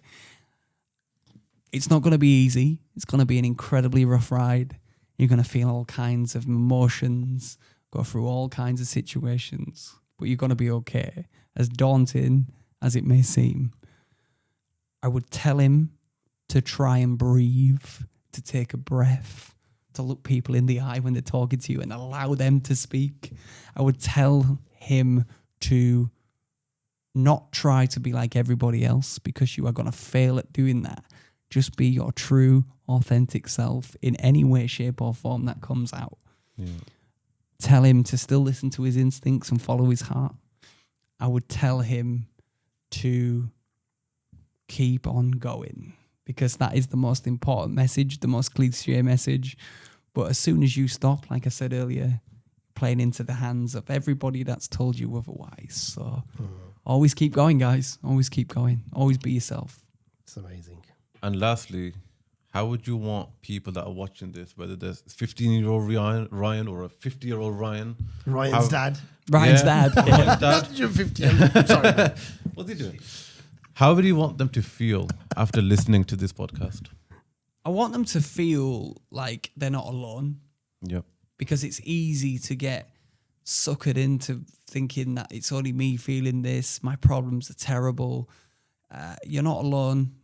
S3: It's not going to be easy. It's going to be an incredibly rough ride. You're going to feel all kinds of emotions, go through all kinds of situations, but you're going to be okay. As daunting as it may seem, I would tell him to try and breathe, to take a breath, to look people in the eye when they're talking to you and allow them to speak. I would tell him to not try to be like everybody else, because you are going to fail at doing that. Just be your true, authentic self in any way, shape or form that comes out. Yeah. Tell him to still listen to his instincts and follow his heart. I would tell him to keep on going, because that is the most important message, the most cliche message. But as soon as you stop, like I said earlier, playing into the hands of everybody that's told you otherwise. So always keep going, guys. Always keep going. Always be yourself.
S1: It's amazing.
S2: And lastly, how would you want people that are watching this, whether there's 15-year-old Ryan or a 50-year-old Ryan?
S1: Ryan's dad.
S3: Ryan's dad.
S2: Ryan's dad.
S1: You're 50. I'm sorry, man.
S2: What's he doing? How would you want them to feel after listening to this podcast?
S3: I want them to feel like they're not alone.
S2: Yep.
S3: Because it's easy to get suckered into thinking that it's only me feeling this, my problems are terrible. You're not alone.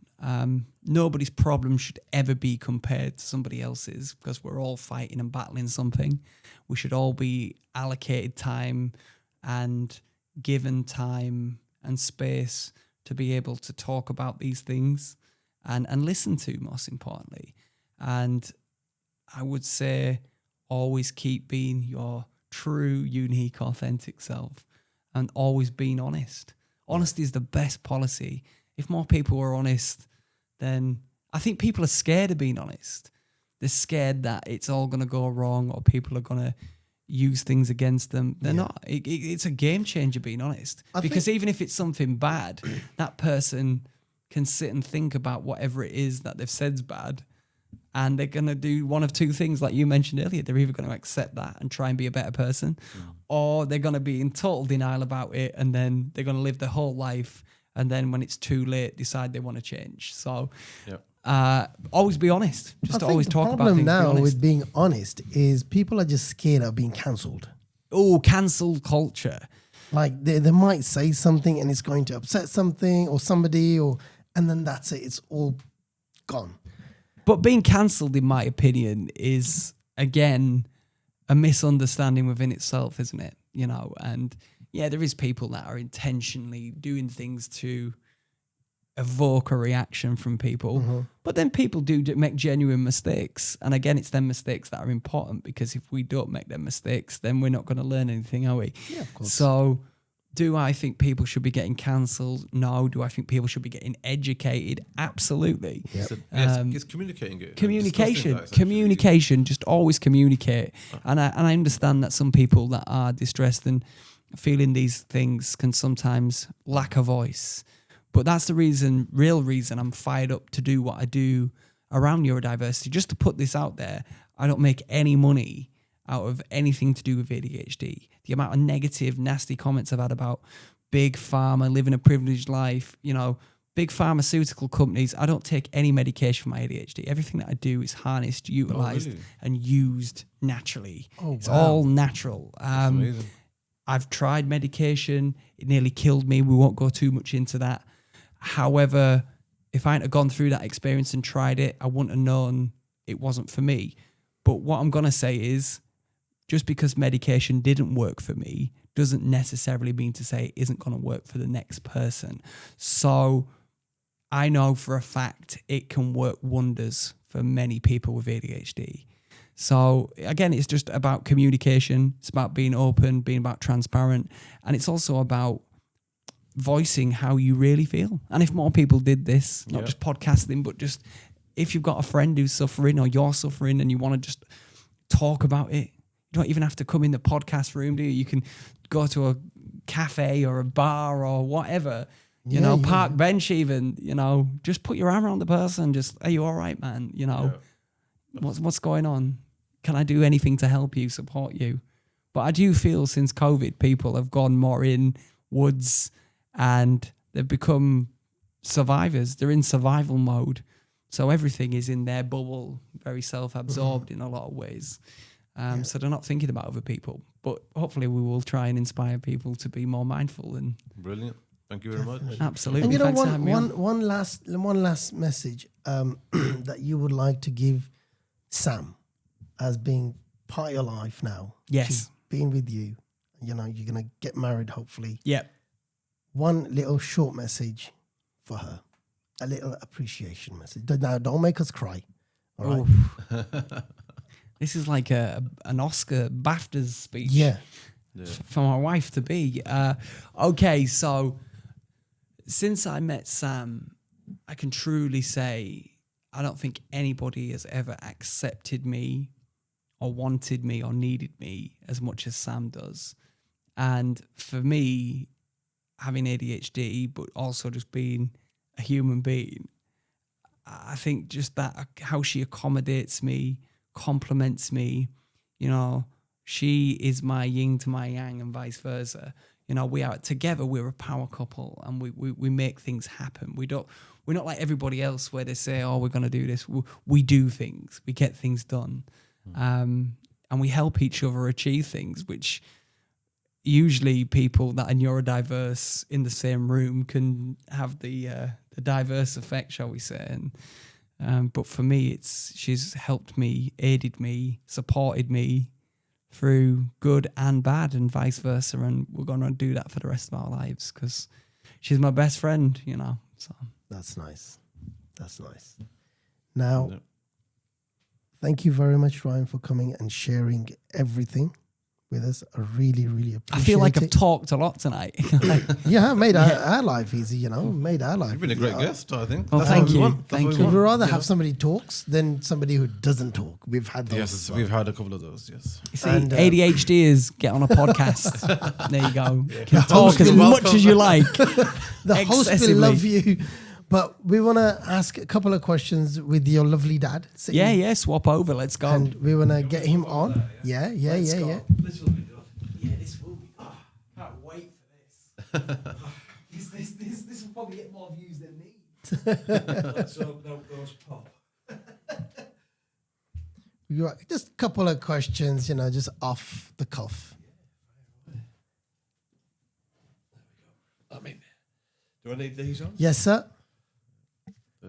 S3: Nobody's problem should ever be compared to somebody else's, because we're all fighting and battling something. We should all be allocated time and given time and space to be able to talk about these things and listen to, most importantly. And I would say, always keep being your true, unique, authentic self, and always being honest. Honesty is the best policy. If more people were honest, then I think people are scared of being honest. They're scared that it's all going to go wrong or people are going to use things against them. They're not. It's a game changer being honest. Because even if it's something bad, that person can sit and think about whatever it is that they've said's bad, and they're going to do one of two things, like you mentioned earlier. They're either going to accept that and try and be a better person, or they're going to be in total denial about it, and then they're going to live their whole life, and then when it's too late, decide they want to change. So always be honest. Just always talk about things.
S1: The problem now with being honest is people are just scared of being cancelled.
S3: Oh, cancel culture.
S1: Like they might say something and it's going to upset something or somebody, and then that's it. It's all gone.
S3: But being cancelled, in my opinion, is, again, a misunderstanding within itself, isn't it? You know, and yeah, there is people that are intentionally doing things to evoke a reaction from people. But then people do make genuine mistakes. And again, it's them mistakes that are important, because if we don't make them mistakes, then we're not going to learn anything, are we?
S1: Yeah, of course.
S3: So do I think people should be getting cancelled? No. Do I think people should be getting educated? Absolutely.
S2: Yep. It's communicating it.
S3: Communication, just always communicate. And I understand that some people that are distressed and feeling these things can sometimes lack a voice. But that's the real reason I'm fired up to do what I do around neurodiversity. Just to put this out there, I don't make any money out of anything to do with ADHD. The amount of negative, nasty comments I've had about big pharma, living a privileged life, you know, big pharmaceutical companies. I don't take any medication for my ADHD. Everything that I do is harnessed, utilized, and used naturally. It's all natural.
S2: That's amazing.
S3: I've tried medication. It nearly killed me. We won't go too much into that. However, if I hadn't gone through that experience and tried it, I wouldn't have known it wasn't for me. But what I'm going to say is, just because medication didn't work for me doesn't necessarily mean to say it isn't going to work for the next person. So I know for a fact it can work wonders for many people with ADHD. So again, it's just about communication. It's about being open, being about transparent. And it's also about voicing how you really feel. And if more people did this, not just podcasting, but just if you've got a friend who's suffering or you're suffering and you want to just talk about it, you don't even have to come in the podcast room, do you? You can go to a cafe or a bar or whatever, you know, park bench even, you know, just put your arm around the person. Just, are you all right, man? You know, what's going on? Can I do anything to help you, support you? But I do feel since COVID, people have gone more in woods and they've become survivors. They're in survival mode. So everything is in their bubble, very self-absorbed in a lot of ways. So they're not thinking about other people. But hopefully we will try and inspire people to be more mindful. And
S2: brilliant. Thank you very much.
S3: Absolutely.
S1: And you know,
S3: Thanks
S1: one last message that you would like to give Sam as being part of your life now.
S3: Yes.
S1: She's been with you. You know, you're going to get married, hopefully.
S3: Yep.
S1: One little short message for her. A little appreciation message. Now, don't make us cry. All right?
S3: This is like an Oscar BAFTAs speech.
S1: Yeah.
S3: For my wife to be. Okay, so since I met Sam, I can truly say I don't think anybody has ever accepted me or wanted me or needed me as much as Sam does. And for me, having ADHD, but also just being a human being, I think just that how she accommodates me, compliments me, you know, she is my yin to my yang and vice versa. You know, we are together, we're a power couple, and we make things happen. We're not like everybody else where they say, oh, we're going to do this. We do things, we get things done. And we help each other achieve things, which usually people that are neurodiverse in the same room can have the diverse effect, shall we say. And but for me, she's helped me, aided me, supported me through good and bad and vice versa. And we're going to do that for the rest of our lives because she's my best friend, you know. So
S1: that's nice. That's nice. Now, thank you very much, Ryan, for coming and sharing everything with us. I really, really appreciate it.
S3: I feel like I've talked a lot tonight.
S1: Yeah, made our life easy, you know, made our life.
S2: You've been a great guest, I think.
S3: Well, thank you. Thank you.
S1: We'd rather have somebody talks than somebody who doesn't talk. We've had those.
S2: Yes, we've had a couple of those, yes.
S3: You see, ADHD is get on a podcast. There you go.
S1: Yeah.
S3: You can talk as much as you like.
S1: The host will love you. But we want to ask a couple of questions with your lovely dad.
S3: Yeah, swap over. Let's go.
S1: And we want to get him on. Yeah.
S4: This will be good.
S3: Yeah, this will be good. Can't wait for this. This will probably get more views than me.
S4: Let's hope that goes pop.
S1: Just a couple of questions, you know, just off the cuff.
S4: I mean, do I need these on?
S1: Yes, sir.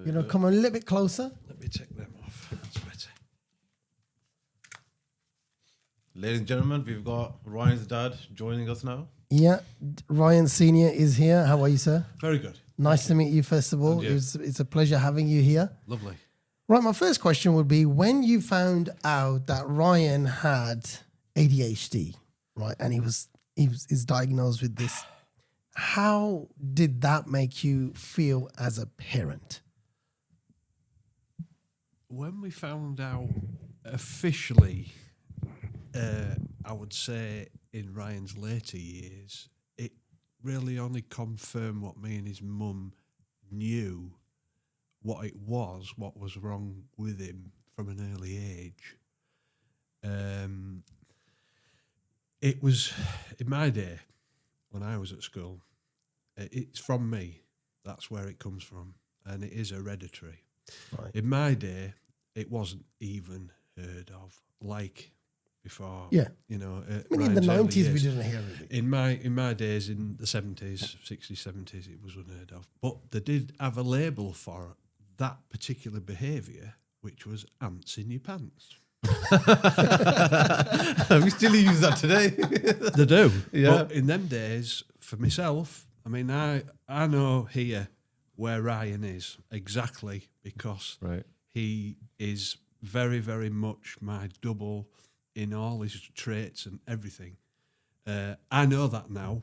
S1: You know, come a little bit closer.
S4: Let me take them off. That's better.
S2: Ladies and gentlemen, we've got Ryan's dad joining us now.
S1: Yeah, Ryan Senior is here. How are you, sir?
S4: Very good.
S1: Nice to meet you, first of all. It's a pleasure having you here.
S4: Lovely.
S1: Right, my first question would be, when you found out that Ryan had ADHD, right, and he was diagnosed with this, how did that make you feel as a parent?
S4: When we found out officially, I would say in Ryan's later years, it really only confirmed what me and his mum knew, what was wrong with him from an early age. It was, in my day, when I was at school, it's from me. That's where it comes from. And it is hereditary.
S1: Right.
S4: In my day, it wasn't even heard of, like before.
S1: Yeah.
S4: You know,
S1: I mean, in the 90s, we didn't hear of it.
S4: In my days, in the 70s, 60s, 70s, it was unheard of. But they did have a label for that particular behaviour, which was ants in your pants.
S2: We still use that today.
S4: They do.
S2: Yeah.
S4: But in them days, for myself, I mean, I know here where Ryan is exactly because he is very, very much my double in all his traits and everything. I know that now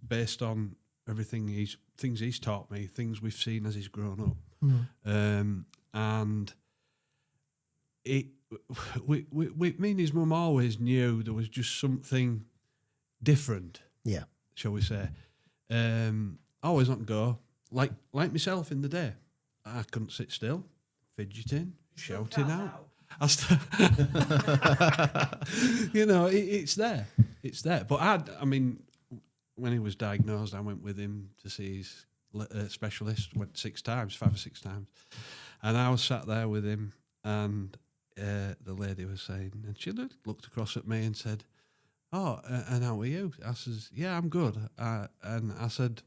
S4: based on everything things he's taught me, things we've seen as he's grown up. And me and his mum always knew there was just something different.
S1: Yeah.
S4: Shall we say. Always on go. Like myself in the day. I couldn't sit still, fidgeting, shouting out. You know, it's there. It's there. But I mean, when he was diagnosed, I went with him to see his specialist, went 5 or 6 times. And I was sat there with him, and the lady was saying, and she looked across at me and said, "Oh, and how are you?" I says, "Yeah, I'm good." And I said,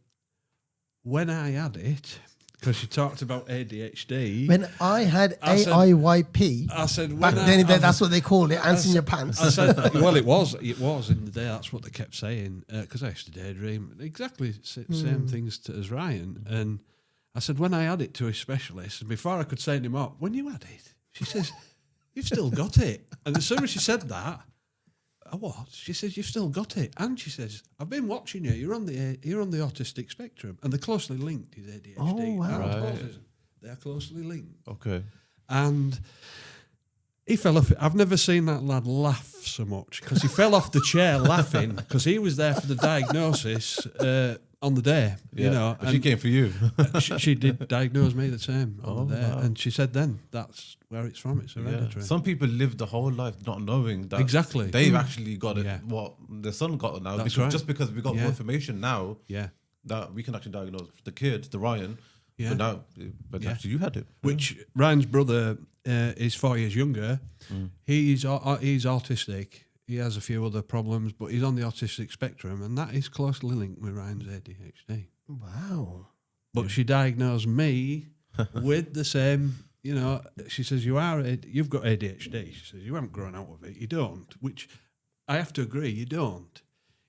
S4: when I had it, because she talked about ADHD.
S1: When I had AIYP,
S4: I said,
S1: back then that's what they called it, ants in your pants.
S4: I said, well, it was in the day. That's what they kept saying, because I used to daydream exactly same things as Ryan. And I said, when I had it to a specialist, and before I could say any more, when you had it, she says, "You've still got it." And as soon as she said that, what? She says, "You've still got it." And she says, "I've been watching you. You're on the autistic spectrum." And they're closely linked is ADHD.
S1: Oh, wow.
S4: And autism. They are closely linked.
S2: Okay.
S4: And he fell off. I've never seen that lad laugh so much because he fell off the chair laughing because he was there for the diagnosis on the day.
S2: Yeah.
S4: You know,
S2: But she came for you.
S4: she did diagnose me the same on the day,
S2: wow.
S4: and she said then that's where it's from. It's hereditary.
S2: Some people live the whole life not knowing that
S4: Exactly.
S2: they've actually got it.
S4: Yeah.
S2: What their son got it now.
S4: That's
S2: Because,
S4: right.
S2: just because we got more information now
S4: Yeah.
S2: that we can actually diagnose the kid, the Ryan.
S4: Yeah.
S2: But now, actually, you had it.
S4: Which Ryan's brother is 4 years younger. He's autistic. He has a few other problems, but he's on the autistic spectrum, and that is closely linked with Ryan's ADHD.
S1: Wow.
S4: But she diagnosed me with the same. You know, she says you've got ADHD. She says you haven't grown out of it. You don't. Which I have to agree. You don't.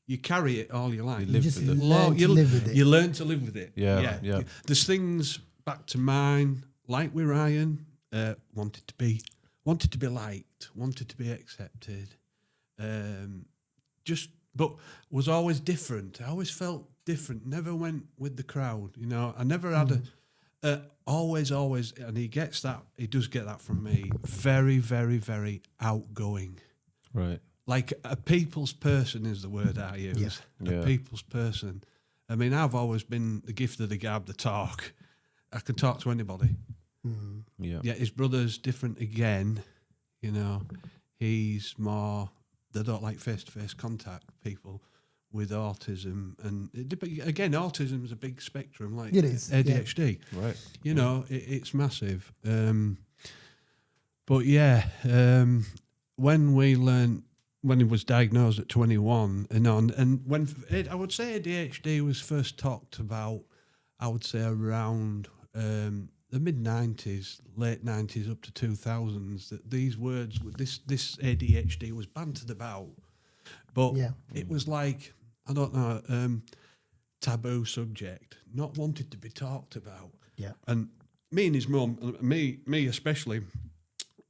S4: You carry it all your life.
S2: You live
S1: just
S2: with it.
S1: learn to live with it.
S4: You learn to live with it.
S2: Yeah.
S4: There's things back to mine, like with Ryan, wanted to be liked, wanted to be accepted, but was always different. I always felt different. Never went with the crowd. You know, I never had always, and he gets that. He does get that from me. Very, very, very outgoing.
S2: Right.
S4: Like a people's person is the word I use.
S2: Yeah.
S4: A people's person. I mean, I've always been the gift of the gab, the talk. I can talk to anybody.
S2: Yeah.
S4: Yeah, his brother's different again. You know, he's more, they don't like face-to-face contact, people with autism. And again, autism is a big spectrum, like
S1: It is,
S4: ADHD.
S2: Yeah. Right.
S4: You know, it's massive. But yeah, when he was diagnosed at 21, and when I would say ADHD was first talked about, I would say around the mid-90s, late 90s up to 2000s, that these words, this ADHD was bantered about. But it was like, I don't know, taboo subject, not wanted to be talked about.
S1: Yeah.
S4: And me and his mum, me especially,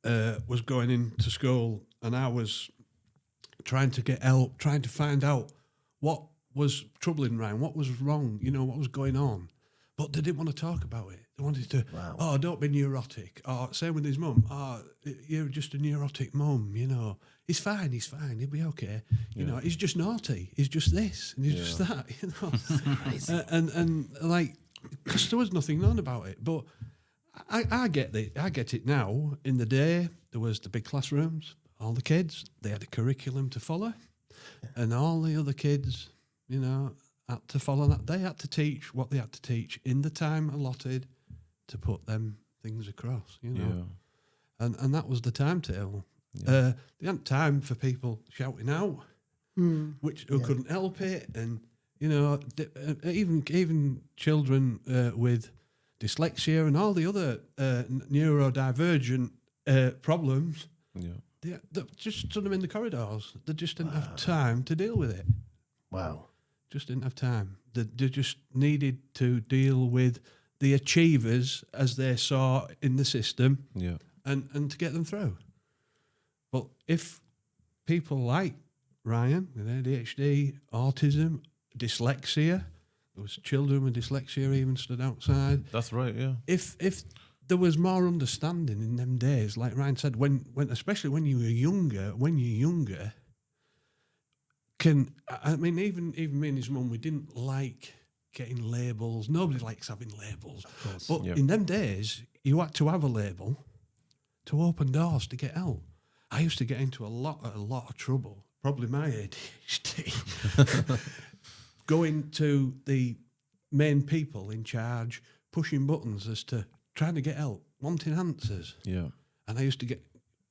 S4: was going into school, and I was trying to get help, trying to find out what was troubling Ryan, what was wrong, you know, what was going on. But they didn't want to talk about it. They wanted to, don't be neurotic. Or same with his mum. You're just a neurotic mum, you know. He's fine, he'll be okay. You know, he's just naughty. He's just this, and he's just that, you know. and like, because there was nothing known about it. But I get it now. In the day, there was the big classrooms, all the kids, they had a curriculum to follow, and all the other kids, you know, had to follow that. They had to teach what they had to teach in the time allotted to put them things across, you know. Yeah. And that was the timetable. Yeah. They hadn't time for people shouting out, who couldn't help it, and you know, even children with dyslexia and all the other neurodivergent problems. Yeah. They just stood them in the corridors. They just didn't have time to deal with it.
S1: Wow.
S4: Just didn't have time. They just needed to deal with the achievers as they saw in the system, and to get them through. But if people like Ryan with ADHD, autism, dyslexia, there was children with dyslexia even stood outside.
S2: That's right, yeah.
S4: If there was more understanding in them days, like Ryan said, when especially when you're younger, I mean, even me and his mum, we didn't like getting labels. Nobody likes having labels. But in them days, you had to have a label to open doors to get help. I used to get into a lot of trouble, probably my ADHD, going to the main people in charge, pushing buttons as to trying to get help, wanting answers. Yeah. And I used to get,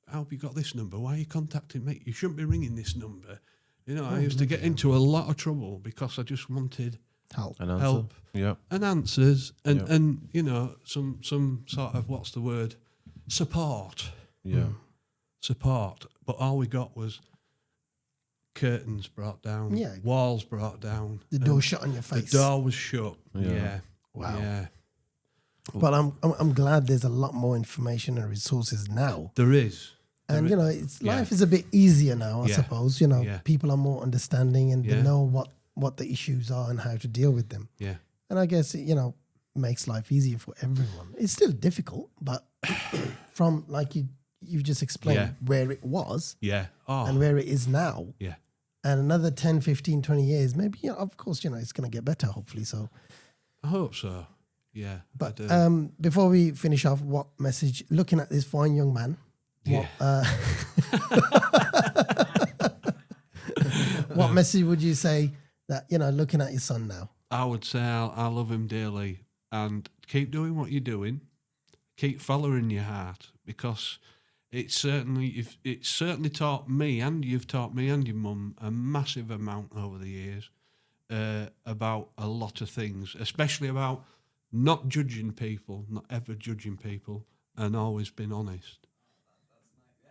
S4: how have you got this number? Why are you contacting me? You shouldn't be ringing this number. You know, I used to get into a lot of trouble because I just wanted help and answers and you know, some sort of, what's the word? Support. Yeah. Support. But all we got was curtains brought down, walls brought down.
S1: The door shut on your face.
S4: The door was shut.
S1: Yeah. Wow. Yeah. But I'm glad there's a lot more information and resources now.
S4: There is.
S1: And, you know, life is a bit easier now, I suppose. You know, people are more understanding and they know what the issues are and how to deal with them.
S4: Yeah.
S1: And I guess, you know, makes life easier for everyone. It's still difficult, but from like you've just explained where it was and where it is now.
S4: Yeah.
S1: And another 10, 15, 20 years, maybe, of course, it's going to get better, hopefully. So
S4: I hope so. Yeah.
S1: But before we finish off, what message, looking at this fine young man, what message would you say that, looking at your son now?
S4: I would say I love him dearly, and keep doing what you're doing. Keep following your heart, because it's certainly taught me, and you've taught me and your mum a massive amount over the years about a lot of things, especially about not judging people, not ever judging people, and always being honest.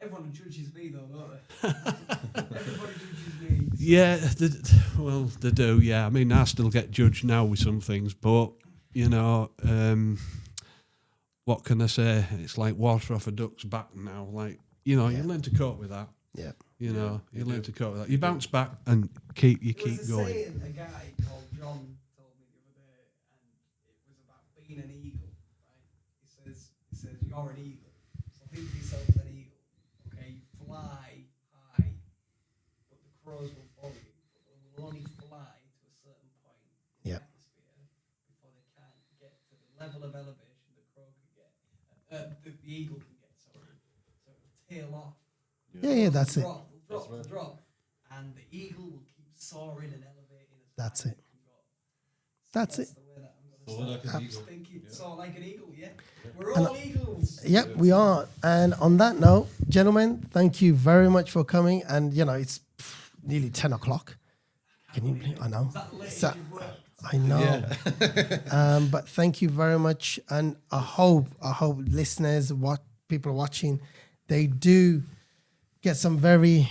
S3: Everyone judges me though, don't they? Everybody judges me.
S4: Yeah, they do, yeah. I mean, I still get judged now with some things, but, what can I say? It's like water off a duck's back now. Like, you learn to cope with that.
S1: Yeah.
S4: You learn to cope with that. You bounce back and keep going.
S3: Saying, a guy called John told me the other day, and it was about being an eagle, right? He says, you're an eagle. So think of yourself as an eagle. Okay, you fly high, but the crows will follow you. But they will only fly to a certain point in the atmosphere before they can get to the level of elevation the crow can get. The eagle can get, sorry. So it will tail off.
S1: Yeah, that's it.
S3: Drop, and the eagle will keep soaring and elevating.
S1: That's it. That's it.
S3: The way that I'm going to soar like an eagle, yeah. We're all eagles.
S1: Yep, we are. And on that note, gentlemen, thank you very much for coming. And, it's nearly 10 o'clock. Can you believe? I know. I know. But thank you very much. And I hope listeners, people watching, they do get some very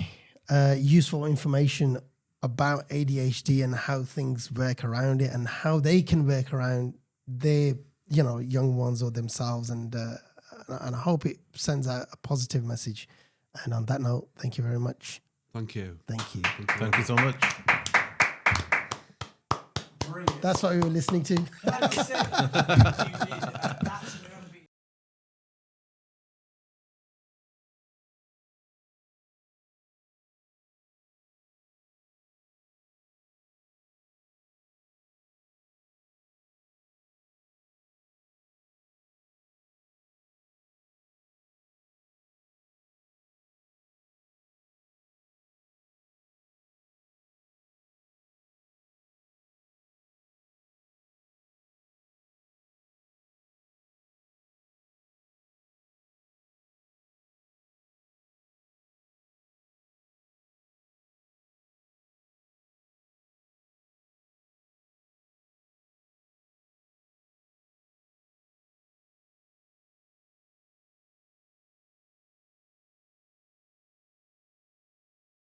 S1: useful information about ADHD and how things work around it and how they can work around their, young ones or themselves. And I hope it sends out a positive message. And on that note, thank you very much.
S4: Thank you.
S1: Thank you.
S2: Thank you so much.
S3: Brilliant.
S1: That's what we were listening to.